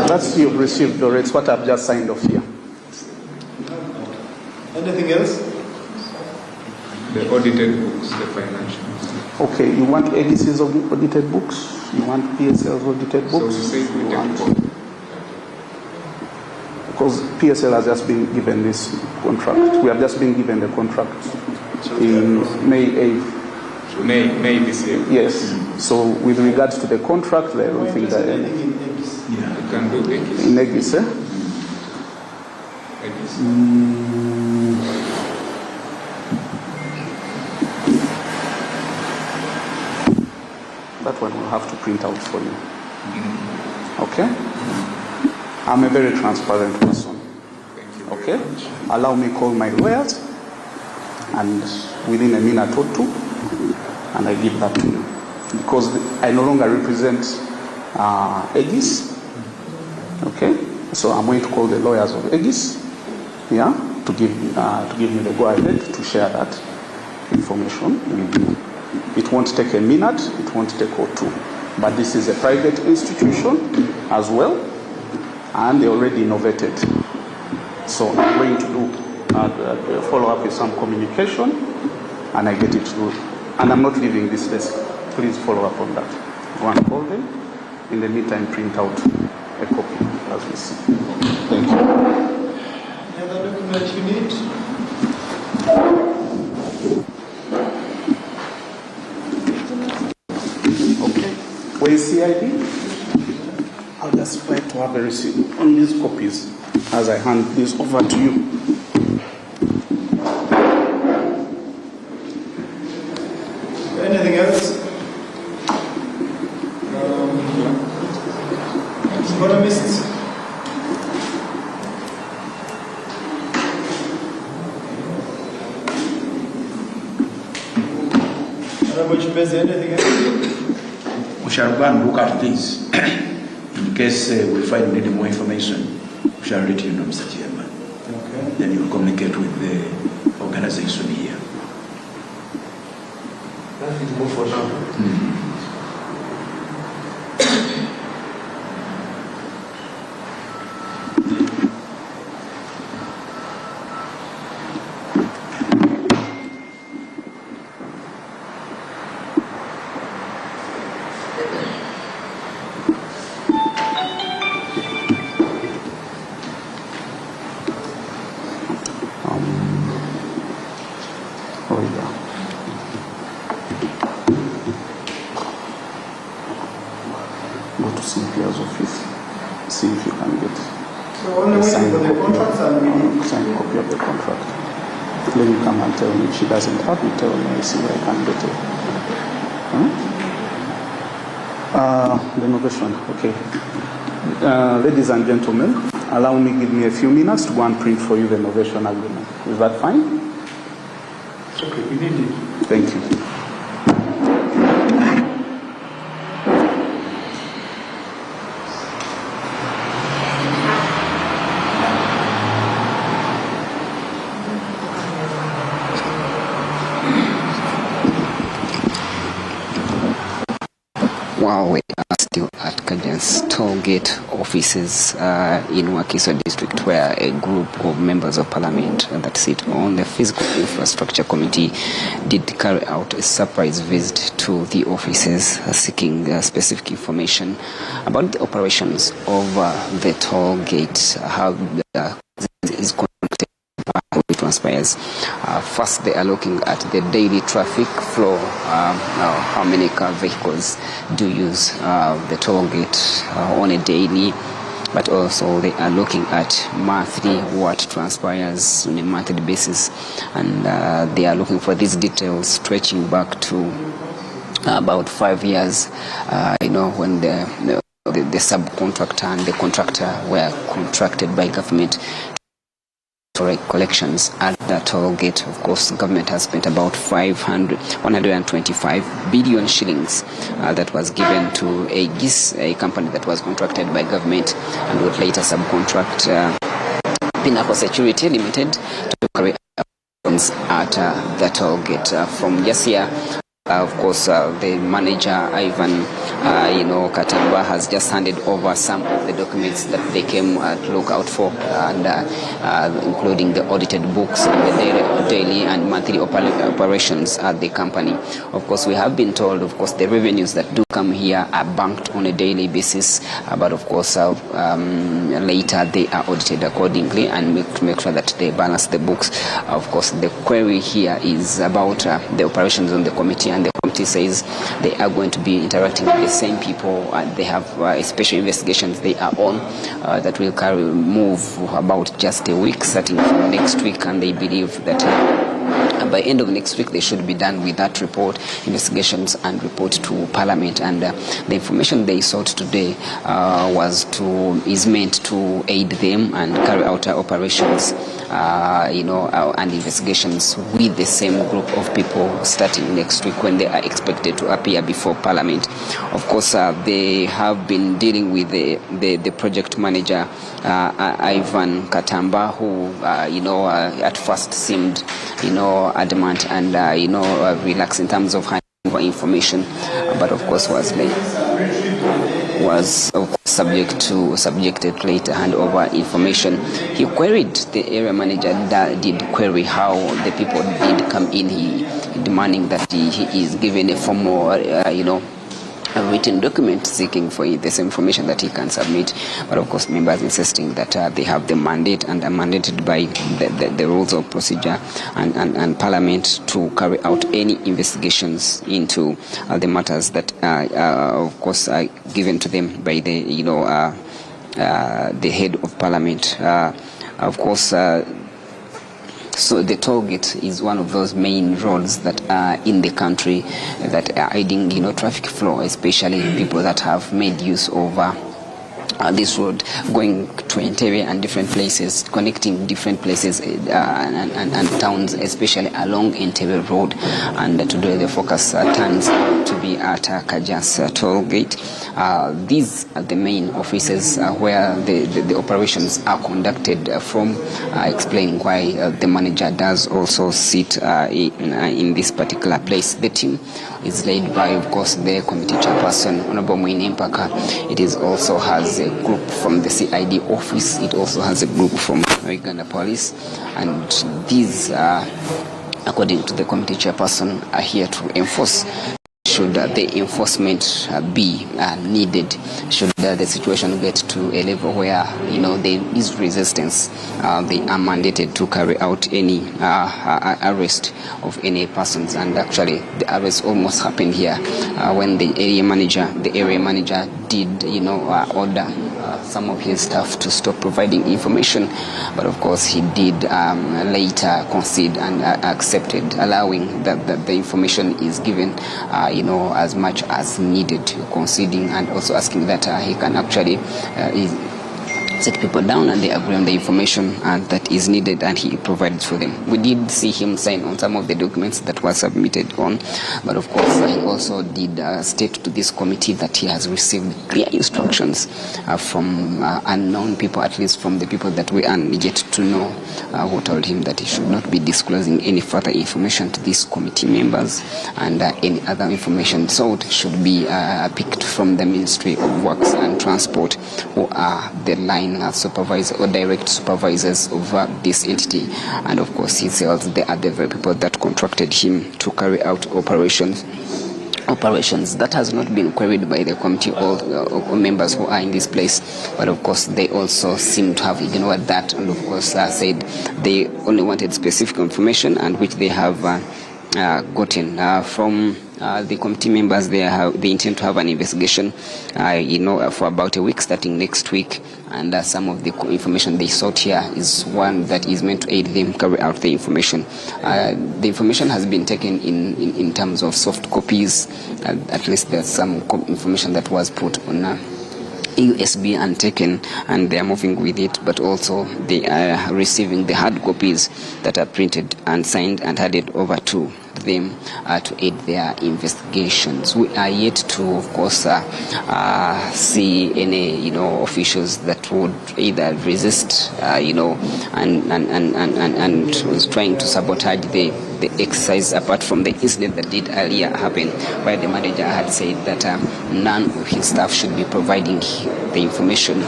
That's you've received already. It's what I've just signed off here. Anything else? The audited books, the financials. Okay, you want ADC's audited books? You want PSL's audited books? So we say we take because PSL has just been given this contract. We have just been given the contract in May 8th. So May this year? Yes. So with regards to the contract, I don't think that... You can do Egis. In Egis, eh? that one we'll have to print out for you. Okay? I'm a very transparent person. Okay? Allow me to call my lawyers, and within a minute or two, and I give that to you. Because I no longer represent Aegis. Okay? So I'm going to call the lawyers of Aegis, yeah, to give me the go-ahead to share that information with you. It won't take a minute, it won't take or two. But this is a private institution as well, and they already innovated. So I'm going to do follow up with some communication, and I get it through. And I'm not leaving this desk. Please follow up on that. Go and call them. In the meantime, print out a copy as we see. Thank you. Any other document you need? Okay. Where is CID? I'll just try to have a receipt on these copies as I hand this over to you. Anything else? Economists? Anything else? We shall go and look at this. In case we find any more information, we shall let you know, Mr. Chairman. Okay. Then you will communicate with the organization here. That is more for now. Go to Cynthia's office, see if you can get So only waiting for the contracts and we need signed copy of the contract. Then you come and tell me. If she doesn't have it, tell me. I see where I can get it. The novation, okay. Ladies and gentlemen, allow me, give me a few minutes to go and print for you the novation agreement. Is that fine? It's okay, we need it. Thank you. While we are still at Kajan's tollgate offices in Wakiso district, where a group of members of parliament that sit on the physical infrastructure committee did carry out a surprise visit to the offices seeking specific information about the operations of the tollgate, how is conducted, how it transpires. First, they are looking at the daily traffic flow, how many car vehicles do use the toll gate on a daily, but also they are looking at monthly what transpires on a monthly basis, and they are looking for these details stretching back to about 5 years, when the subcontractor and the contractor were contracted by government for collections at the toll gate. Of course, the government has spent about 125 billion shillings that was given to Aegis, a company that was contracted by government and would later subcontract Pinnacle Security Limited to carry out at the toll gate. From just here, of course, the manager, Ivan Katamba, has just handed over some of the documents that they came to look out for, and including the audited books and the daily and monthly operations at the company. Of course, we have been told, of course, the revenues that do come here are banked on a daily basis, but of course, later they are audited accordingly and make sure that they balance the books. Of course, the query here is about the operations on the committee, and the committee says they are going to be interacting with the same people, and they have special investigations they are on that will move about just a week, starting from next week, and they believe that by end of next week, they should be done with that report, investigations, and report to Parliament. And the information they sought today is meant to aid them and carry out operations, and investigations with the same group of people starting next week when they are expected to appear before Parliament. Of course, they have been dealing with the project manager, Ivan Katamba, who, at first seemed, adamant and, relaxed in terms of handing over information, but of course was subjected to later hand over information. He queried, the area manager did query how the people did come in. He demanding that he is given a formal, a written document seeking for this information that he can submit, but of course members insisting that they have the mandate and are mandated by the rules of procedure and Parliament to carry out any investigations into the matters that of course are given to them by the head of Parliament. Of course, so the toll gate is one of those main roads that are in the country that are aiding, traffic flow, especially people that have made use of this road, going to Entebbe and different places, connecting different places and towns, especially along Entebbe Road. And today the focus turns to be at Kajas toll gate. These are the main offices where the operations are conducted from, explaining why the manager does also sit in this particular place. The team is led by, of course, the committee chairperson, Honorable Mwini Mpaka. It also has a group from the CID office. It also has a group from Uganda Police, and these, according to the committee chairperson, are here to enforce. Should the enforcement be needed, should the situation get to a level where there is resistance, they are mandated to carry out any arrest of any persons. And actually, the arrest almost happened here when the area manager did, order some of his staff to stop providing information, but of course he did later concede and accepted, allowing that the information is given, as much as needed, conceding and also asking that he can actually set people down and they agree on the information that is needed, and he provided for them. We did see him sign on some of the documents that were submitted on, but of course he also did state to this committee that he has received clear instructions from unknown people, at least from the people that we are yet to know, who told him that he should not be disclosing any further information to these committee members, and any other information sought should be picked from the Ministry of Works and Transport, who are the line supervisor or direct supervisors of this entity. And of course he says they are the very people that contracted him to carry out operations. That has not been queried by the committee or members who are in this place, but of course they also seem to have ignored that, and of course said they only wanted specific information, and which they have gotten from the committee members. They intend to have an investigation, for about a week, starting next week. And some of the information they sought here is one that is meant to aid them carry out the information. The information has been taken in terms of soft copies. At least there's some information that was put on USB and taken, and they are moving with it, but also they are receiving the hard copies that are printed and signed and handed over to them to aid their investigations. We are yet to, of course, see any, officials that would either resist, and was trying to sabotage the exercise, apart from the incident that did earlier happen, where the manager had said that none of his staff should be providing the information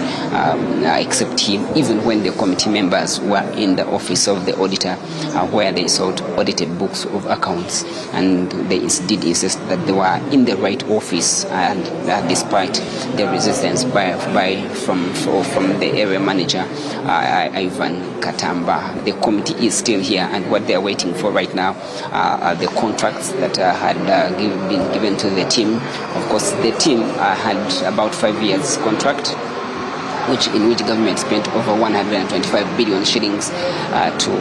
except him, even when the committee members were in the office of the auditor, where they sought audited books of accounts, and they did insist that they were in the right office, and despite the resistance from the area manager, Ivan Katamba, the committee is still here, and what they are waiting for right now are the contracts that had been given to the team. Of course, the team had about 5 years contract in which government spent over 125 billion shillings to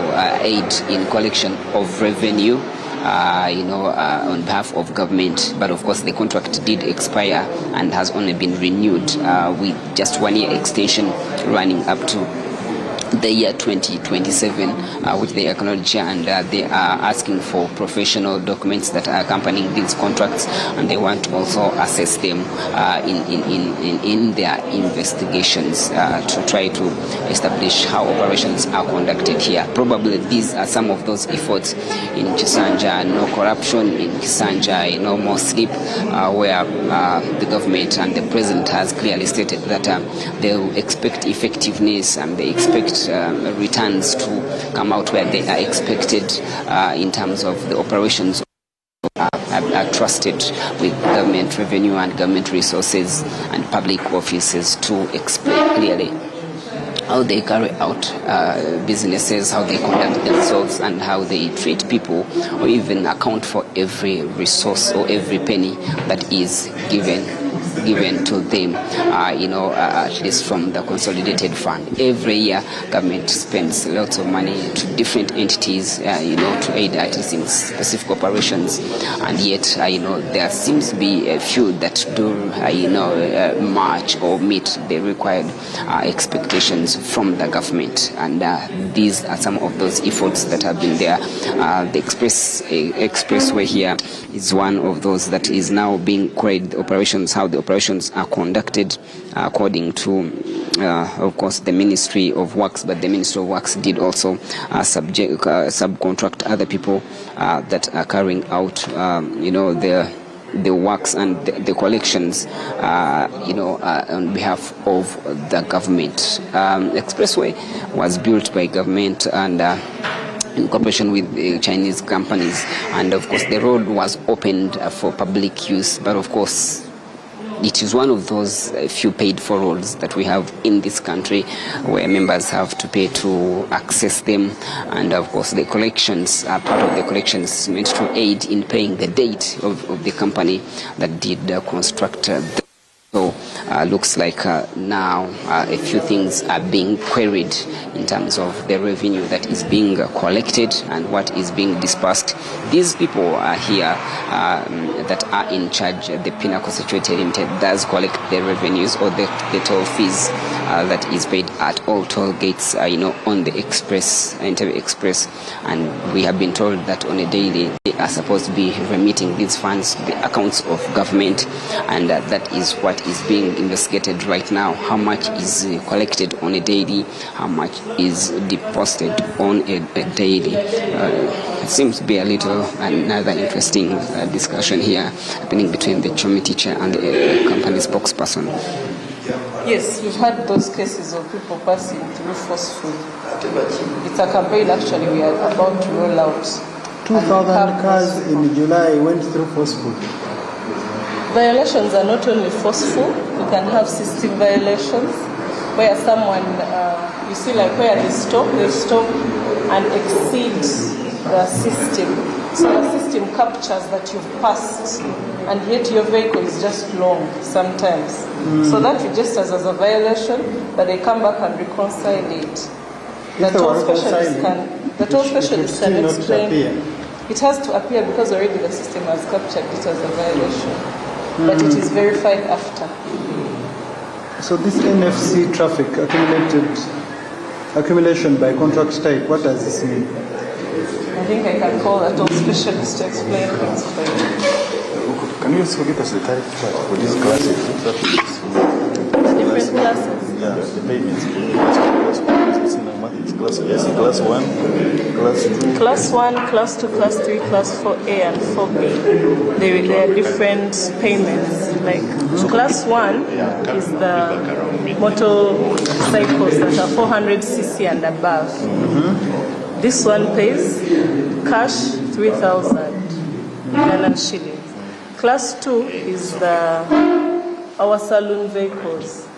aid in collection of revenue, on behalf of government. But of course, the contract did expire and has only been renewed with just 1 year extension running up to the year 2027, which they acknowledge, and they are asking for professional documents that are accompanying these contracts, and they want to also assess them in their investigations to try to establish how operations are conducted here. Probably these are some of those efforts in Kisanja: no corruption in Kisanja, no more sleep, where the government and the president has clearly stated that they expect effectiveness and they expect returns to come out where they are expected in terms of the operations are trusted with government revenue and government resources and public offices to explain clearly how they carry out businesses, how they conduct themselves, and how they treat people, or even account for every resource or every penny that is given to them, at least from the consolidated fund. Every year, government spends lots of money to different entities, to aid artists in specific operations, and yet, there seems to be a few that do, match or meet the required expectations from the government, and these are some of those efforts that have been there. The expressway here is one of those that is now being queried. How the operations are conducted according to, of course, the Ministry of Works, but the Ministry of Works did also subcontract other people that are carrying out, the works and the collections, on behalf of the government. Expressway was built by government and in cooperation with Chinese companies, and of course the road was opened for public use, but of course it is one of those few paid for roads that we have in this country, where members have to pay to access them, and of course the collections, part of the collections meant to aid in paying the debt of the company that did construct the. So looks like now a few things are being queried in terms of the revenue that is being collected and what is being dispersed. These people are here that are in charge. The Pinnacle Security Limited does collect the revenues or the toll fees that is paid at all toll gates, on the Entebbe Express, and we have been told that on a daily they are supposed to be remitting these funds to the accounts of government, and that is what is being investigated right now. How much is collected on a daily, how much is deposited on a daily. It seems to be another interesting discussion here happening between the committee chair and the company spokesperson. Yes, we've had those cases of people passing through forcefully. It's a campaign actually we are about to roll out. 2,000 cars in July went through forceful. Violations are not only forceful, you can have system violations where someone, you see, like where they stop and exceed the system. So the system captures that you've passed, and yet your vehicle is just long sometimes. So that registers as a violation, but they come back and reconcile it. The toll specialist can explain. It has to appear because already the system has captured it as a violation. But it is verified after. So this NFC traffic accumulation by contract type, what does this mean? I think I can call a toll specialist to explain things for you. Can you also give us the tariff chart for these classes? Different classes? Yeah, the payments. Class 1, class 2. Class 1, class 2, class 3, class 4A and 4B. There are different payments. Like class 1 is the motorcycles that are 400cc and above. This one pays cash 3,000 Ghana shillings. Class 2 is our saloon vehicles.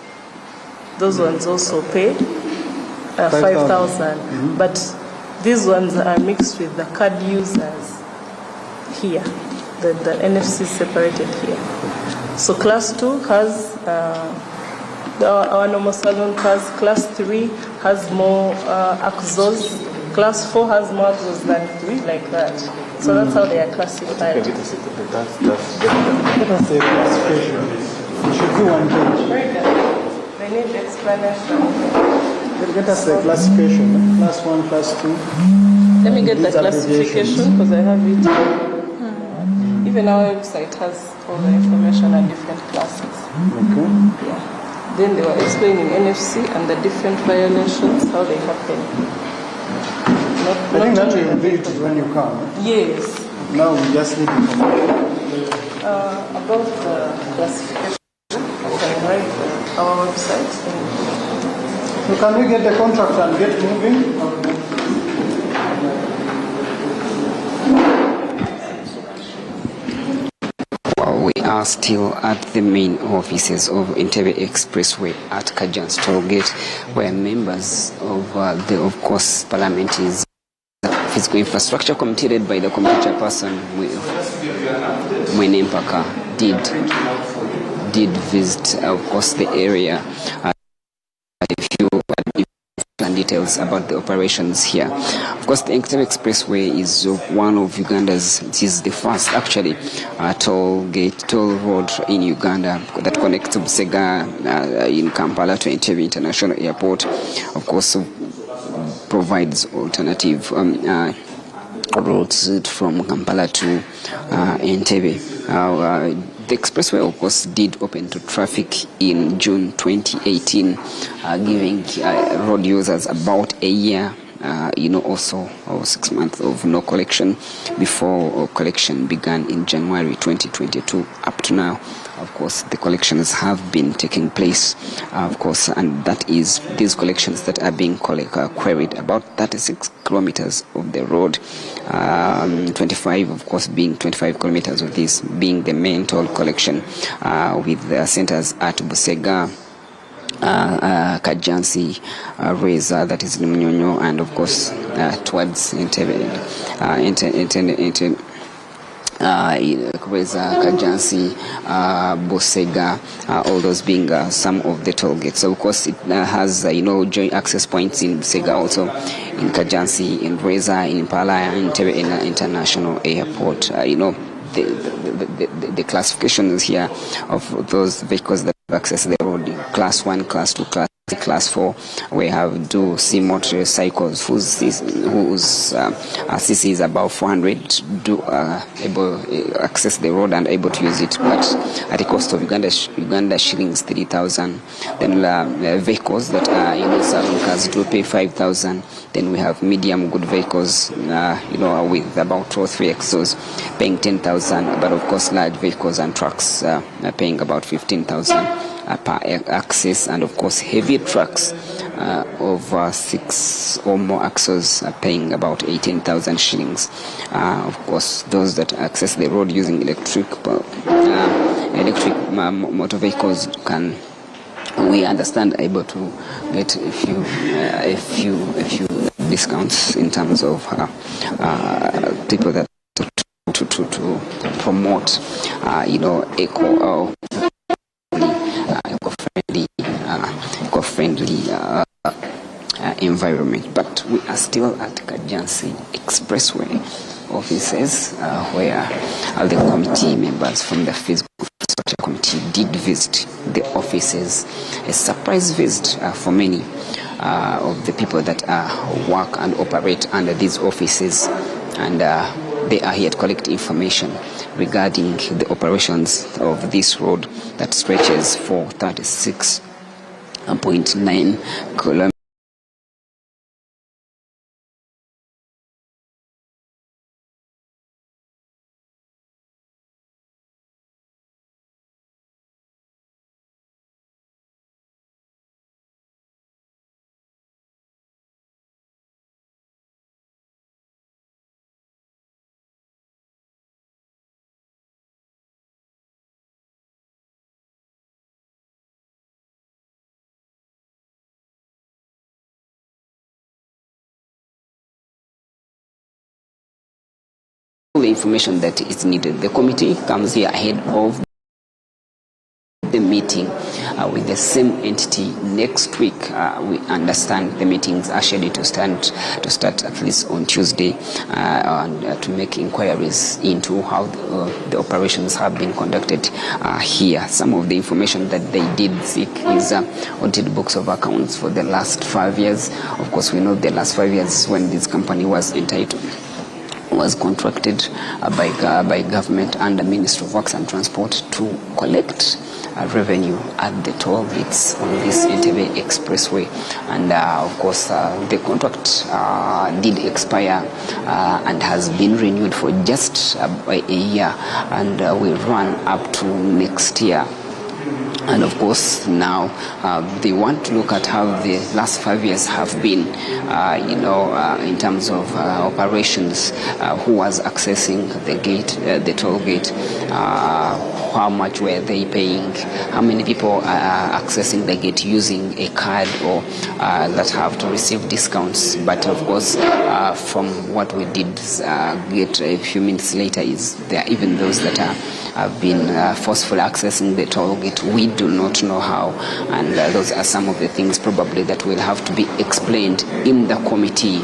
Those ones also pay 5,000, but these ones are mixed with the card users here. The NFC is separated here. So class 2 has our normal salon cars. Class 3 has more axles. Class 4 has more axles than 3, like that. So that's how they are classified. Let us say classification. It should be one page. Very good. They need explanation. Get us the classification. Class 1, class 2. Let me get the classification because I have it. Even our website has all the information on different classes. Okay. Yeah. Then they were explaining NFC and the different violations, how they happen. I think that will be it when you come. Yes. Now we just need information. About the classification, I can write our website. So can we get the contract and get moving? We are still at the main offices of Entebbe Expressway at Kajans Tollgate, where members of of course, Parliament is Physical Infrastructure Committee led by the committee chairperson Mwene Mpaka did visit, of course, the area. If you details about the operations here. Of course, the Entebbe Expressway is one of Uganda's, it is the first actually toll road in Uganda that connects Busega in Kampala to Entebbe International Airport. Of course, provides alternative routes from Kampala to Entebbe. The expressway, of course, did open to traffic in June 2018, giving road users about a year, also 6 months of no collection before collection began in January 2022. Up to now, of course, the collections have been taking place, of course, and that is these collections that are being queried about 36 kilometers of the road, 25 kilometers of this being the main toll collection, with the centers at Busega, Kajansi, Reza, that is Munyonyo, and of course towards Entebbe, Reza, Kajansi, Busega, all those being some of the toll gates. So of course it has joint access points in Busega, also in Kajansi, in Reza, in Impala, and Entebbe International Airport. The classifications here of those vehicles that access the road: class 1, class 2, class 4. We have see motorcycles whose CC is about 400 able access the road and able to use it, but at a cost of Uganda shillings 3,000. Then vehicles that are salon cars do pay 5,000. Then we have medium good vehicles, with about 2 or 3 axles paying 10,000. But of course, large vehicles and trucks are paying about 15,000 per axis, and of course heavy trucks of 6 or more axles are paying about 18,000 shillings. Of course, those that access the road using electric motor vehicles can, we understand, able to get a few discounts in terms of people that to promote eco-friendly environment. But we are still at Kajansi Expressway offices, where the committee members from the Physical Infrastructure Committee did visit the offices. A surprise visit for many of the people that work and operate under these offices, and they are here to collect information regarding the operations of this road that stretches for 36.9 kilometers. The information that is needed. The committee comes here ahead of the meeting with the same entity next week. We understand the meetings are scheduled to start at least on Tuesday, and to make inquiries into how the operations have been conducted here. Some of the information that they did seek is audited books of accounts for the last 5 years. Of course, we know the last 5 years when this company was contracted by government and the Ministry of Works and Transport to collect revenue at the toll gates on this Entebbe Expressway. And of course, the contract did expire and has been renewed for just a year, and will run up to next year. And of course, now they want to look at how the last 5 years have been, in terms of operations, who was accessing the gate, the toll gate, how much were they paying, how many people are accessing the gate using a card or that have to receive discounts. But of course, from what we did get a few minutes later, is there are even those that have been forcefully accessing the toll gate. We do not know how, and those are some of the things probably that will have to be explained in the committee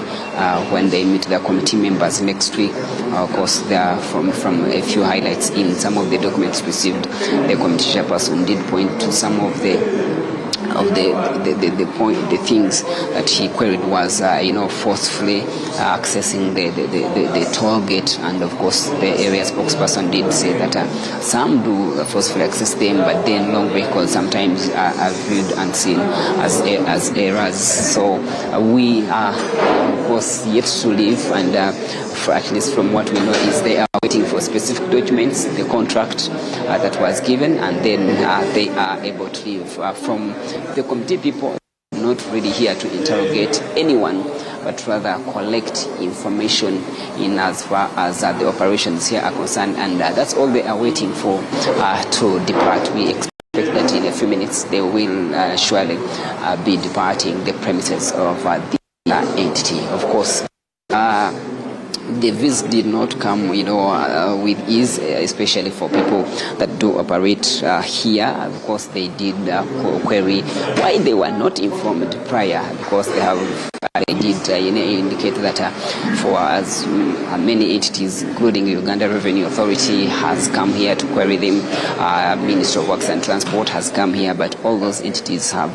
when they meet the committee members next week. Of course, there are from a few highlights in some of the documents received. The committee chairperson did point to some of the things that he queried was forcefully accessing the toll gate, and of course the area spokesperson did say that some do forcefully access them, but then long vehicles sometimes are viewed and seen as errors. So we are of course yet to leave, and at least from what we know is they are waiting for specific documents, the contract that was given, and then they are able to leave. From the committee, people are not really here to interrogate anyone, but rather collect information in as far as the operations here are concerned, and that's all they are waiting for to depart. We expect that in a few minutes they will surely be departing the premises of the entity. Of course, the visit did not come, with ease, especially for people that do operate here. Of course, they did query why they were not informed prior, because they did indicate that for as many entities, including Uganda Revenue Authority, has come here to query them. Ministry of Works and Transport has come here, but all those entities have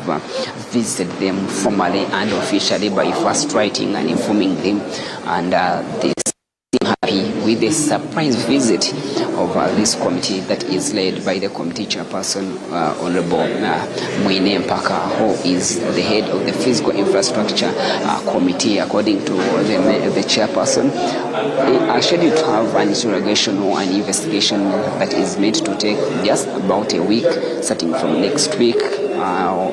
visited them formally and officially by first writing and informing them, and they happy with the surprise visit of this committee that is led by the committee chairperson, Honorable Mwine Mpaka, who is the head of the Physical Infrastructure Committee. According to the chairperson, they are scheduled to have an interrogation or an investigation that is meant to take just about a week, starting from next week,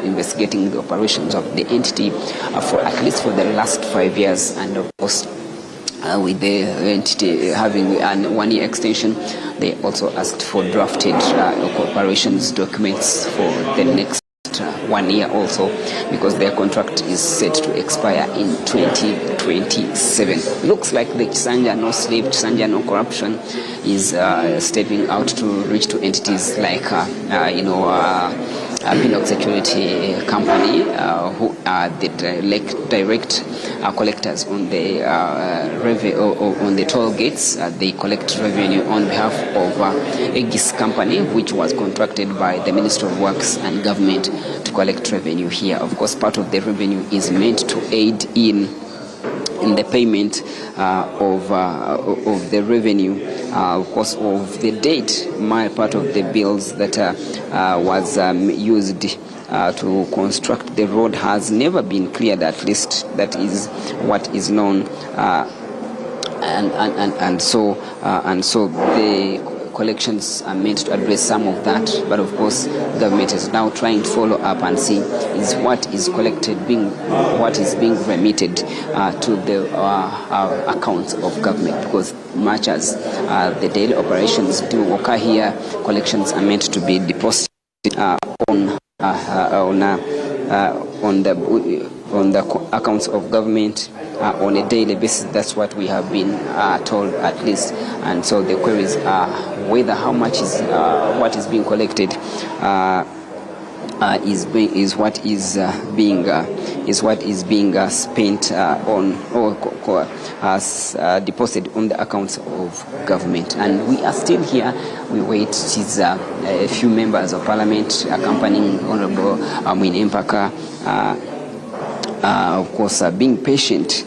investigating the operations of the entity for at least for the last 5 years, and of course, with the entity having a 1-year extension, they also asked for drafted operations documents for the next 1 year also, because their contract is set to expire in 2027. Looks like the Chisanja No Sleep, Chisanja No Corruption is stepping out to reach to entities like Pinnock Security Company, who are the direct collectors on the on the toll gates. They collect revenue on behalf of Aegis Company, which was contracted by the Ministry of Works and Government to collect revenue here. Of course, part of the revenue is meant to aid in the payment of the revenue, of course, of the date. My part of the bills that was used to construct the road has never been cleared. At least that is what is known, and so the collections are meant to address some of that, but of course government is now trying to follow up and see is what is collected what is being remitted to the accounts of government, because much as the daily operations do occur here, collections are meant to be deposited on the accounts of government on a daily basis. That's what we have been told, at least. And so the queries are whether how much is what is being collected is what is being spent on or as deposited on the accounts of government. And we are still here. We wait. It is a few members of parliament accompanying Honorable Mwine Mpaka. Of course, being patient,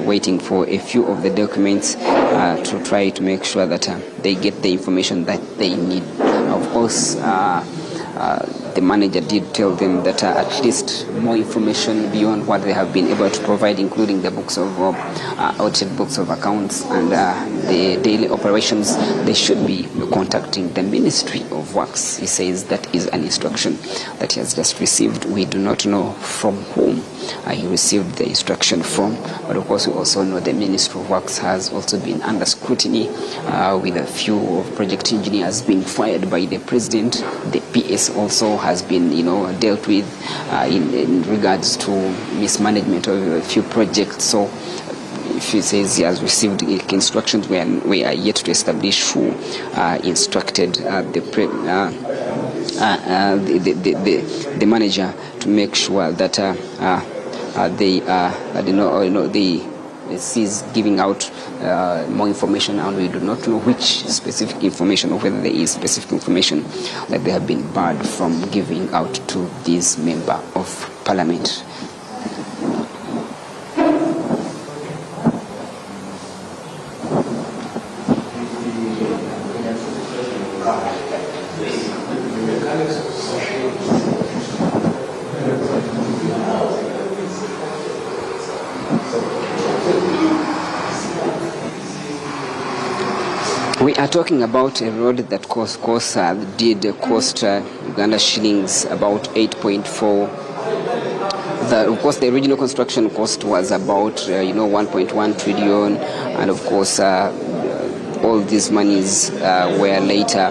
waiting for a few of the documents to try to make sure that they get the information that they need. Of course, the manager did tell them that at least more information beyond what they have been able to provide, including the books of audited books of accounts and the daily operations, they should be contacting the Ministry of Works. He says that is an instruction that he has just received. We do not know from whom he received the instruction from, but of course we also know the Ministry of Works has also been under scrutiny with a few of project engineers being fired by the President. The PS also has been, dealt with in regards to mismanagement of a few projects. So if he says he has received instructions, we are yet to establish who instructed the manager to make sure that they cease giving out more information, and we do not know which specific information or whether there is specific information that they have been barred from giving out to this member of parliament. We are talking about a road that did cost Uganda shillings about 8.4. Of course, the original construction cost was about 1.1 trillion, and of course, all these monies were later,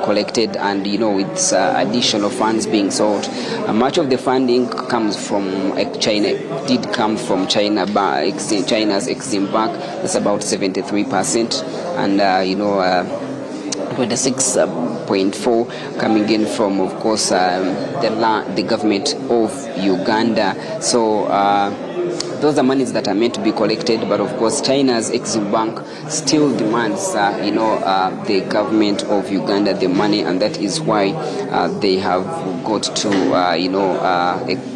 collected, and with additional funds being sought. Much of the funding comes from China. Did come from China, China's Exim Bank. That's about 73%, and 26.4 coming in from, of course, the government of Uganda. So those are monies that are meant to be collected, but of course China's Exim Bank still demands the government of Uganda the money, and that is why they have got to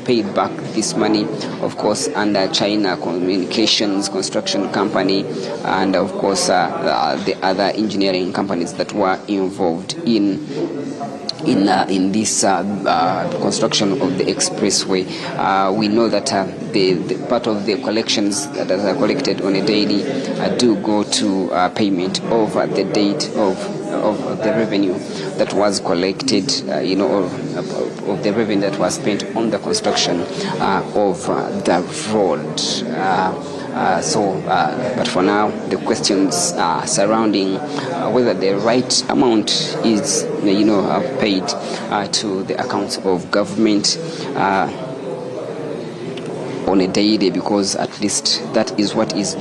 pay back this money, of course, under China Communications Construction Company, and of course the other engineering companies that were involved in this construction of the expressway. We know that the part of the collections that are collected on a daily do go to payment of the date of the revenue that was collected, of the revenue that was spent on the construction of the road. But for now, the questions surrounding whether the right amount is, paid to the accounts of government on a daily, because at least that is what is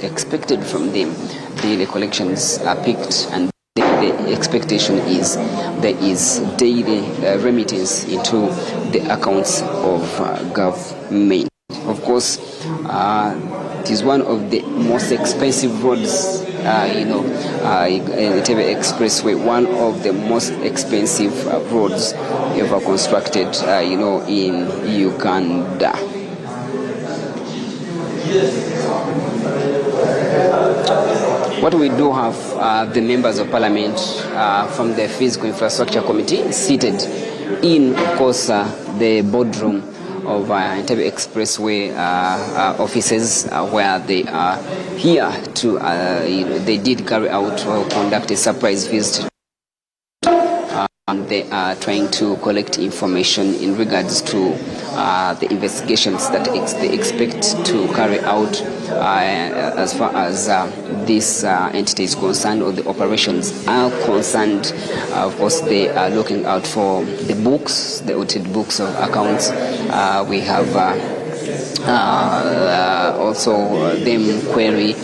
expected from them. Daily collections are picked, and the expectation is there is daily remittance into the accounts of government. Of course, it is one of the most expensive roads, Entebbe Expressway, one of the most expensive roads ever constructed, in Uganda. What we do have the members of parliament from the Physical Infrastructure Committee seated in, of course, the boardroom of Entebbe Expressway offices, where they are here to, they did carry out or conduct a surprise visit. They are trying to collect information in regards to the investigations that they expect to carry out as far as this entity is concerned, or the operations are concerned. Of course, they are looking out for the books, the audited books of accounts. We have also them query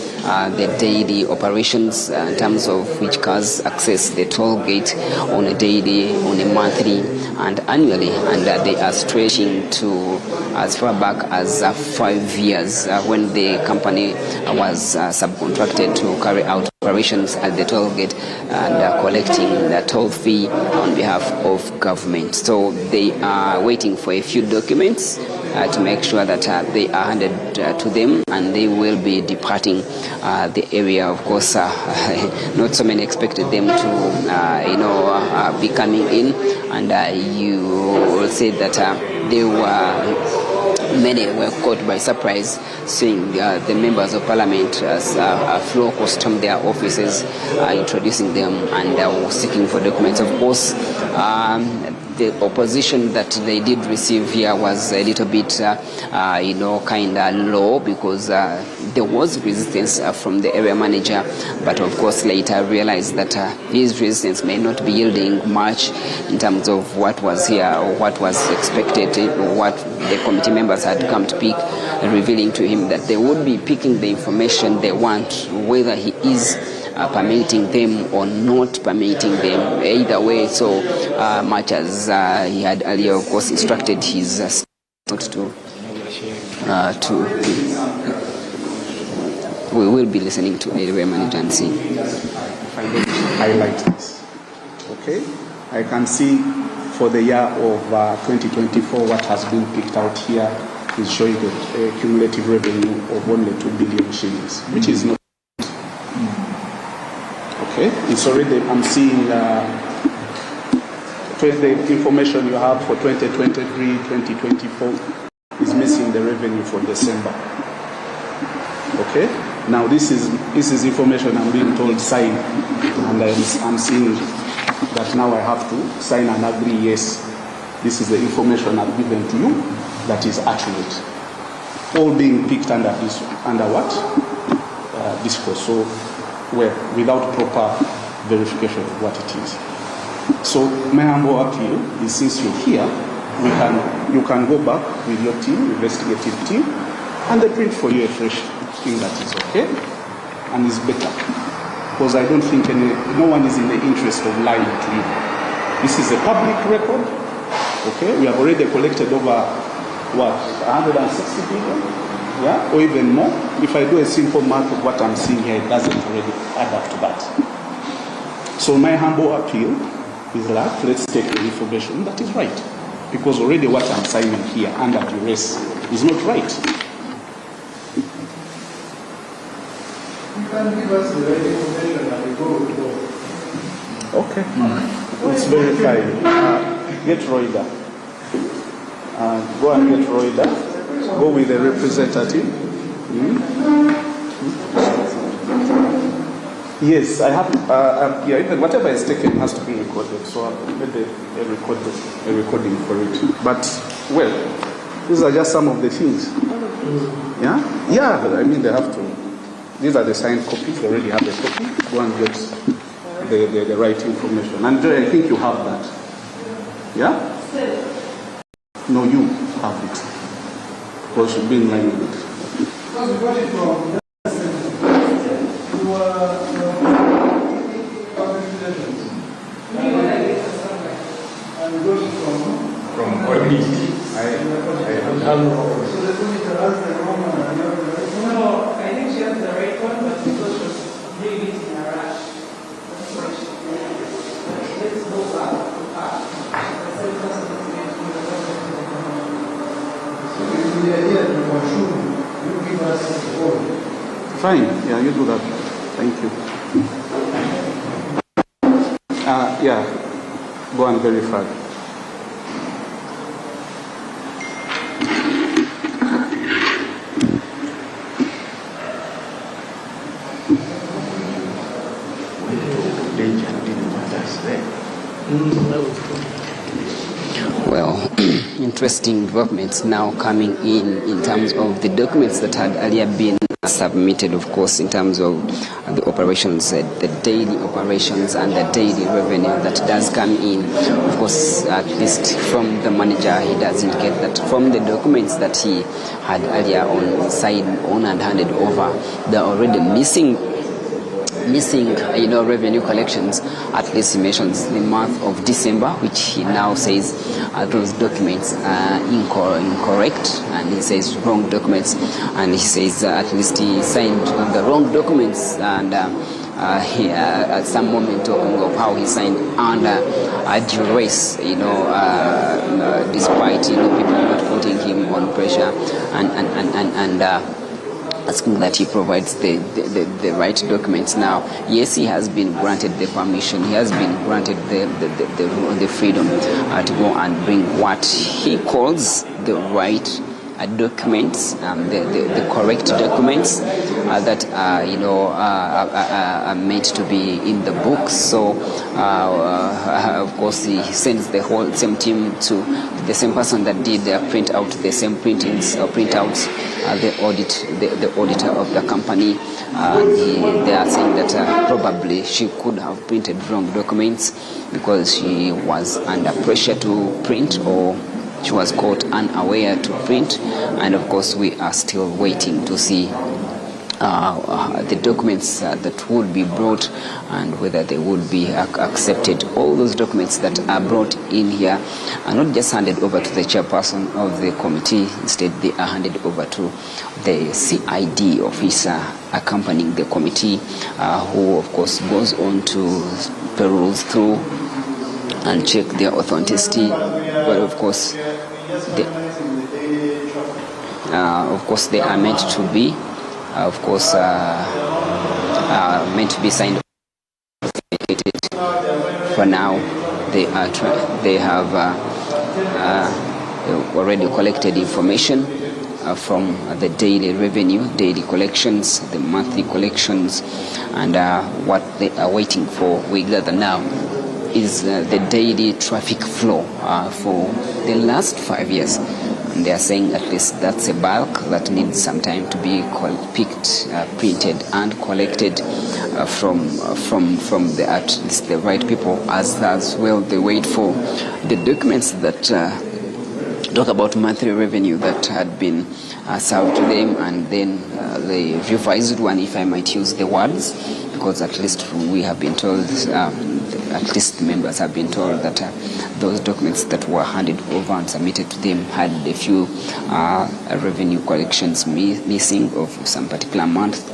the daily operations in terms of which cars access the toll gate on a daily, on a monthly, and annually, and they are stretching to as far back as 5 years when the company was subcontracted to carry out operations at the toll gate and collecting the toll fee on behalf of government. So they are waiting for a few documents to make sure that they are handed to them, and they will be departing the area. Of course, not so many expected them to be coming in, and you will say that they were. Many were caught by surprise, seeing the members of parliament as flow custom their offices, introducing them and seeking for documents. Of course, the opposition that they did receive here was a little bit, kind of low, because there was resistance from the area manager, but of course later realized that his resistance may not be yielding much in terms of what was here or what was expected, or what the committee members had come to pick, revealing to him that they would be picking the information they want, whether he is permitting them or not permitting them, either way. So much as he had earlier, of course, instructed his we will be listening to the area manager and see. If I don't highlight this, okay, I can see for the year of 2024 what has been picked out here is showing a cumulative revenue of only 2 billion shillings, which is not. Okay, it's already, I'm seeing the information you have for 2023, 2024 is missing the revenue for December. Okay, now this is information I'm being told sign, and I'm seeing that now I have to sign and agree, yes, this is the information I've given to you that is accurate. All being picked under this, under what? Discourse. So, well, without proper verification of what it is. So my humble appeal is, since you're here, you can go back with your team, investigative team, and they print for you a fresh thing that is okay and is better. Because I don't think no one is in the interest of lying to you. This is a public record. Okay, we have already collected over 160 billion. Yeah, or even more. If I do a simple math of what I'm seeing here, it doesn't already add up to that. So my humble appeal is that let's take the information that is right, because already what I'm signing here under duress is not right. You can give us the right information and we go with it. Okay. Let's verify. Get Roida. Go and get Roida. Go with a representative. Yes, I have. Even whatever is taken has to be recorded. So I've made a recording for it. But well, these are just some of the things. Yeah. I mean, they have to. These are the signed copies. They already have the copy. Go and get the right information. And I think you have that. Yeah. No, you have it. Because you've been lying with it. Because we got it from and we got it from audit. So the solicitor has the wrong one. No, I think she has the right one, but because she was doing it in a rush. That's why let's go back to her. The idea that you give us the order. Fine, yeah, you do that. Thank you. Yeah, go and verify. Well, interesting developments now coming in terms of the documents that had earlier been submitted, of course, in terms of the operations, the daily operations and the daily revenue that does come in. Of course, at least from the manager, he does indicate that from the documents that he had earlier on signed on and handed over, they're already missing revenue collections. At least he mentions the month of December, which he now says those documents are incorrect, and he says wrong documents, and he says at least he signed on the wrong documents, and he at some moment talking of how he signed under duress, despite people not putting him on pressure and asking that he provides the right documents. Now, yes, he has been granted the permission, he has been granted the freedom to go and bring what he calls the right documents, the correct documents that are meant to be in the books. So, of course, he sends the whole same team to the same person that did print out the same printings or printouts, the auditor of the company. They are saying that probably she could have printed wrong documents because she was under pressure to print, or she was caught unaware to print. And of course, we are still waiting to see the documents that would be brought and whether they would be accepted. All those documents that are brought in here are not just handed over to the chairperson of the committee. Instead, they are handed over to the CID officer accompanying the committee, who of course goes on to peruse through and check their authenticity. But of course, they are meant to be, meant to be signed. For now, they have already collected information from the daily revenue, daily collections, the monthly collections, and what they are waiting for, we gather now, is the daily traffic flow for the last 5 years. And they are saying at least that's a bulk that needs some time to be picked, printed, and collected from at least the right people, as well they wait for the documents that talk about monthly revenue that had been served to them, and then the revised one, if I might use the words, because at least we have been told, at least members have been told that those documents that were handed over and submitted to them had a few revenue collections missing of some particular month,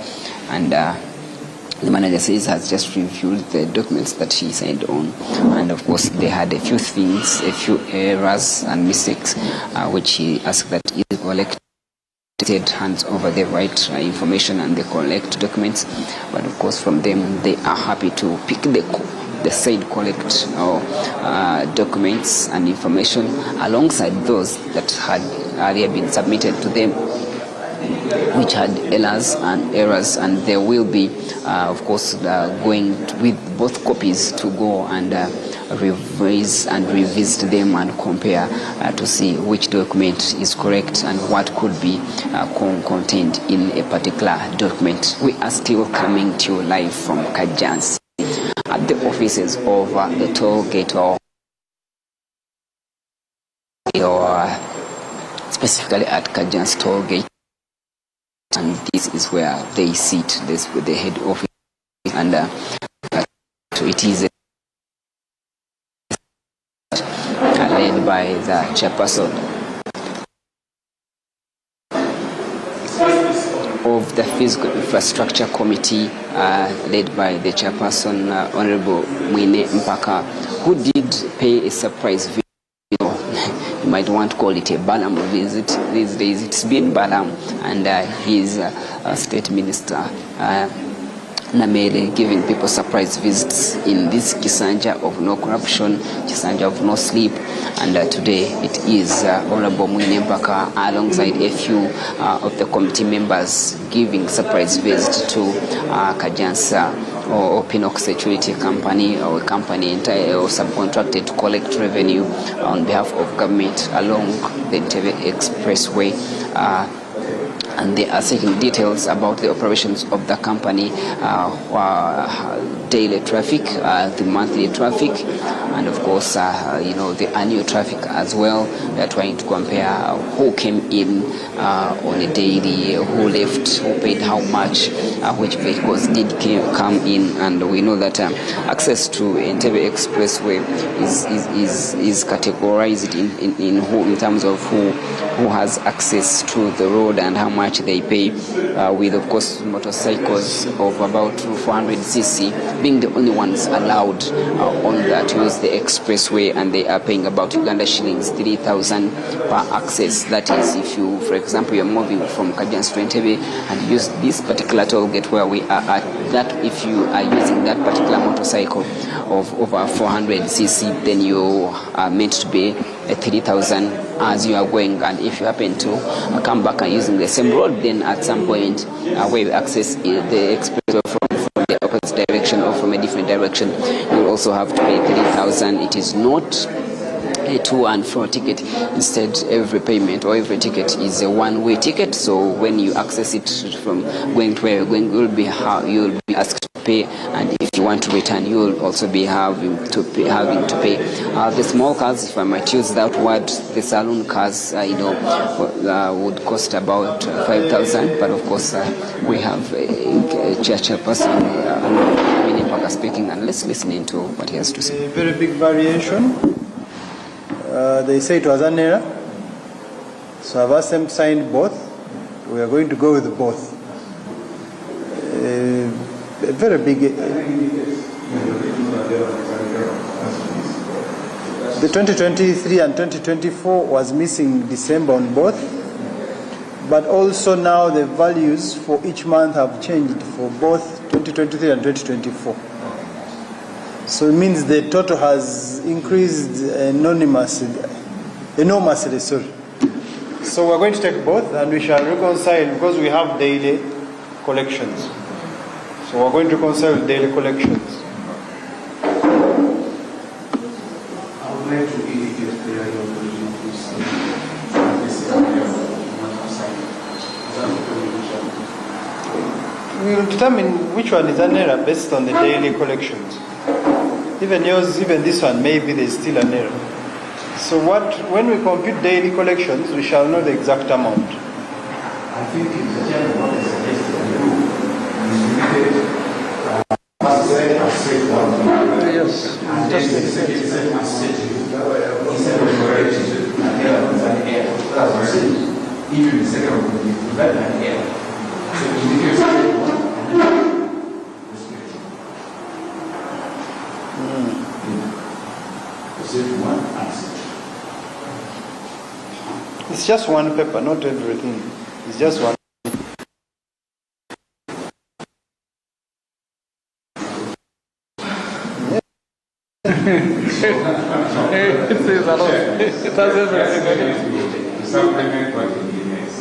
and the manager says has just reviewed the documents that he signed on, and of course they had a few things, a few errors and mistakes, which he asked that is collected, hands over the right information and the correct documents. But of course from them they are happy to pick the said correct documents and information alongside those that had earlier been submitted to them, which had errors, and there will be of course going with both copies to go and revise and revisit them and compare to see which document is correct and what could be contained in a particular document. We are still coming to you live from Kajansi at the offices of the toll gate, or specifically at Kajansi toll gate, and this is where they sit, this with the head office, and so it is led by the chairperson of the Physical Infrastructure Committee, led by the chairperson, Honorable Mwine Mpaka, who did pay a surprise visit. You might want to call it a Balam visit these days. It's been Balam, and his state minister, Namele, giving people surprise visits in this Kisanja of no corruption, Kisanja of no sleep. And today it is Honorable Mwine Mpaka alongside a few of the committee members giving surprise visit to Kajansa or Pinnock Security Company, or a company entirely or subcontracted to collect revenue on behalf of government along the Entebbe Expressway. and they are seeking details about the operations of the company, daily traffic, the monthly traffic, and of course, the annual traffic as well. They are trying to compare who came in on a daily, who left, who paid how much, which vehicles did come in, and we know that access to Entebbe Expressway is categorized in terms of who has access to the road and how much they pay, with of course motorcycles of about 400cc being the only ones allowed on that to use the expressway, and they are paying about Uganda shillings 3,000 per access. That is, if you, for example, you're moving from Kajans to Entebbe and use this particular toll gate where we are at, that if you are using that particular motorcycle of over 400cc, then you are meant to pay 3,000 as you are going, and if you happen to come back and using the same road, then at some point where you access the expressway from the opposite direction or from a different direction, you will also have to pay 3,000. It is not a to and fro ticket. Instead, every payment or every ticket is a one-way ticket. So when you access it from going to where you're going, you'll be asked to pay, and if you want to return, you will also be having to pay. The small cars, if I might use that word, the saloon cars, would cost about 5,000. But of course, we have a chairperson, Winnie Parker speaking, and let's listen into what he has to say. A very big variation. They say it was an error, so I've asked them to sign both. We are going to go with both. A very big. The 2023 and 2024 was missing December on both, but also now the values for each month have changed for both 2023 and 2024. So it means the total has increased enormously. So we're going to take both, and we shall reconcile because we have daily collections. So we're going to reconcile daily collections. I would like to indicate clearly we will determine which one is an error based on the daily collections. Even yours, even this one, maybe there's still an error. So when we compute daily collections, we shall know the exact amount. I think what is suggested to do is yes, and then the second set is instead of correcting an error was an error. That's what I said. Even the second one will be better than error. So it indicates one. It's just one paper, not everything. It's just one. It says a lot. It has everything. Supplement what it is.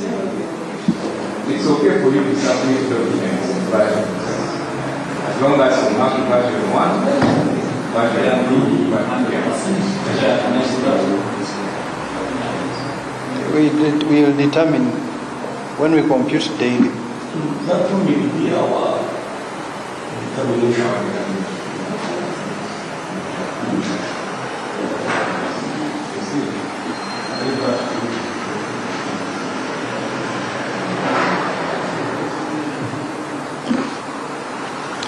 It's okay for you to supplement documents, but as long as you have version 1, version 2, We will determine when we compute daily. That will be our determination.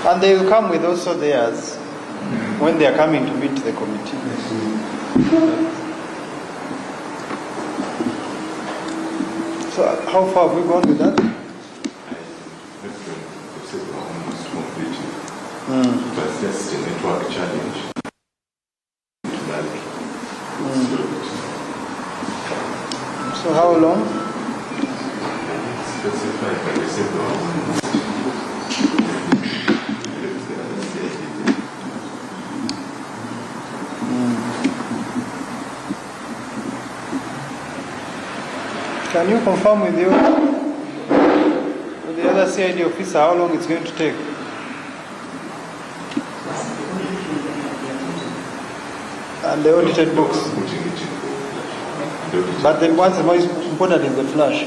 And they will come with also theirs when they are coming to meet the committee. So how far have we gone with that? It was just a network challenge. So how long? Specified by the sector. Can you confirm with the other CID officer how long it's going to take? And the audited books. But then what's the most important is the flash.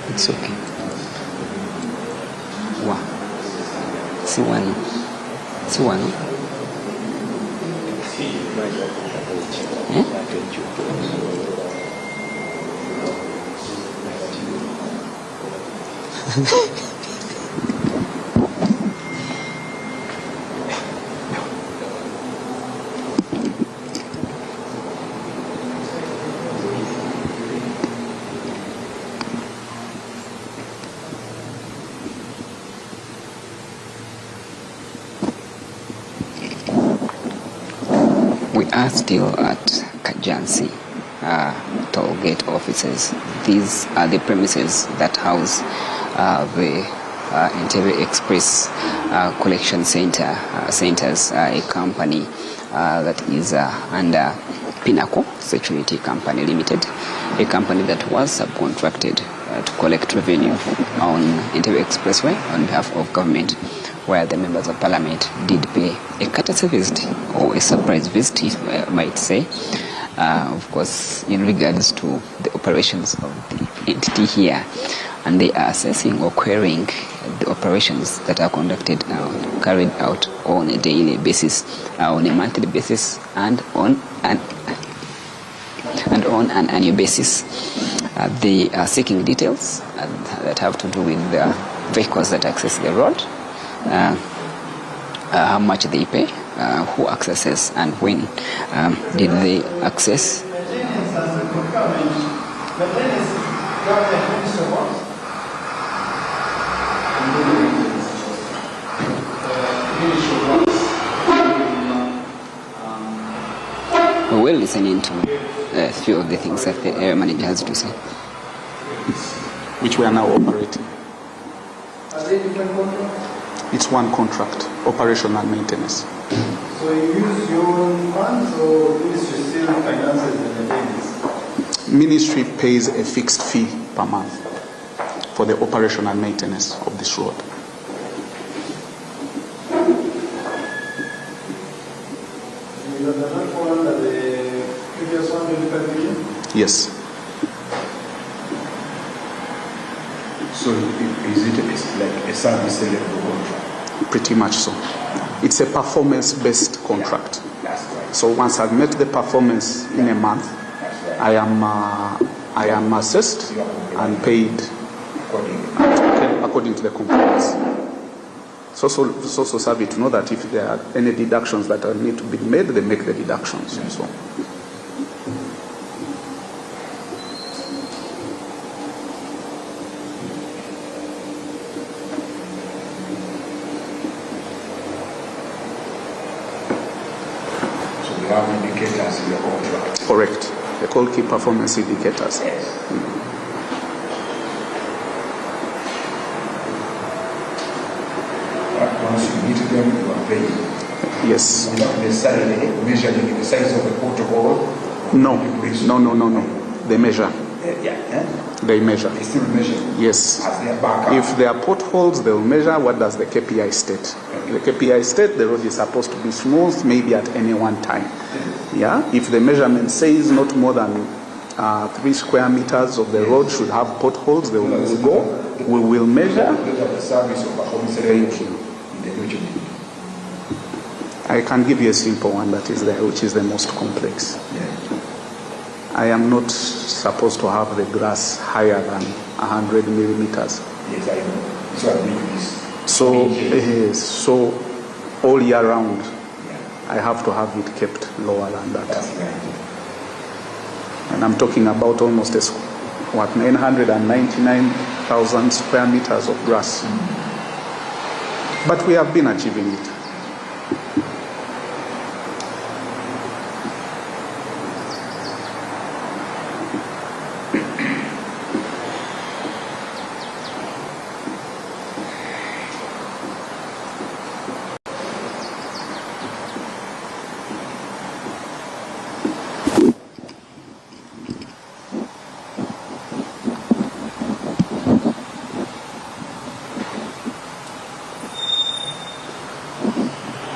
It's okay. Wow. See one. See one. We are still at Kajansi toll gate offices. These are the premises that house the Entebbe Express Collection Centers, a company that is under Pinnacle Security Company Limited, a company that was subcontracted to collect revenue on Entebbe Expressway on behalf of government, where the members of parliament did pay a courtesy visit, or a surprise visit, if I might say, of course, in regards to the operations of the entity here. And they are assessing or querying the operations that are conducted, carried out on a daily basis, on a monthly basis, and on an annual basis. They are seeking details that have to do with the vehicles that access the road, how much they pay, who accesses, and when did they access. We will listen into a few of the things that the area manager has to say, which we are now operating. It's one contract, operation and maintenance. So you use your own funds, or ministry still finances and maintenance? Ministry pays a fixed fee per month for the operation and maintenance of this road. Does that fall under the previous 125 million? Yes. So is it like a service level contract? Pretty much so. It's a performance-based contract. So once I've met the performance in a month, I am assessed and paid according to the compliance. It's also savvy to know that if there are any deductions that need to be made, they make the deductions. And so. So you have indicators in your contract? Correct. They call key performance indicators. Yes. Once you meet them, you are paid. Yes. Without necessarily measuring the size of the pothole? No. They measure. They measure. They still measure? Yes. As their backup. If there are potholes, they'll measure what does the KPI state. The KPI state, the road is supposed to be smooth, maybe at any one time. Yeah. If the measurement says not more than 3 square meters of the road should have potholes, they will go. We will measure. Thank you. I can give you a simple one that is there, which is the most complex. I am not supposed to have the grass higher than 100 millimeters. Yes, I know. So all year round, I have to have it kept lower than that. And I'm talking about almost a 999,000 square meters of grass. But we have been achieving it.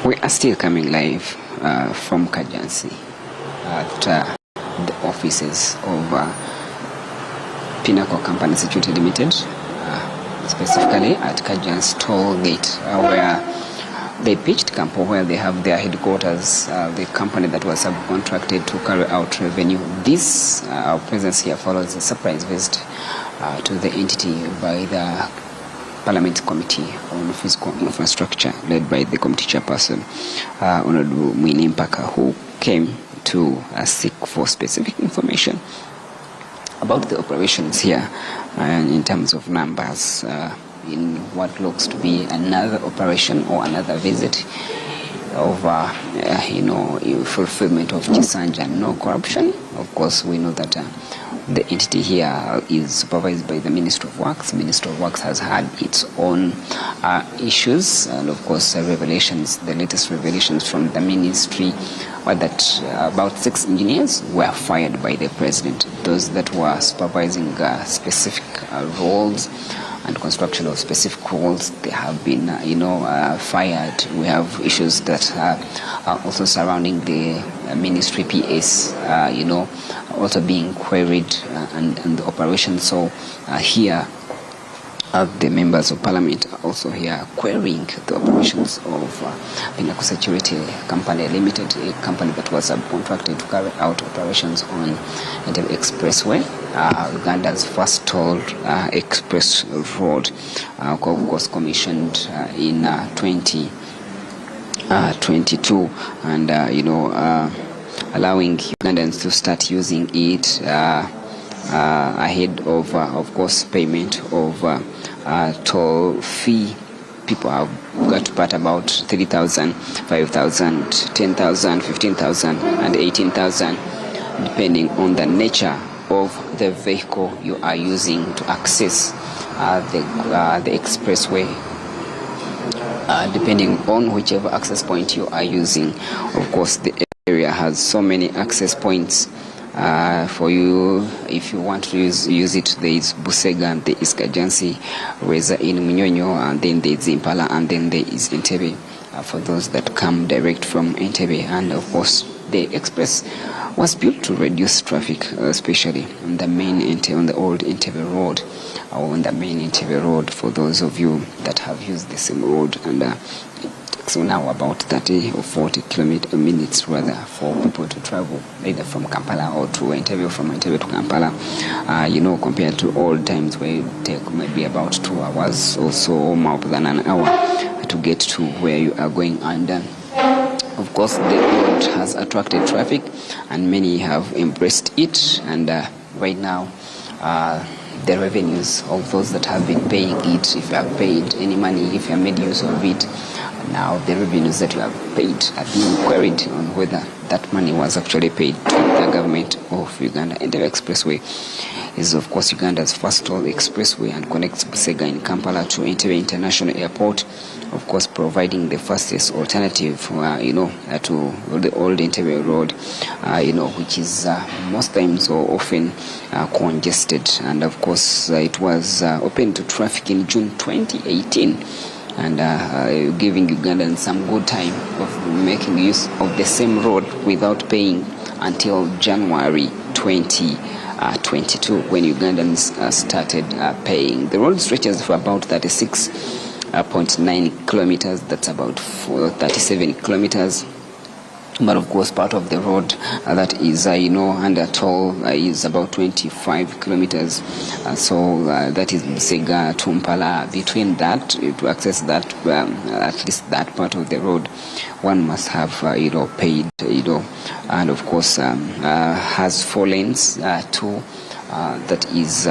We are still coming live from Kajansi at the offices of Pinnacle Company Security Limited, specifically at Kajansi toll gate, where they pitched Campo, where they have their headquarters, the company that was subcontracted to carry out revenue. This our presence here follows a surprise visit to the entity by the Parliament Committee on Physical Infrastructure, led by the committee chairperson, Honorable Mwini Mpaka, who came to seek for specific information about the operations here, and in terms of numbers, in what looks to be another operation or another visit of, fulfillment of Chisanja, no corruption. Of course, we know that the entity here is supervised by the Ministry of Works. Ministry of Works has had its own issues, and of course revelations, the latest revelations from the ministry were that about 6 engineers were fired by the president. Those that were supervising specific roles and construction of specific roles, they have been fired. We have issues that are also surrounding the ministry PS, also being queried and the operation. So here the members of parliament are also here querying the operations of Pinnacle Security Company Limited, a company that was subcontracted to carry out operations on the expressway, Uganda's first toll express road, of course commissioned in 2022, and allowing Ugandans to start using it ahead of course payment of toll fee. People have got to pay about 3,000, 5,000, 10,000, 15,000 and 18,000, depending on the nature of the vehicle you are using to access the expressway. Depending on whichever access point you are using, of course the area has so many access points for you. If you want to use it, there is Busega, there is Kajansi, Reza in Munyonyo, and then there is Impala, and then there is Entebbe for those that come direct from Entebbe. And of course the express was built to reduce traffic, especially on the main on the old Entebbe road, or on the main Entebbe road, for those of you that have used the same road. And so now about 30 or 40 minutes rather for people to travel either from Kampala or to Entebbe, from Entebbe to Kampala, compared to old times where it take maybe about 2 hours or so, or more than an hour to get to where you are going. And of course the road has attracted traffic and many have embraced it, and right now the revenues of those that have been paying it, if you have paid any money, if you have made use of it, now the revenues that you have paid are being queried on whether that money was actually paid to the government of Uganda. And the expressway is of course Uganda's first toll expressway and connects Busega in Kampala to Entebbe International Airport, of course providing the fastest alternative to the old Entebbe road, which is most times or often congested. And of course it was open to traffic in June 2018, and giving Ugandans some good time of making use of the same road without paying until January 2022, when Ugandans started paying. The road stretches for about 36.9 kilometers, that's about 37 kilometers. But of course part of the road that is under toll is about 25 kilometers, so that is Busega to Mpala. Between that, to access that at least that part of the road, one must have paid, and of course has 4 lanes to that is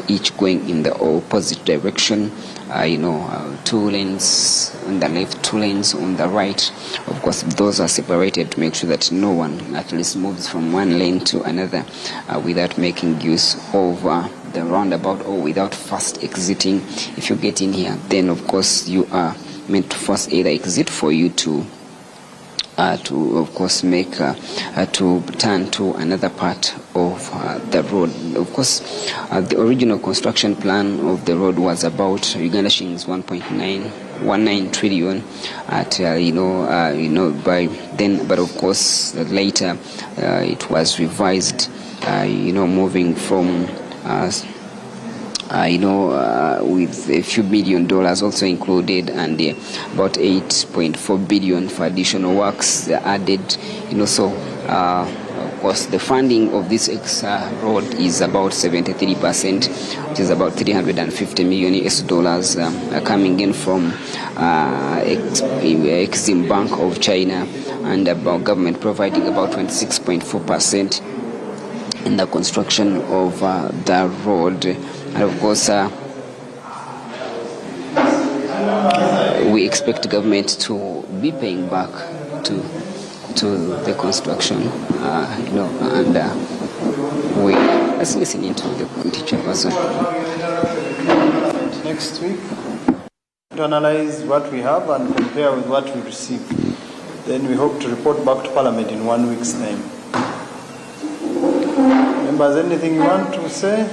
each going in the opposite direction. 2 lanes on the left, 2 lanes on the right. Of course, those are separated to make sure that no one at least moves from one lane to another without making use of the roundabout or without first exiting. If you get in here, then of course you are meant to first either exit for you to of course make to turn to another part of the road. Of course, the original construction plan of the road was about Uganda shillings 1.919 trillion at by then, but of course later it was revised, moving from with a few $1 billion also included, and about 8.4 billion for additional works added. So of course the funding of this road is about 73%, which is about $350 million coming in from Exim Bank of China, and about government providing about 26.4% in the construction of the road. And of course, we expect government to be paying back to the construction, and let's listen into the teacher person. Next week, to analyze what we have and compare with what we received. Then we hope to report back to Parliament in 1 week's time. Members, anything you want to say?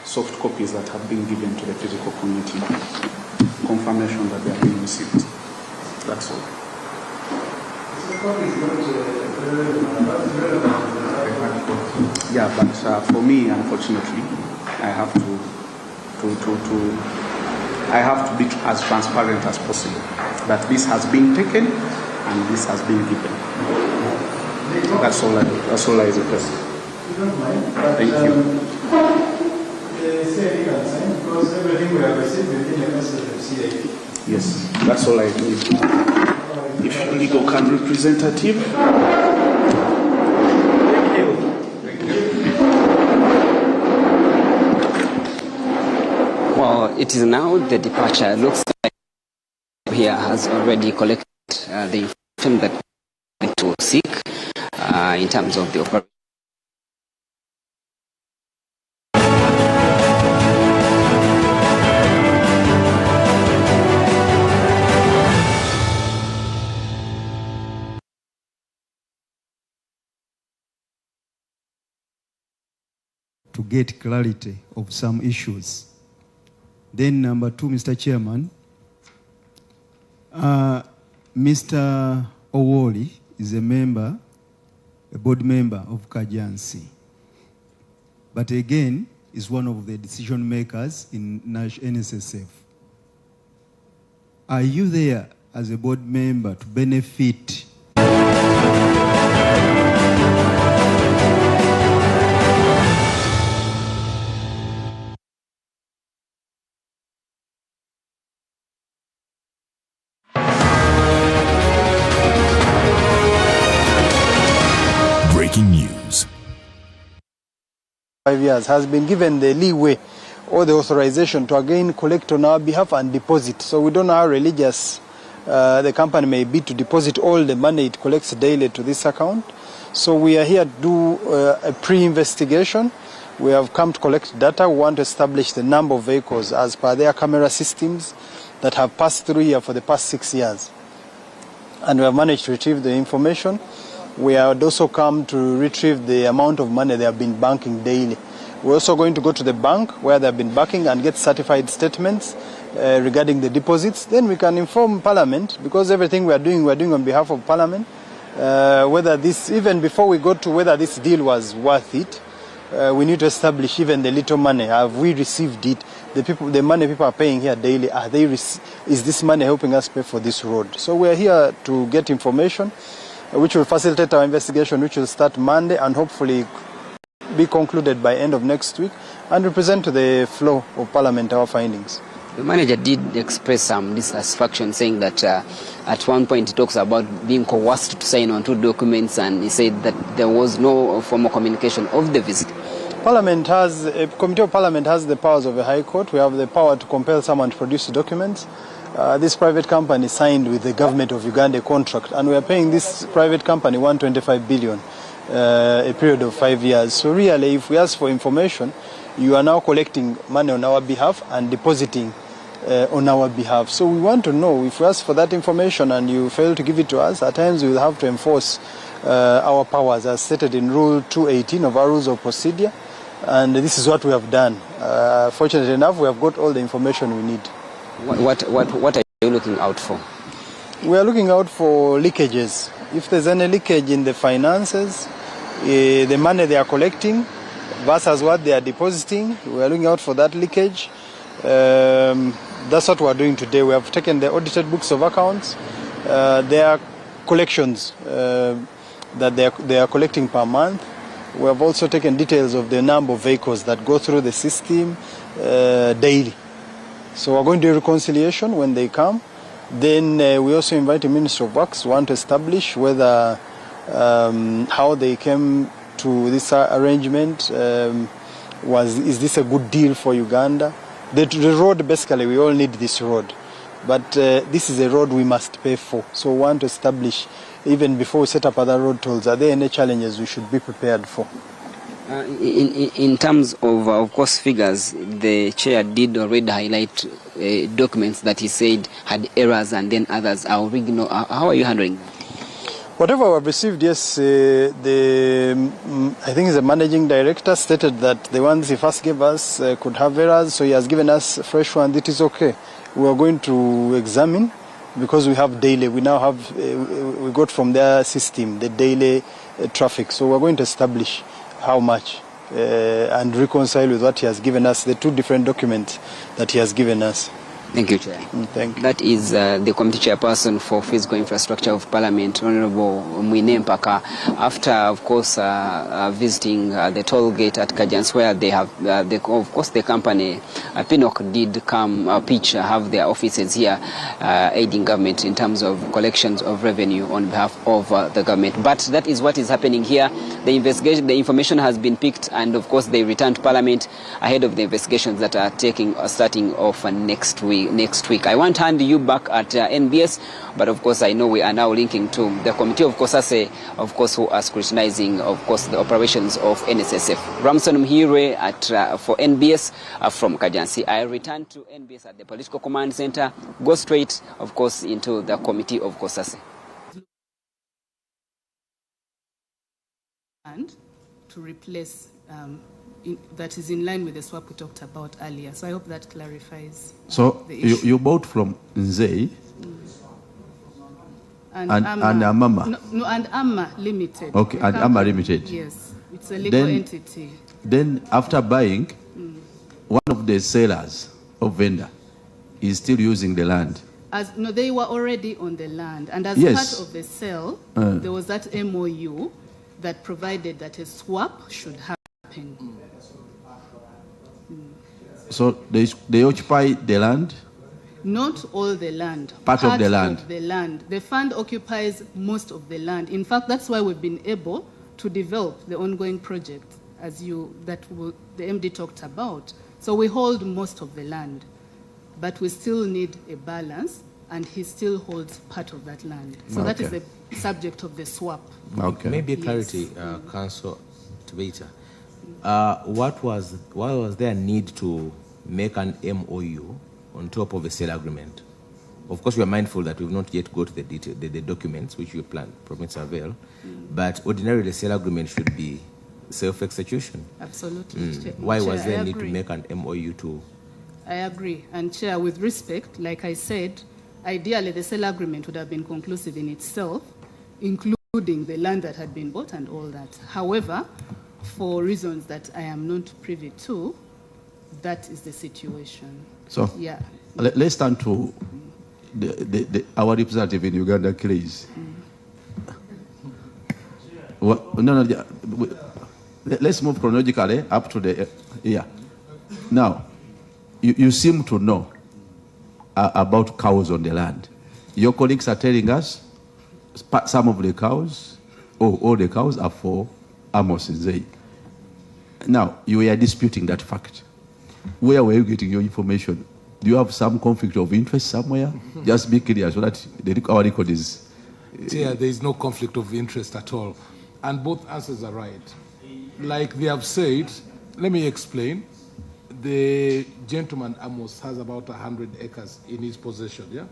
Soft copies that have been given to the physical committee, confirmation that they have been received. That's all. Yeah, but for me, unfortunately, I have to be as transparent as possible. That this has been taken and this has been given. That's all I request. Thank you. Because everything we have received within the concept of CIP. Yes, that's all I need. If legal can representative. Well, it is now the departure. It looks like here has already collected the information that to seek in terms of the operation. To get clarity of some issues. Then number 2, Mr. Chairman, Mr. Owoli is a board member of Kajansi, but again is one of the decision makers in NSSF. Are you there as a board member to benefit news? 5 years has been given the leeway or the authorization to again collect on our behalf and deposit. So we don't know how religious the company may be to deposit all the money it collects daily to this account. So we are here to do a pre-investigation. We have come to collect data. We want to establish the number of vehicles as per their camera systems that have passed through here for the past 6 years. And we have managed to retrieve the information. We have also come to retrieve the amount of money they have been banking daily. We're also going to go to the bank where they have been banking and get certified statements regarding the deposits. Then we can inform Parliament, because everything we're doing on behalf of Parliament, whether this, even before we go to whether this deal was worth it, we need to establish even the little money. Have we received it? The money people are paying here daily, is this money helping us pay for this road? So we're here to get information which will facilitate our investigation, which will start Monday and hopefully be concluded by end of next week, and represent to the floor of Parliament our findings. The manager did express some dissatisfaction, saying that at one point he talks about being coerced to sign on 2 documents, and he said that there was no formal communication of the visit. Parliament has, a committee of Parliament has the powers of the High Court. We have the power to compel someone to produce documents. This private company signed with the government of Uganda a contract, and we are paying this private company 125 billion, a period of 5 years. So really, if we ask for information, you are now collecting money on our behalf and depositing on our behalf. So we want to know, if we ask for that information and you fail to give it to us, at times we will have to enforce our powers as stated in Rule 218 of our Rules of Procedure, and this is what we have done. Fortunately enough, we have got all the information we need. What are you looking out for? We are looking out for leakages. If there's any leakage in the finances, the money they are collecting versus what they are depositing, we are looking out for that leakage. That's what we are doing today. We have taken the audited books of accounts. There are collections that they are collecting per month. We have also taken details of the number of vehicles that go through the system daily. So we're going to do reconciliation when they come. Then we also invite the Ministry of Works. We want to establish whether how they came to this arrangement. Is this a good deal for Uganda? The road, basically, we all need this road. But this is a road we must pay for. So we want to establish, even before we set up other road tolls, are there any challenges we should be prepared for? In terms of course, figures, the chair did already highlight documents that he said had errors and then others are original. How are you handling that? Whatever we have received, yes, I think the managing director stated that the ones he first gave us could have errors, so he has given us a fresh one. It is okay. We are going to examine, because we have daily, we now have, we got from their system the daily traffic, so we are going to establish how much and reconcile with what he has given us, the 2 different documents that he has given us. Thank you, Chair. Thank you. That is the Committee Chairperson for Physical Infrastructure of Parliament, Honorable Mwine Mpaka, after, of course, visiting the toll gate at Kajans, where they have, of course, the company, PNOC, did come, have their offices here, aiding government in terms of collections of revenue on behalf of the government. But that is what is happening here. The investigation, the information has been picked, and, of course, they return to Parliament ahead of the investigations that are starting off next week. I want to hand you back at NBS, but of course I know we are now linking to the Committee of COSASE, of course, who are scrutinizing, of course, the operations of NSSF. Ramson Mhire for NBS from Kajansi. I return to NBS at the Political Command Center, go straight, of course, into the Committee of COSASE. And to replace that is in line with the swap we talked about earlier. So I hope that clarifies. So you bought from Nzei and Amama? No, and Amma Limited. Okay, and Amma Limited. Yes, it's a legal entity. Then after buying, one of the sellers of vendor is still using the land. No, they were already on the land. And as part of the sale, there was that MOU that provided that a swap should happen. So they occupy the land? Not all the land. Part of the land. Of the land. The fund occupies most of the land. In fact, that's why we've been able to develop the ongoing project the MD talked about. So we hold most of the land, but we still need a balance, and he still holds part of that land. So that is the subject of the swap. Okay. Maybe a clarity, Council Tabita. Why was there a need to make an MOU on top of a sale agreement? Of course, we are mindful that we've not yet got the documents which we plan, Province Avail, but ordinarily the sale agreement should be self-execution. Absolutely. Why was there a need to make an MOU to? I agree. And Chair, with respect, like I said, ideally the sale agreement would have been conclusive in itself, including the land that had been bought and all that. However, for reasons that I am not privy to, that is the situation. So let's turn to our representative in Uganda, please. Let's move chronologically up to the now. You seem to know about cows on the land. Your colleagues are telling us some of the cows, or all the cows are for Amos Nzei. Now, you are disputing that fact. Where were you getting your information? Do you have some conflict of interest somewhere? Just be clear so that our record is... Chair, there is no conflict of interest at all. And both answers are right. Like they have said, let me explain. The gentleman Amos has about 100 acres in his possession, yeah?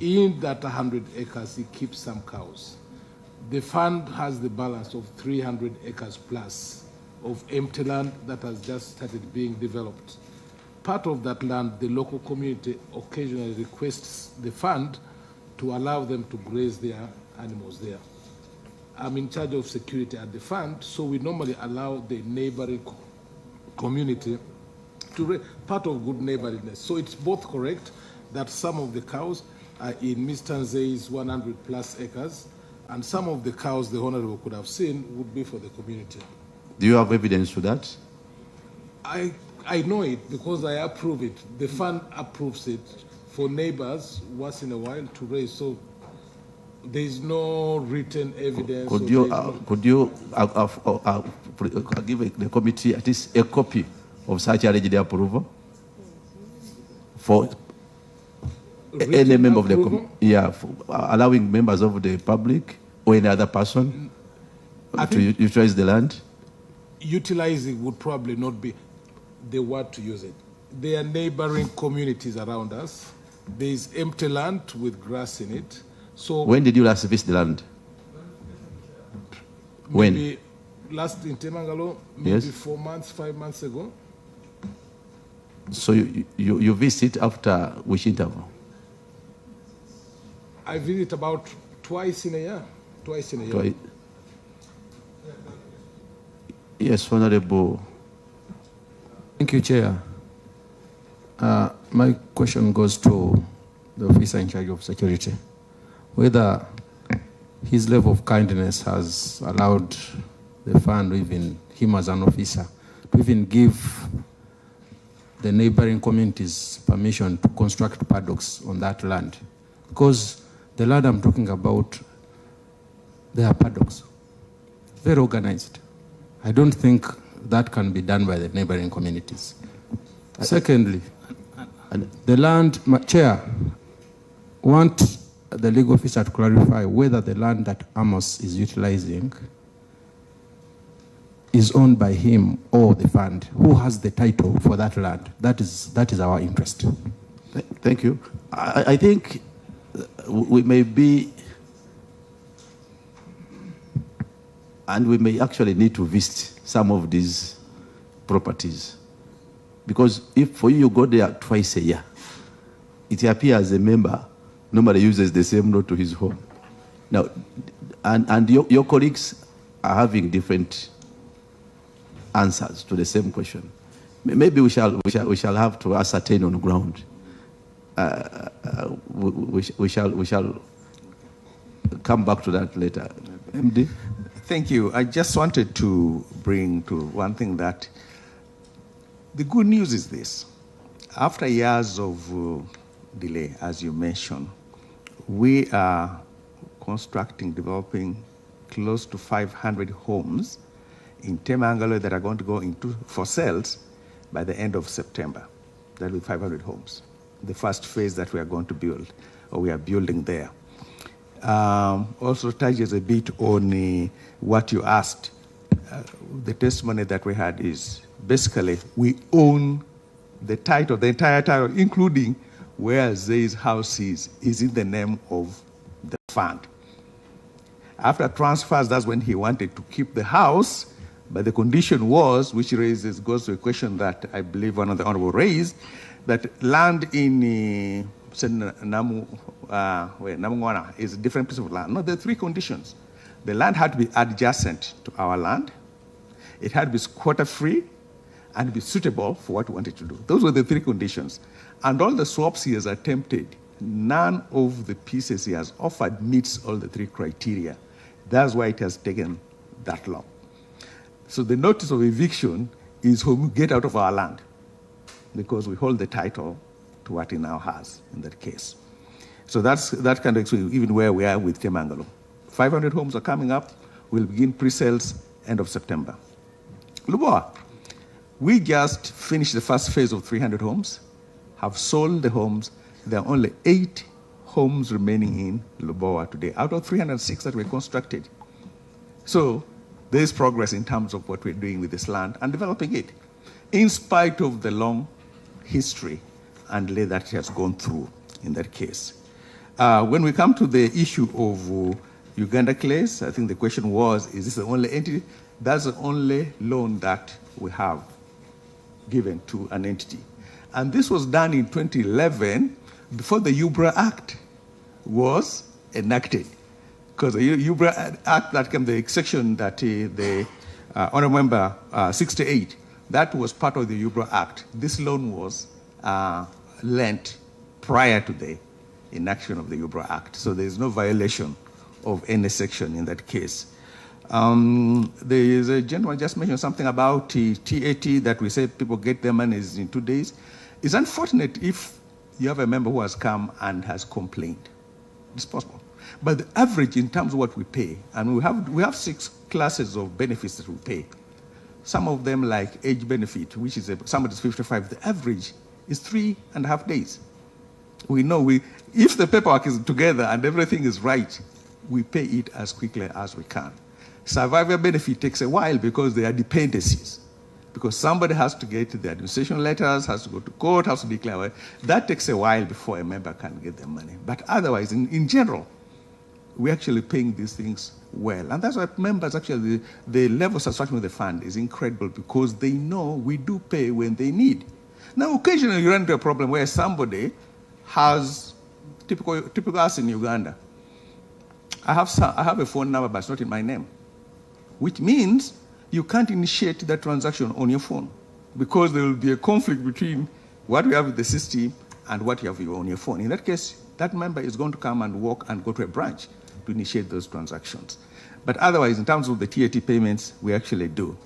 In that 100 acres, he keeps some cows. The fund has the balance of 300 acres plus of empty land that has just started being developed. Part of that land, the local community occasionally requests the fund to allow them to graze their animals there. I'm in charge of security at the fund, so we normally allow the neighboring community to part of good neighborliness. So it's both correct that some of the cows are in Mr. Nzei's 100 plus acres, and some of the cows the Honorable could have seen would be for the community. Do you have evidence to that? I know it because I approve it. The fund approves it for neighbors once in a while to raise. So there is no written evidence. Could you give the committee at least a copy of such alleged approval for any member of the committee? For allowing members of the public or any other person to utilize the land? Utilizing would probably not be the word to use it. There are neighboring communities around us. There is empty land with grass in it. So when did you last visit the land? Maybe last in Temangalo, maybe Yes. 4 months, 5 months ago. So you visit after which interval? I visit about twice in a year. Twice in a year. Yes, Honorable. Thank you, Chair. My question goes to the officer in charge of security. Whether his level of kindness has allowed the fund, even him as an officer, to even give the neighboring communities permission to construct paddocks on that land. Because the land I'm talking about, there are paddocks, very organized. I don't think that can be done by the neighboring communities. Secondly, the land, Chair, want the legal officer to clarify whether the land that Amos is utilizing is owned by him or the fund. Who has the title for that land? That is our interest. Thank you. I think we may be, and we may actually need to visit some of these properties. Because if for you go there twice a year, it appears a member normally uses the same road to his home. Now, and your colleagues are having different answers to the same question. Maybe we shall have to ascertain on the ground. We shall come back to that later. MD? Thank you. I just wanted to bring to one thing that the good news is this. After years of delay, as you mentioned, we are constructing, developing close to 500 homes in Temangalo that are going to go into for sales by the end of September. That will be 500 homes. The first phase that we are going to build, or we are building there. Also touches a bit on what you asked. The testimony that we had is basically we own the title, the entire title, including where Zay's house is in the name of the fund. After transfers, that's when he wanted to keep the house, but the condition was, which goes to a question that I believe one of the honorable raised, that land in Namungwana is a different piece of land. No, there are three conditions. The land had to be adjacent to our land, it had to be squatter-free, and be suitable for what we wanted to do. Those were the three conditions. And all the swaps he has attempted, none of the pieces he has offered meets all the three criteria. That's why it has taken that long. So the notice of eviction is when we get out of our land, because we hold the title to to what he now has in that case. So that kind of even where we are with Temangalo. 500 homes are coming up. We'll begin pre-sales end of September. Lubowa, we just finished the first phase of 300 homes, have sold the homes. There are only 8 homes remaining in Lubowa today, out of 306 that were constructed. So there is progress in terms of what we're doing with this land and developing it, in spite of the long history and delay that it has gone through in that case. When we come to the issue of Uganda clays, I think the question was, is this the only entity? That's the only loan that we have given to an entity. And this was done in 2011 before the UBRA Act was enacted. Because the UBRA Act, that came, the section that the Honorable Member 68, that was part of the UBRA Act. This loan was lent prior to the enaction of the UBRA Act. So there is no violation of any section in that case. There is a gentleman just mentioned something about TAT, that we said people get their monies in 2 days. It's unfortunate if you have a member who has come and has complained. It's possible. But the average in terms of what we pay, and we have 6 classes of benefits that we pay. Some of them like age benefit, which is somebody's 55, the average is 3.5 days. We know if the paperwork is together and everything is right, we pay it as quickly as we can. Survivor benefit takes a while because there are dependencies. Because somebody has to get the administration letters, has to go to court, has to declare. That takes a while before a member can get their money. But otherwise, in general, we're actually paying these things well. And that's why members actually, the level of satisfaction with the fund is incredible because they know we do pay when they need. Now, occasionally you run into a problem where somebody has, typical us in Uganda, I have a phone number, but it's not in my name, which means you can't initiate that transaction on your phone because there will be a conflict between what we have in the system and what you have on your phone. In that case, that member is going to come and walk and go to a branch to initiate those transactions. But otherwise, in terms of the TAT payments, we actually do.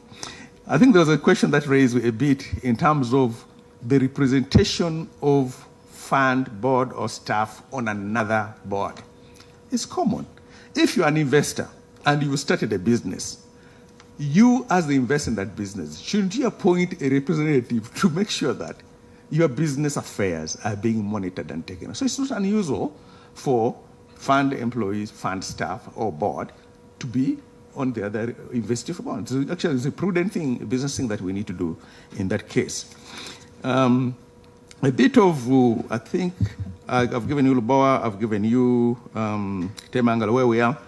I think there was a question that raised a bit in terms of the representation of fund, board, or staff on another board. It's common. If you're an investor and you started a business, you, as the investor in that business, shouldn't you appoint a representative to make sure that your business affairs are being monitored and taken? So it's not unusual for fund employees, fund staff, or board to be on the other investor bonds. So actually, it's a prudent thing, a business thing that we need to do in that case. A bit of, I think, I've given you Lubowa, I've given you Temangalo, where we are.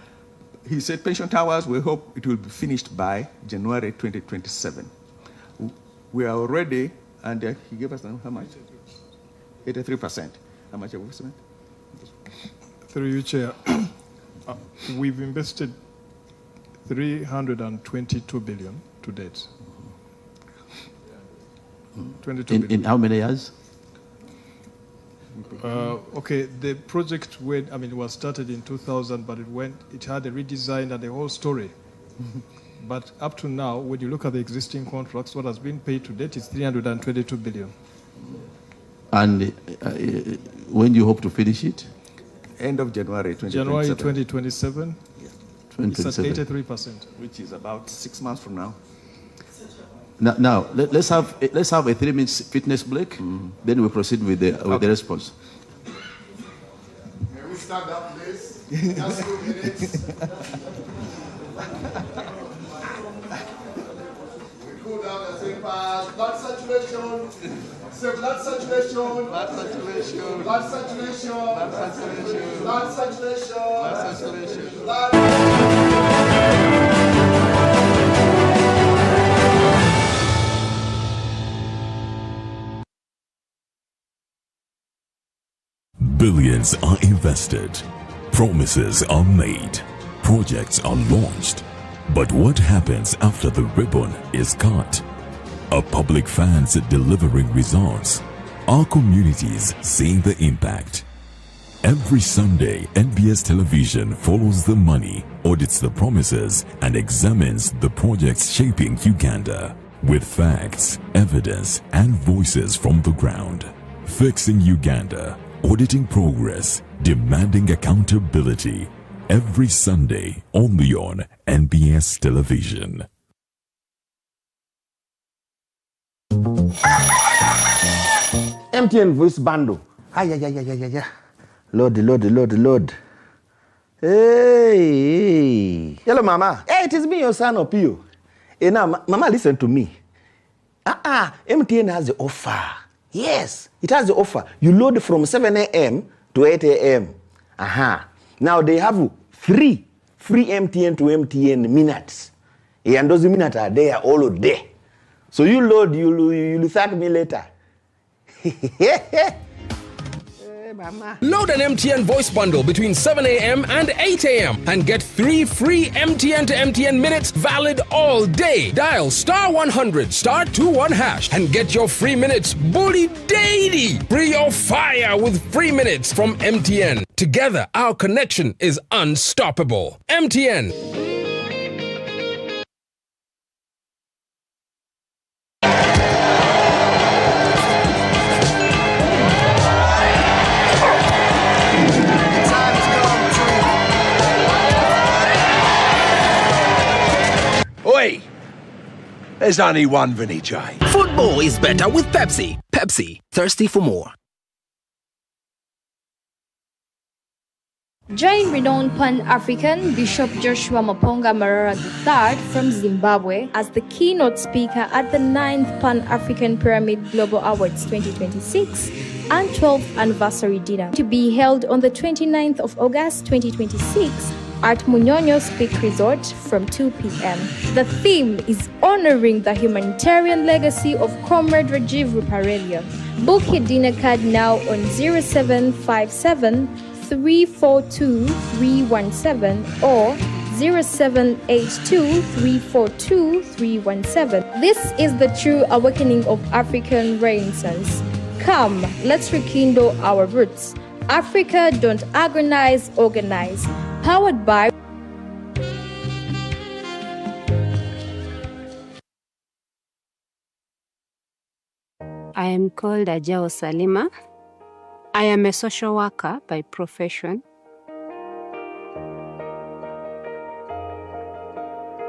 He said pension towers, we hope it will be finished by January 2027. We are already, and he gave us how much? 83%. How much have we spent? Through you, Chair. We've invested 322 billion to date. 22 billion. In how many years? Okay, the project was started in 2000, but it had a redesign and the whole story. But up to now, when you look at the existing contracts, what has been paid to date is 322 billion. And when do you hope to finish it? End of January 2027. January 2027. Yeah. It's at 83%. Which is about 6 months from now. Now let's have a 3-minute fitness break. Then we proceed with the response. May we stand up, please? Just 2 minutes. We cool down and say, blood saturation. Say blood saturation. Blood saturation. Blood saturation. Blood saturation. Blood saturation. Blood saturation. Blood. Billions are invested, promises are made, projects are launched. But what happens after the ribbon is cut? Are public funds delivering results? Are communities seeing the impact? Every Sunday, NBS Television follows the money, audits the promises, and examines the projects shaping Uganda with facts, evidence, and voices from the ground. Fixing Uganda, auditing progress, demanding accountability. Every Sunday, only on NBS Television. MTN voice bundle. Load. Hey. Hello, Mama. Hey, it is me, your son, Opio. Hey, now, Mama, listen to me. MTN has the offer. Yes, it has the offer. You load from 7 a.m. to 8 a.m. Now, they have free MTN to MTN minutes. And those minutes are there all day. So you load, you'll thank me later. Load an MTN voice bundle between 7 a.m. and 8 a.m. and get 3 free MTN to MTN minutes valid all day. Dial *100 *21# and get your free minutes bully daily. Free your fire with free minutes from MTN. Together, our connection is unstoppable. MTN. Oi! There's only one Vinny J. Football is better with Pepsi. Pepsi, thirsty for more. Join renowned Pan-African Bishop Joshua Maponga Marara III from Zimbabwe as the keynote speaker at the 9th Pan-African Pyramid Global Awards 2026 and 12th anniversary dinner to be held on the 29th of August 2026 at Munyonyo's Peak Resort from 2 p.m. The theme is honoring the humanitarian legacy of Comrade Rajiv Ruparelia. Book your dinner card now on 0757 342 317 or 0782 342 317. This is the true awakening of African Renaissance. Come, let's rekindle our roots. Africa, don't agonize, organize. Powered by I am called Ajao Salima. I am a social worker by profession.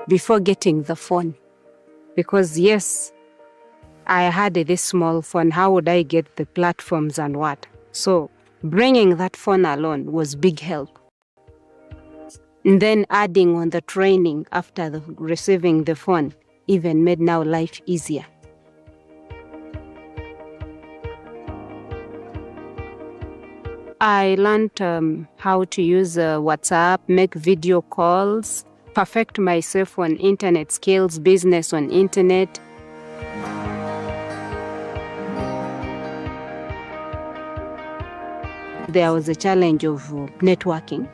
Before getting the phone, because yes, I had this small phone, how would I get the platforms and what? So bringing that phone alone was big help. And then adding on the training after receiving the phone even made now life easier. I learned how to use WhatsApp, make video calls, perfect myself on internet skills, business on internet. There was a challenge of networking.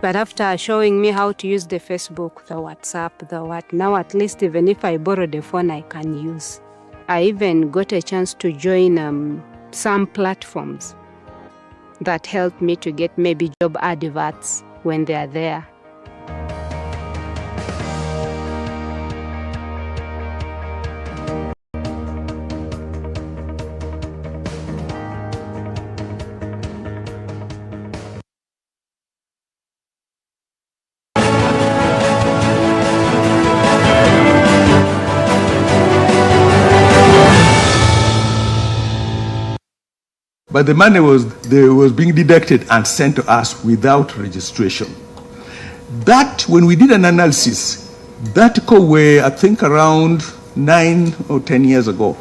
But after showing me how to use the Facebook, the WhatsApp, now at least even if I borrow the phone, I can use. I even got a chance to join some platforms that helped me to get maybe job adverts when they are there. But the money was being deducted and sent to us without registration. That, when we did an analysis, that were, I think, around 9 or 10 years ago.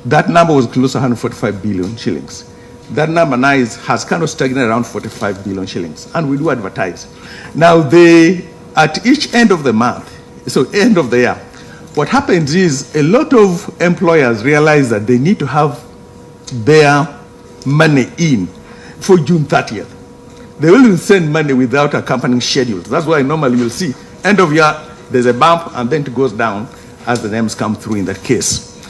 That number was close to 145 billion shillings. That number now has kind of stagnated around 45 billion shillings. And we do advertise. Now, at each end of the month, so end of the year, what happens is a lot of employers realize that they need to have their money in for June 30th. They will send money without accompanying schedules. That's why normally you'll see end of year, there's a bump and then it goes down as the names come through in that case.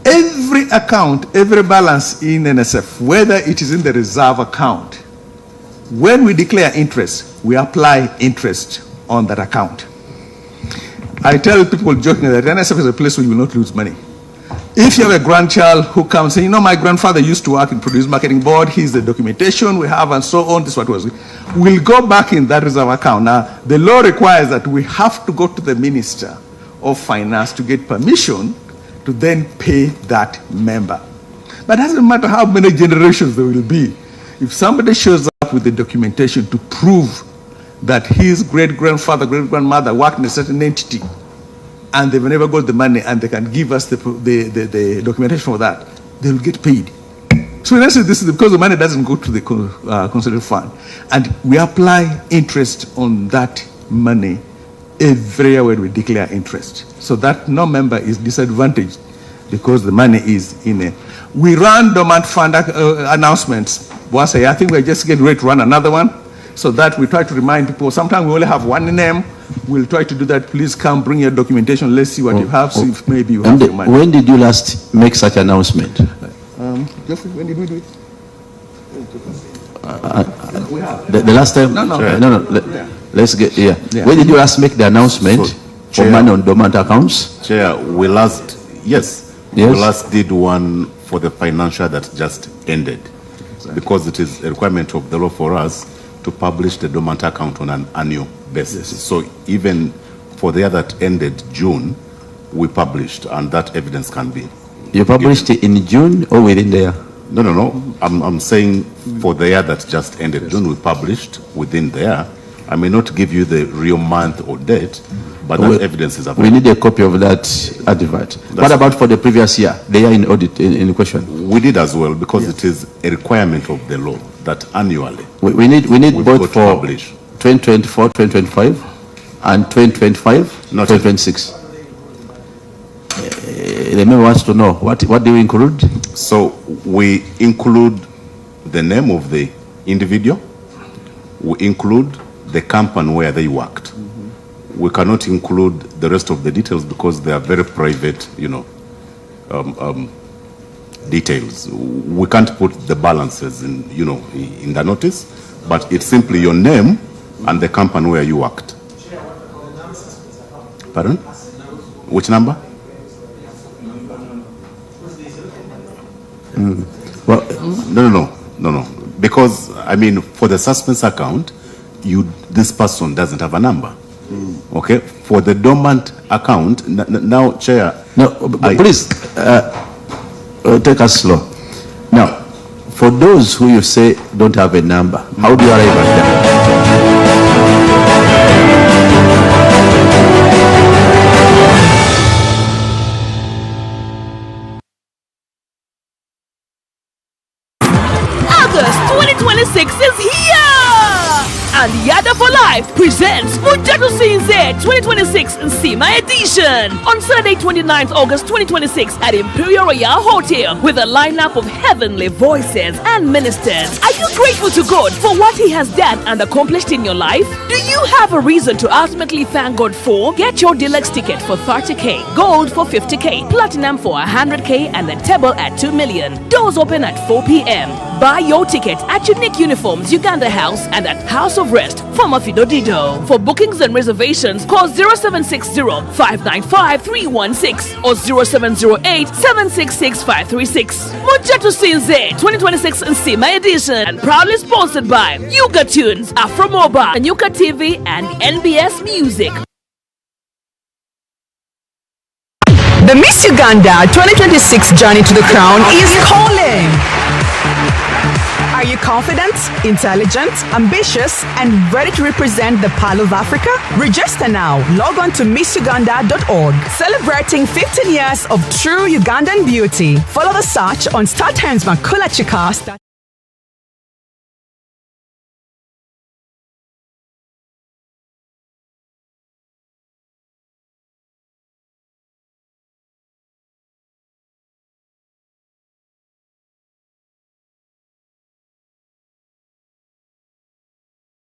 Every account, every balance in NSF, whether it is in the reserve account, when we declare interest, we apply interest on that account. I tell people jokingly that NSF is a place where you will not lose money. If you have a grandchild who comes and say, my grandfather used to work in Produce Marketing Board, here's the documentation we have and so on, this is what was. We'll go back in that reserve account. Now, the law requires that we have to go to the Minister of Finance to get permission to then pay that member. But it doesn't matter how many generations there will be. If somebody shows up with the documentation to prove that his great-grandfather, great-grandmother worked in a certain entity, and they've never got the money, and they can give us the documentation for that, they will get paid. So in essence, this is because the money doesn't go to the consolidated fund. And we apply interest on that money every year when we declare interest. So that no member is disadvantaged because the money is in a... We run dormant fund announcements once a year. I think we're just getting ready to run another one, so that we try to remind people. Sometimes we only have one name. We'll try to do that. Please come, bring your documentation. Let's see what you have. See if maybe you have your money. When did you last make such announcement? Jeffrey, when did we do it? The last time? No. Let's get here. Yeah. When did you last make the announcement for money on dormant accounts? Chair, we last did one for the financial that just ended, because it is a requirement of the law for us to publish the dormant account on an annual basis. Yes. So even for the year that ended June, we published, and that evidence can be. You published it in June or within the year? No. I'm saying for the year that just ended June, we published within the year. I may not give you the real month or date, but that evidence is available. We need a copy of that advert. What about for the previous year, the year in audit in question? We did as well, because it is a requirement of the law that annually we need both for 2024, 2025, and 2025, 2026. The member wants to know, what do we include? So we include the name of the individual. We include the company where they worked. We cannot include the rest of the details because they are very private, details. We can't put the balances in the notice, but it's simply your name and the company where you worked. Pardon? Which number? Well, no. Because for the suspense account, this person doesn't have a number. Okay, for the dormant account now, Chair. No, please take us slow. Now, for those who you say don't have a number, how do you arrive at that? August 2026 is here! And Yada for Life presents Mujatu Sinze 2026 Nsima Edition on Saturday 29th August 2026 at Imperial Royal Hotel with a lineup of heavenly voices and ministers. Are you grateful to God for what He has done and accomplished in your life? Do you have a reason to ultimately thank God for? Get your deluxe ticket for 30K, gold for 50K, platinum for 100K, and the table at 2 million. Doors open at 4 p.m. Buy your ticket at Unique Uniforms, Uganda House, and at House of Rest, Former Fido Dido. For bookings and reservations, call 0760-595-316 or 0708-766-536. Mujatu Sinze 2026 Nsima Edition, and proudly sponsored by Yuga Tunes, Afro Mobile, and Yuka TV, and NBS Music. The Miss Uganda 2026 journey to the crown is calling. Are you confident, intelligent, ambitious, and ready to represent the Pearl of Africa? Register now. Log on to missuganda.org. Celebrating 15 years of true Ugandan beauty. Follow the search on StarTimes Makula Chika.